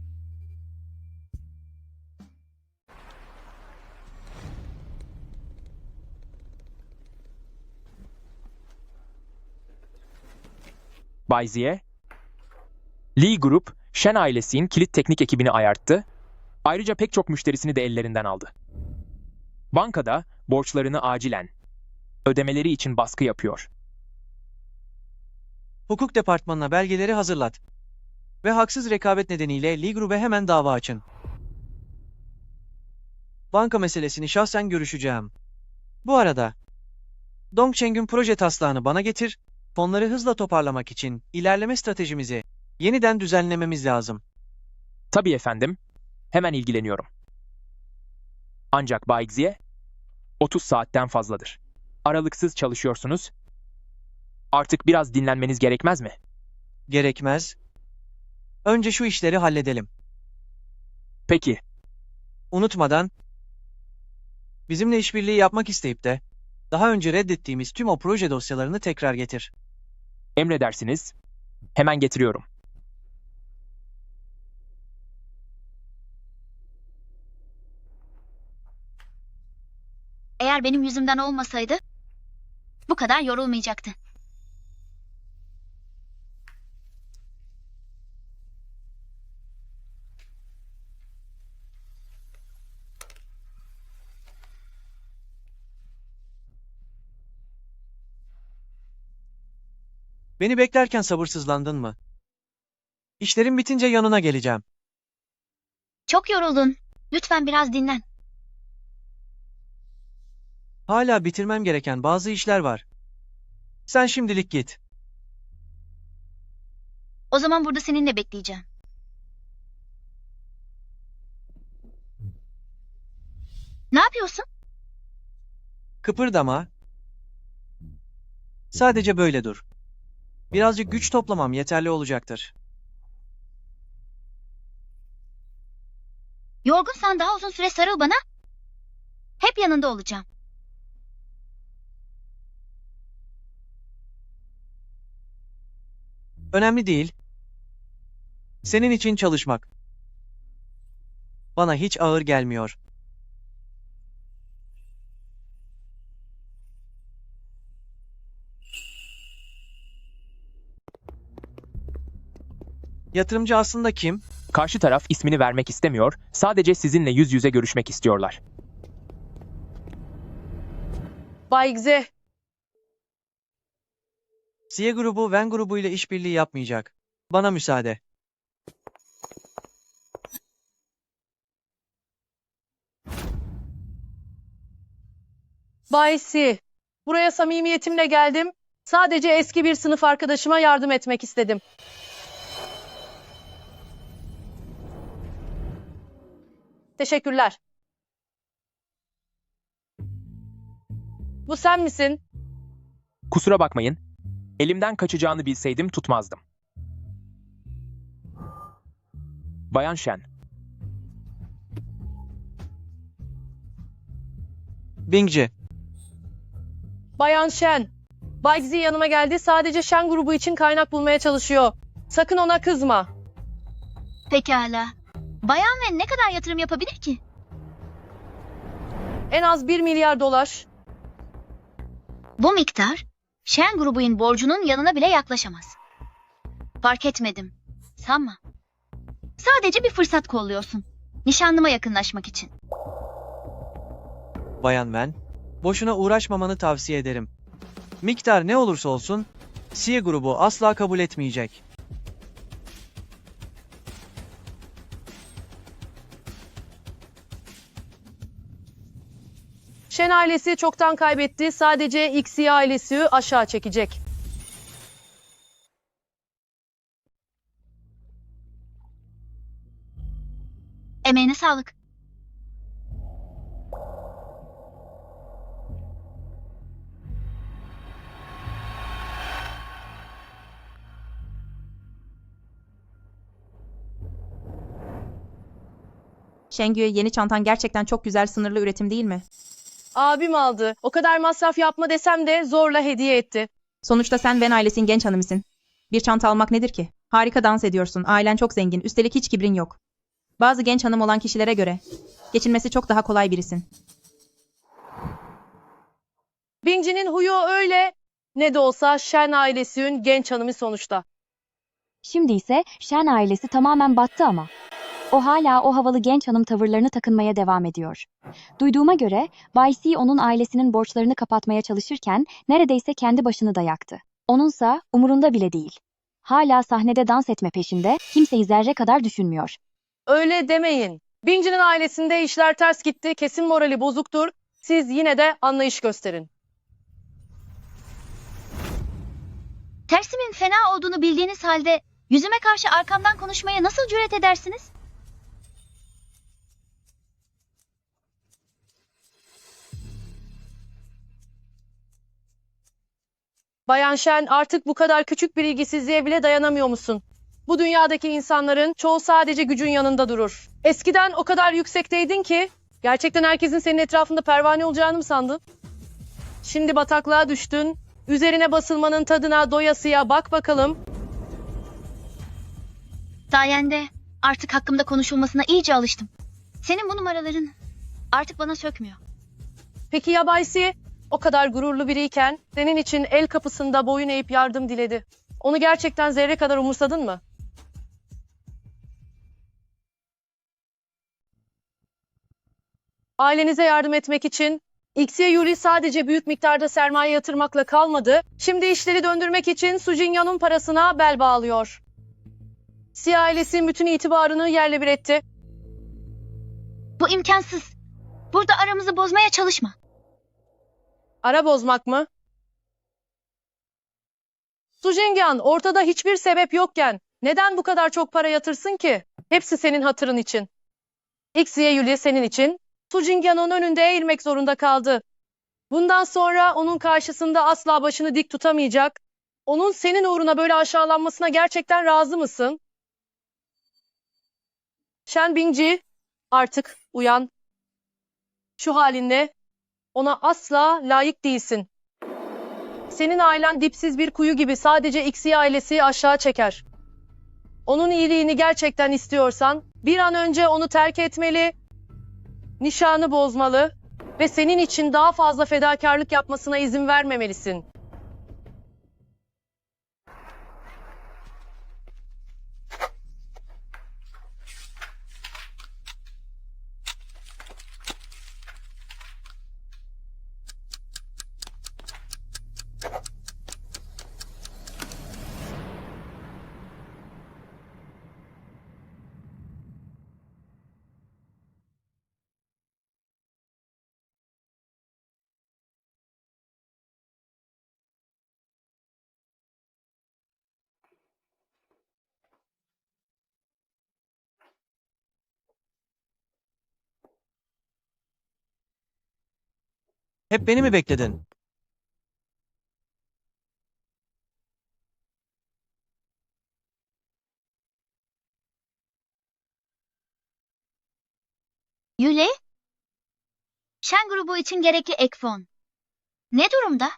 Bay Ziye, Lee Group, Shen ailesinin kilit teknik ekibini ayarttı. Ayrıca pek çok müşterisini de ellerinden aldı. Bankada borçlarını acilen ödemeleri için baskı yapıyor. Hukuk departmanına belgeleri hazırlat. Ve haksız rekabet nedeniyle Lee Group'e hemen dava açın. Banka meselesini şahsen görüşeceğim. Bu arada, Dongcheng'in proje taslağını bana getir, fonları hızla toparlamak için ilerleme stratejimizi yeniden düzenlememiz lazım. Tabii efendim, hemen ilgileniyorum. Ancak Bay Ziye, 30 saatten fazladır. Aralıksız çalışıyorsunuz. Artık biraz dinlenmeniz gerekmez mi? Gerekmez. Önce şu işleri halledelim. Peki. Unutmadan, bizimle işbirliği yapmak isteyip de daha önce reddettiğimiz tüm o proje dosyalarını tekrar getir. Emredersiniz. Hemen getiriyorum. Eğer benim yüzümden olmasaydı bu kadar yorulmayacaktı. Beni beklerken sabırsızlandın mı? İşlerim bitince yanına geleceğim. Çok yoruldun. Lütfen biraz dinlen. Hala bitirmem gereken bazı işler var. Sen şimdilik git. O zaman burada seninle bekleyeceğim. Ne yapıyorsun? Kıpırdama. Sadece böyle dur. Birazcık güç toplamam yeterli olacaktır. Yorgunsan daha uzun süre sarıl bana. Hep yanında olacağım. Önemli değil. Senin için çalışmak bana hiç ağır gelmiyor. Yatırımcı aslında kim? Karşı taraf ismini vermek istemiyor, sadece sizinle yüz yüze görüşmek istiyorlar. Bay Gze, Siye grubu Wen grubu ile işbirliği yapmayacak. Bana müsaade. Bay Si, buraya samimiyetimle geldim. Sadece eski bir sınıf arkadaşıma yardım etmek istedim. Teşekkürler. Bu sen misin? Kusura bakmayın, elimden kaçacağını bilseydim tutmazdım. Bayan Shen, Bingci. Bayan Shen. Bay Gzi yanıma geldi. Sadece Shen grubu için kaynak bulmaya çalışıyor. Sakın ona kızma. Pekala. Bayan ve ne kadar yatırım yapabilir ki? En az 1 milyar dolar. Bu miktar, Shen grubunun borcunun yanına bile yaklaşamaz. Fark etmedim. Sanma. Sadece bir fırsat kolluyorsun. Nişanlıma yakınlaşmak için. Bayan Wen, boşuna uğraşmamanı tavsiye ederim. Miktar ne olursa olsun, Siye grubu asla kabul etmeyecek. Shen ailesi çoktan kaybetti. Sadece Xie ailesi aşağı çekecek. Emeğine sağlık. Şengü, yeni çantan gerçekten çok güzel, sınırlı üretim değil mi? Abim aldı. O kadar masraf yapma desem de zorla hediye etti. Sonuçta sen Wen ailesinin genç hanımısın. Bir çanta almak nedir ki? Harika dans ediyorsun, ailen çok zengin, üstelik hiç kibrin yok. Bazı genç hanım olan kişilere göre geçinmesi çok daha kolay birisin. Bingji'nin huyu öyle. Ne de olsa Shen ailesinin genç hanımı sonuçta. Şimdi ise Shen ailesi tamamen battı ama. O hala o havalı genç hanım tavırlarını takınmaya devam ediyor. Duyduğuma göre Bay C onun ailesinin borçlarını kapatmaya çalışırken neredeyse kendi başını da yaktı. Onunsa umurunda bile değil. Hala sahnede dans etme peşinde, kimseyi zerre kadar düşünmüyor. Öyle demeyin. Bingji'nin ailesinde işler ters gitti, kesin morali bozuktur. Siz yine de anlayış gösterin. Tersimin fena olduğunu bildiğiniz halde yüzüme karşı arkamdan konuşmaya nasıl cüret edersiniz? Bayan Shen, artık bu kadar küçük bir ilgisizliğe bile dayanamıyor musun? Bu dünyadaki insanların çoğu sadece gücün yanında durur. Eskiden o kadar yüksekteydin ki gerçekten herkesin senin etrafında pervane olacağını mı sandın? Şimdi bataklığa düştün. Üzerine basılmanın tadına doyasıya bak bakalım. Sayende artık hakkımda konuşulmasına iyice alıştım. Senin bu numaraların artık bana sökmüyor. Peki ya Baysi? O kadar gururlu biriyken senin için el kapısında boyun eğip yardım diledi. Onu gerçekten zerre kadar umursadın mı? Ailenize yardım etmek için Xie Yuli sadece büyük miktarda sermaye yatırmakla kalmadı. Şimdi işleri döndürmek için Su Jingya'nın parasına bel bağlıyor. Xie ailesi bütün itibarını yerle bir etti. Bu imkansız. Burada aramızı bozmaya çalışma. Ara bozmak mı? Su Jingyan, ortada hiçbir sebep yokken neden bu kadar çok para yatırsın ki? Hepsi senin hatırın için. Xie Yuli senin için Su Jingyan'ın önünde eğilmek zorunda kaldı. Bundan sonra onun karşısında asla başını dik tutamayacak. Onun senin uğruna böyle aşağılanmasına gerçekten razı mısın? Shen Bingji, artık uyan. Şu halinle ona asla layık değilsin. Senin ailen dipsiz bir kuyu gibi, sadece Xie ailesi aşağı çeker. Onun iyiliğini gerçekten istiyorsan bir an önce onu terk etmeli, nişanı bozmalı ve senin için daha fazla fedakarlık yapmasına izin vermemelisin. Hep beni mi bekledin? Yule? Shen grubu için gerekli ek fon. Ne durumda?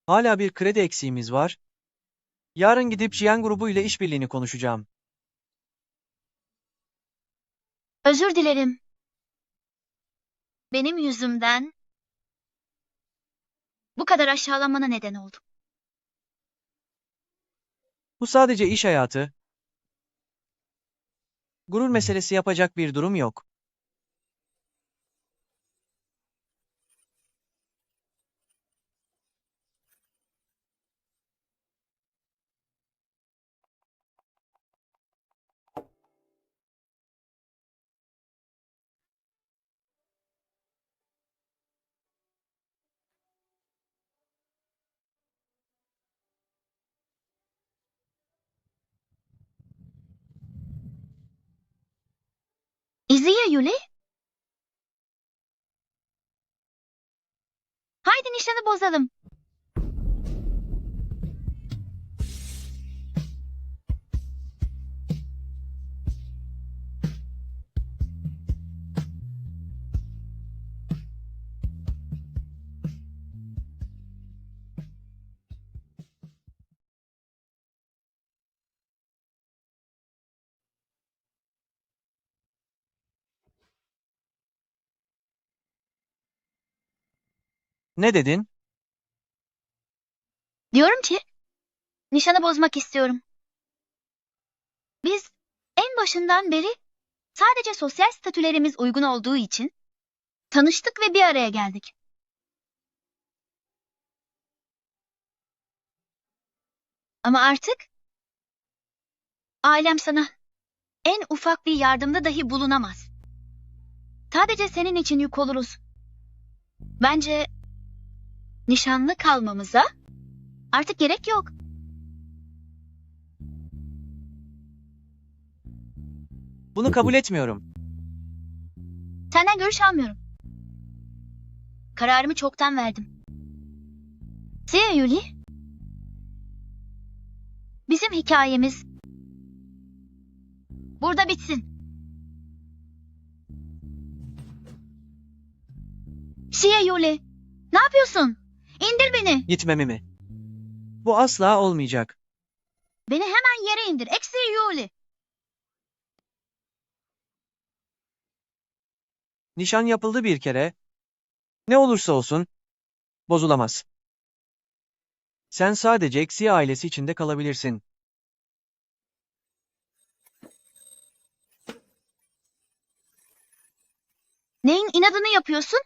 Hala bir kredi eksiğimiz var. Yarın gidip Jian grubu ile işbirliğini konuşacağım. Özür dilerim. Benim yüzümden bu kadar aşağılanmana neden oldum. Bu sadece iş hayatı. Gurur meselesi yapacak bir durum yok. Yuli. Haydi nişanı bozalım. Ne dedin? Diyorum ki nişanı bozmak istiyorum. Biz en başından beri sadece sosyal statülerimiz uygun olduğu için tanıştık ve bir araya geldik. Ama artık ailem sana en ufak bir yardımda dahi bulunamaz. Sadece senin için yük oluruz. Bence nişanlı kalmamıza artık gerek yok. Bunu kabul etmiyorum. Senden görüş almıyorum. Kararımı çoktan verdim. Siya Yuli, bizim hikayemiz burada bitsin. Siya Yuli, ne yapıyorsun? İndir beni. Gitmemi mi? Bu asla olmayacak. Beni hemen yere indir. Eksi Yuli. Nişan yapıldı bir kere. Ne olursa olsun bozulamaz. Sen sadece Xia ailesi içinde kalabilirsin. Neyin inadını yapıyorsun?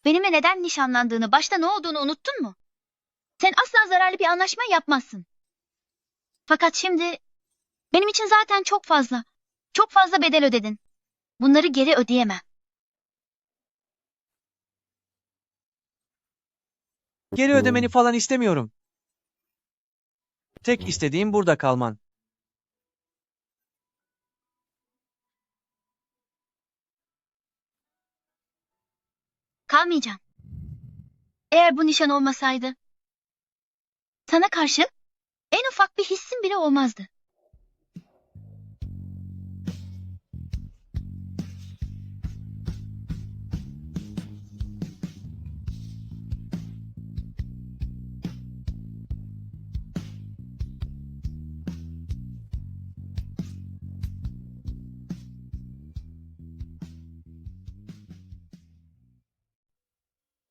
Benimle neden nişanlandığını, başta ne olduğunu unuttun mu? Sen asla zararlı bir anlaşma yapmazsın. Fakat şimdi benim için zaten çok fazla bedel ödedin. Bunları geri ödeyemem. Geri ödemeni falan istemiyorum. Tek istediğim burada kalman. Kalmayacağım. Eğer bu nişan olmasaydı, sana karşı en ufak bir hissim bile olmazdı.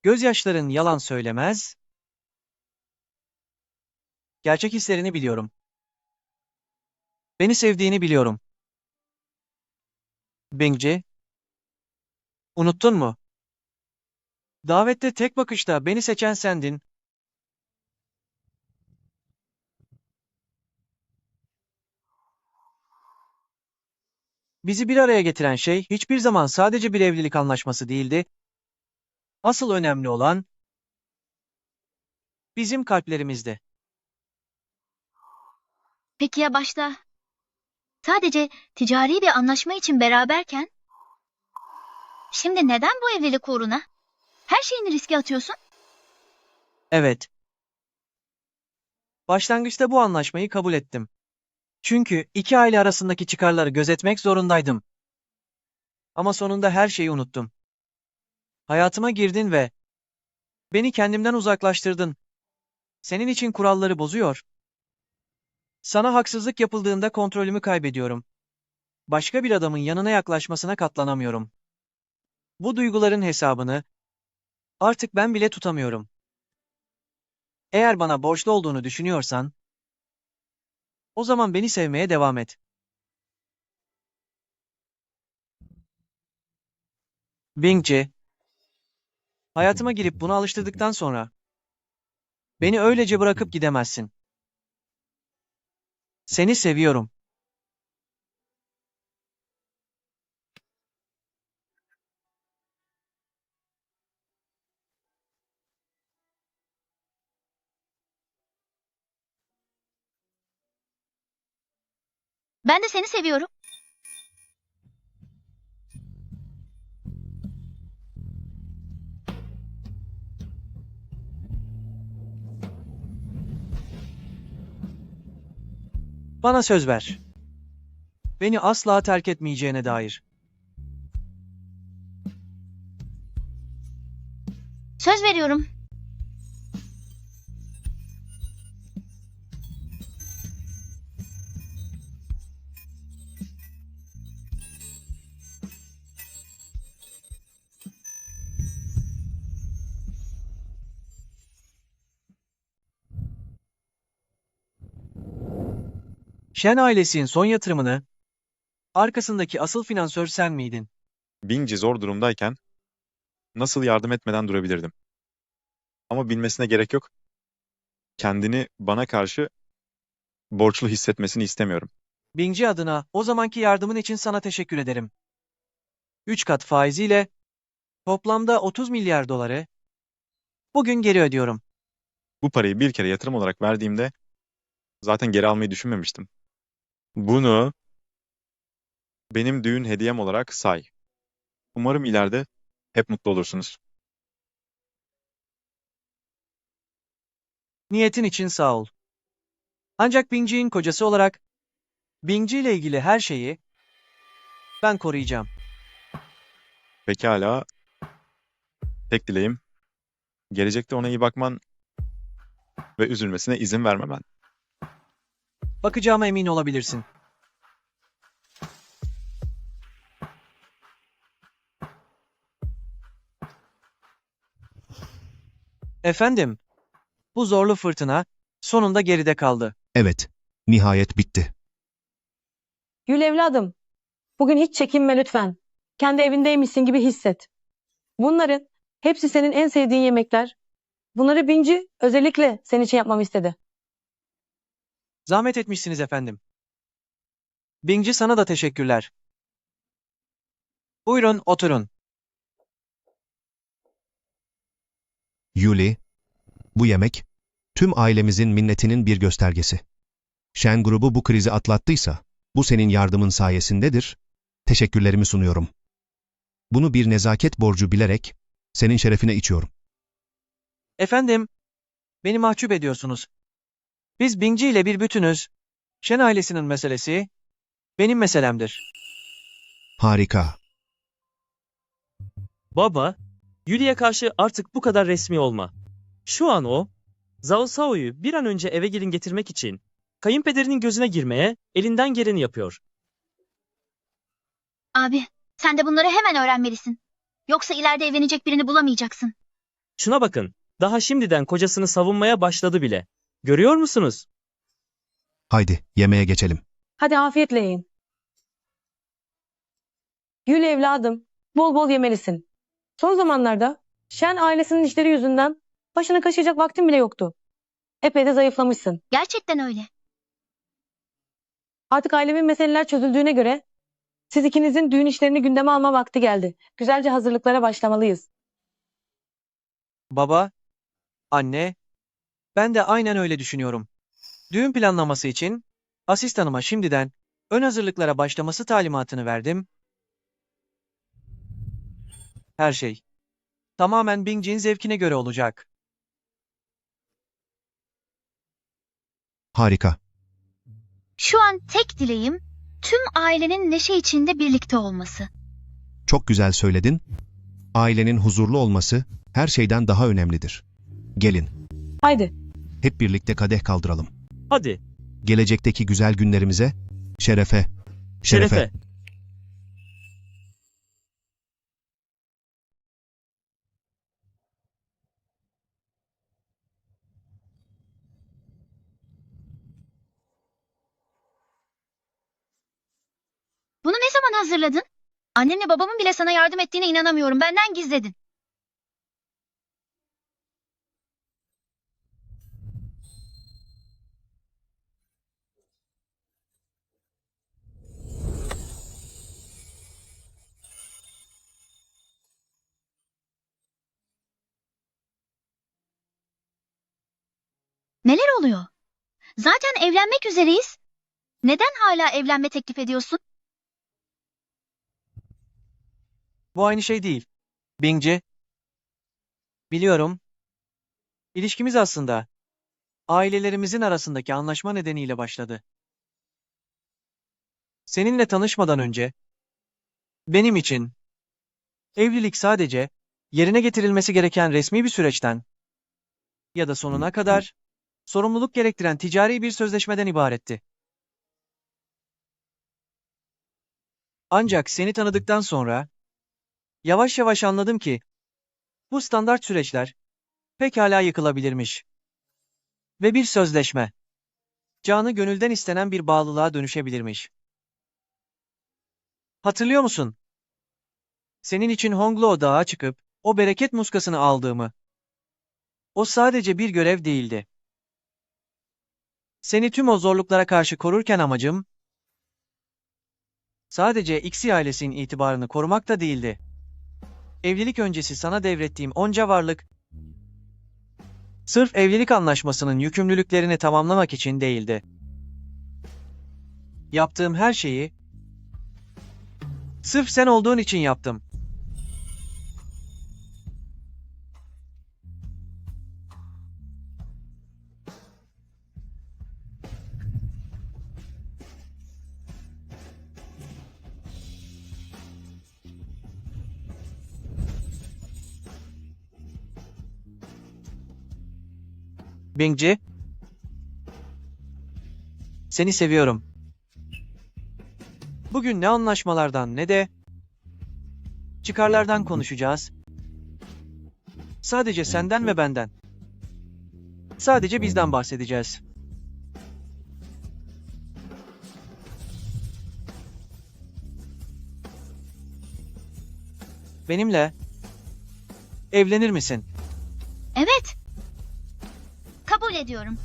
Gözyaşların yalan söylemez. Gerçek hislerini biliyorum. Beni sevdiğini biliyorum. Bingci, unuttun mu? Davette tek bakışta beni seçen sendin. Bizi bir araya getiren şey hiçbir zaman sadece bir evlilik anlaşması değildi. Asıl önemli olan bizim kalplerimizdi. Peki ya başta? Sadece ticari bir anlaşma için beraberken? Şimdi neden bu evlilik uğruna her şeyini riske atıyorsun? Evet. Başlangıçta bu anlaşmayı kabul ettim. Çünkü iki aile arasındaki çıkarları gözetmek zorundaydım. Ama sonunda her şeyi unuttum. Hayatıma girdin ve beni kendimden uzaklaştırdın. Senin için kuralları bozuyor. Sana haksızlık yapıldığında kontrolümü kaybediyorum. Başka bir adamın yanına yaklaşmasına katlanamıyorum. Bu duyguların hesabını artık ben bile tutamıyorum. Eğer bana borçlu olduğunu düşünüyorsan, o zaman beni sevmeye devam et. Bingci, hayatıma girip buna alıştırdıktan sonra beni öylece bırakıp gidemezsin. Seni seviyorum. Ben de seni seviyorum. Bana söz ver. Beni asla terk etmeyeceğine dair. Söz veriyorum. Shen ailesinin son yatırımını, arkasındaki asıl finansör sen miydin? Binci zor durumdayken nasıl yardım etmeden durabilirdim? Ama bilmesine gerek yok. Kendini bana karşı borçlu hissetmesini istemiyorum. Bingci adına o zamanki yardımın için sana teşekkür ederim. 3 kat faiziyle toplamda 30 milyar doları bugün geri ödüyorum. Bu parayı bir kere yatırım olarak verdiğimde zaten geri almayı düşünmemiştim. Bunu benim düğün hediyem olarak say. Umarım ileride hep mutlu olursunuz. Niyetin için sağ ol. Ancak Bingci'nin kocası olarak Bingci ile ilgili her şeyi ben koruyacağım. Pekala. Tek dileğim gelecekte ona iyi bakman ve üzülmesine izin vermemen. Bakacağıma emin olabilirsin. Efendim, bu zorlu fırtına sonunda geride kaldı. Evet, nihayet bitti. Gül evladım, bugün hiç çekinme lütfen. Kendi evindeymişsin gibi hisset. Bunların hepsi senin en sevdiğin yemekler. Bunları Binci özellikle senin için yapmamı istedi. Zahmet etmişsiniz efendim. Bingci sana da teşekkürler. Buyurun oturun. Yuli, bu yemek, tüm ailemizin minnetinin bir göstergesi. Shen grubu bu krizi atlattıysa, bu senin yardımın sayesindedir. Teşekkürlerimi sunuyorum. Bunu bir nezaket borcu bilerek, senin şerefine içiyorum. Efendim, beni mahcup ediyorsunuz. Biz Bingci ile bir bütünüz. Shen ailesinin meselesi benim meselemdir. Harika. Baba, Yuli'ye karşı artık bu kadar resmi olma. Şu an o, Zhao Shao'yu bir an önce eve gelin getirmek için kayınpederinin gözüne girmeye elinden geleni yapıyor. Abi, sen de bunları hemen öğrenmelisin. Yoksa ileride evlenecek birini bulamayacaksın. Şuna bakın, daha şimdiden kocasını savunmaya başladı bile. Görüyor musunuz? Haydi, yemeğe geçelim. Hadi afiyetle yiyin. Gül evladım, bol bol yemelisin. Son zamanlarda Shen ailesinin işleri yüzünden başını kaşıyacak vaktin bile yoktu. Epey de zayıflamışsın. Gerçekten öyle. Artık ailemin meseleler çözüldüğüne göre siz ikinizin düğün işlerini gündeme alma vakti geldi. Güzelce hazırlıklara başlamalıyız. Baba, anne, ben de aynen öyle düşünüyorum. Düğün planlaması için asistanıma şimdiden ön hazırlıklara başlaması talimatını verdim. Her şey tamamen Bingci'nin zevkine göre olacak. Harika. Şu an tek dileğim tüm ailenin neşe içinde birlikte olması. Çok güzel söyledin. Ailenin huzurlu olması her şeyden daha önemlidir. Gelin, Haydi. hep birlikte kadeh kaldıralım. Hadi, Gelecekteki güzel günlerimize, şerefe. şerefe. Bunu ne zaman hazırladın? Annemle babamın bile sana yardım ettiğine inanamıyorum. Benden gizledin. Neler oluyor? Zaten evlenmek üzereyiz. Neden hala evlenme teklif ediyorsun? Bu aynı şey değil. Bingci. Biliyorum. İlişkimiz aslında ailelerimizin arasındaki anlaşma nedeniyle başladı. Seninle tanışmadan önce benim için evlilik sadece yerine getirilmesi gereken resmi bir süreçten ya da sonuna kadar sorumluluk gerektiren ticari bir sözleşmeden ibaretti. Ancak seni tanıdıktan sonra yavaş yavaş anladım ki bu standart süreçler pekala yıkılabilirmiş. Ve bir sözleşme canı gönülden istenen bir bağlılığa dönüşebilirmiş. Hatırlıyor musun? Senin için Honglo Dağı çıkıp o bereket muskasını aldığımı. O sadece bir görev değildi. Seni tüm o zorluklara karşı korurken amacım sadece Xi ailesinin itibarını korumak da değildi. Evlilik öncesi sana devrettiğim onca varlık sırf evlilik anlaşmasının yükümlülüklerini tamamlamak için değildi. Yaptığım her şeyi sırf sen olduğun için yaptım. Bingci, seni seviyorum. Bugün ne anlaşmalardan ne de çıkarlardan konuşacağız. Sadece senden ve benden. Sadece bizden bahsedeceğiz. Benimle evlenir misin? Evet. Kabul ediyorum.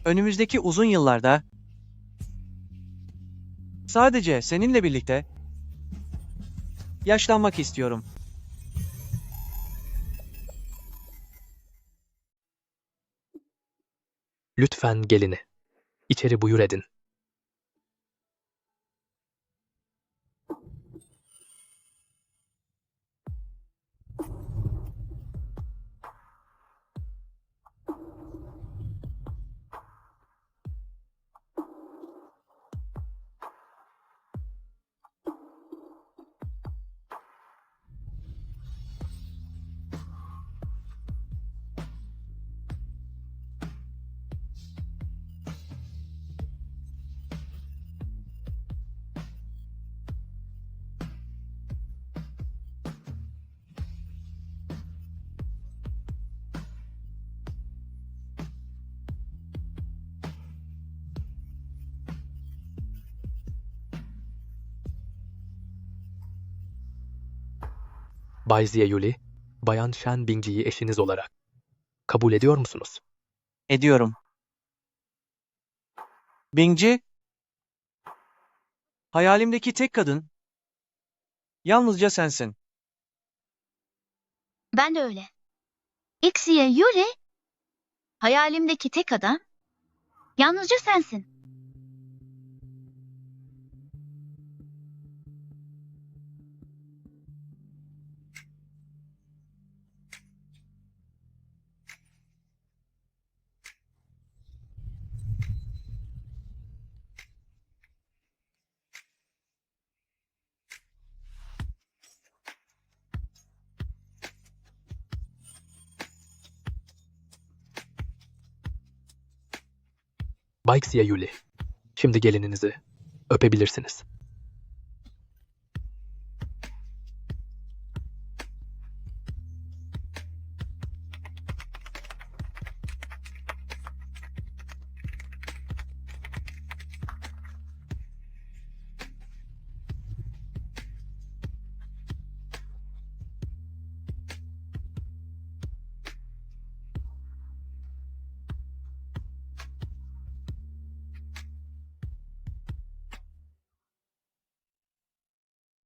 Önümüzdeki uzun yıllarda sadece seninle birlikte yaşlanmak istiyorum. Lütfen gelini. İçeri buyur edin. Bay Ziye Yuli, Bayan Shen Bingji'yi eşiniz olarak kabul ediyor musunuz? Ediyorum. Bingci, hayalimdeki tek kadın yalnızca sensin. Ben de öyle. Ixiye Yuri, hayalimdeki tek adam, yalnızca sensin. Bay Ziye Yuli, şimdi gelininizi öpebilirsiniz.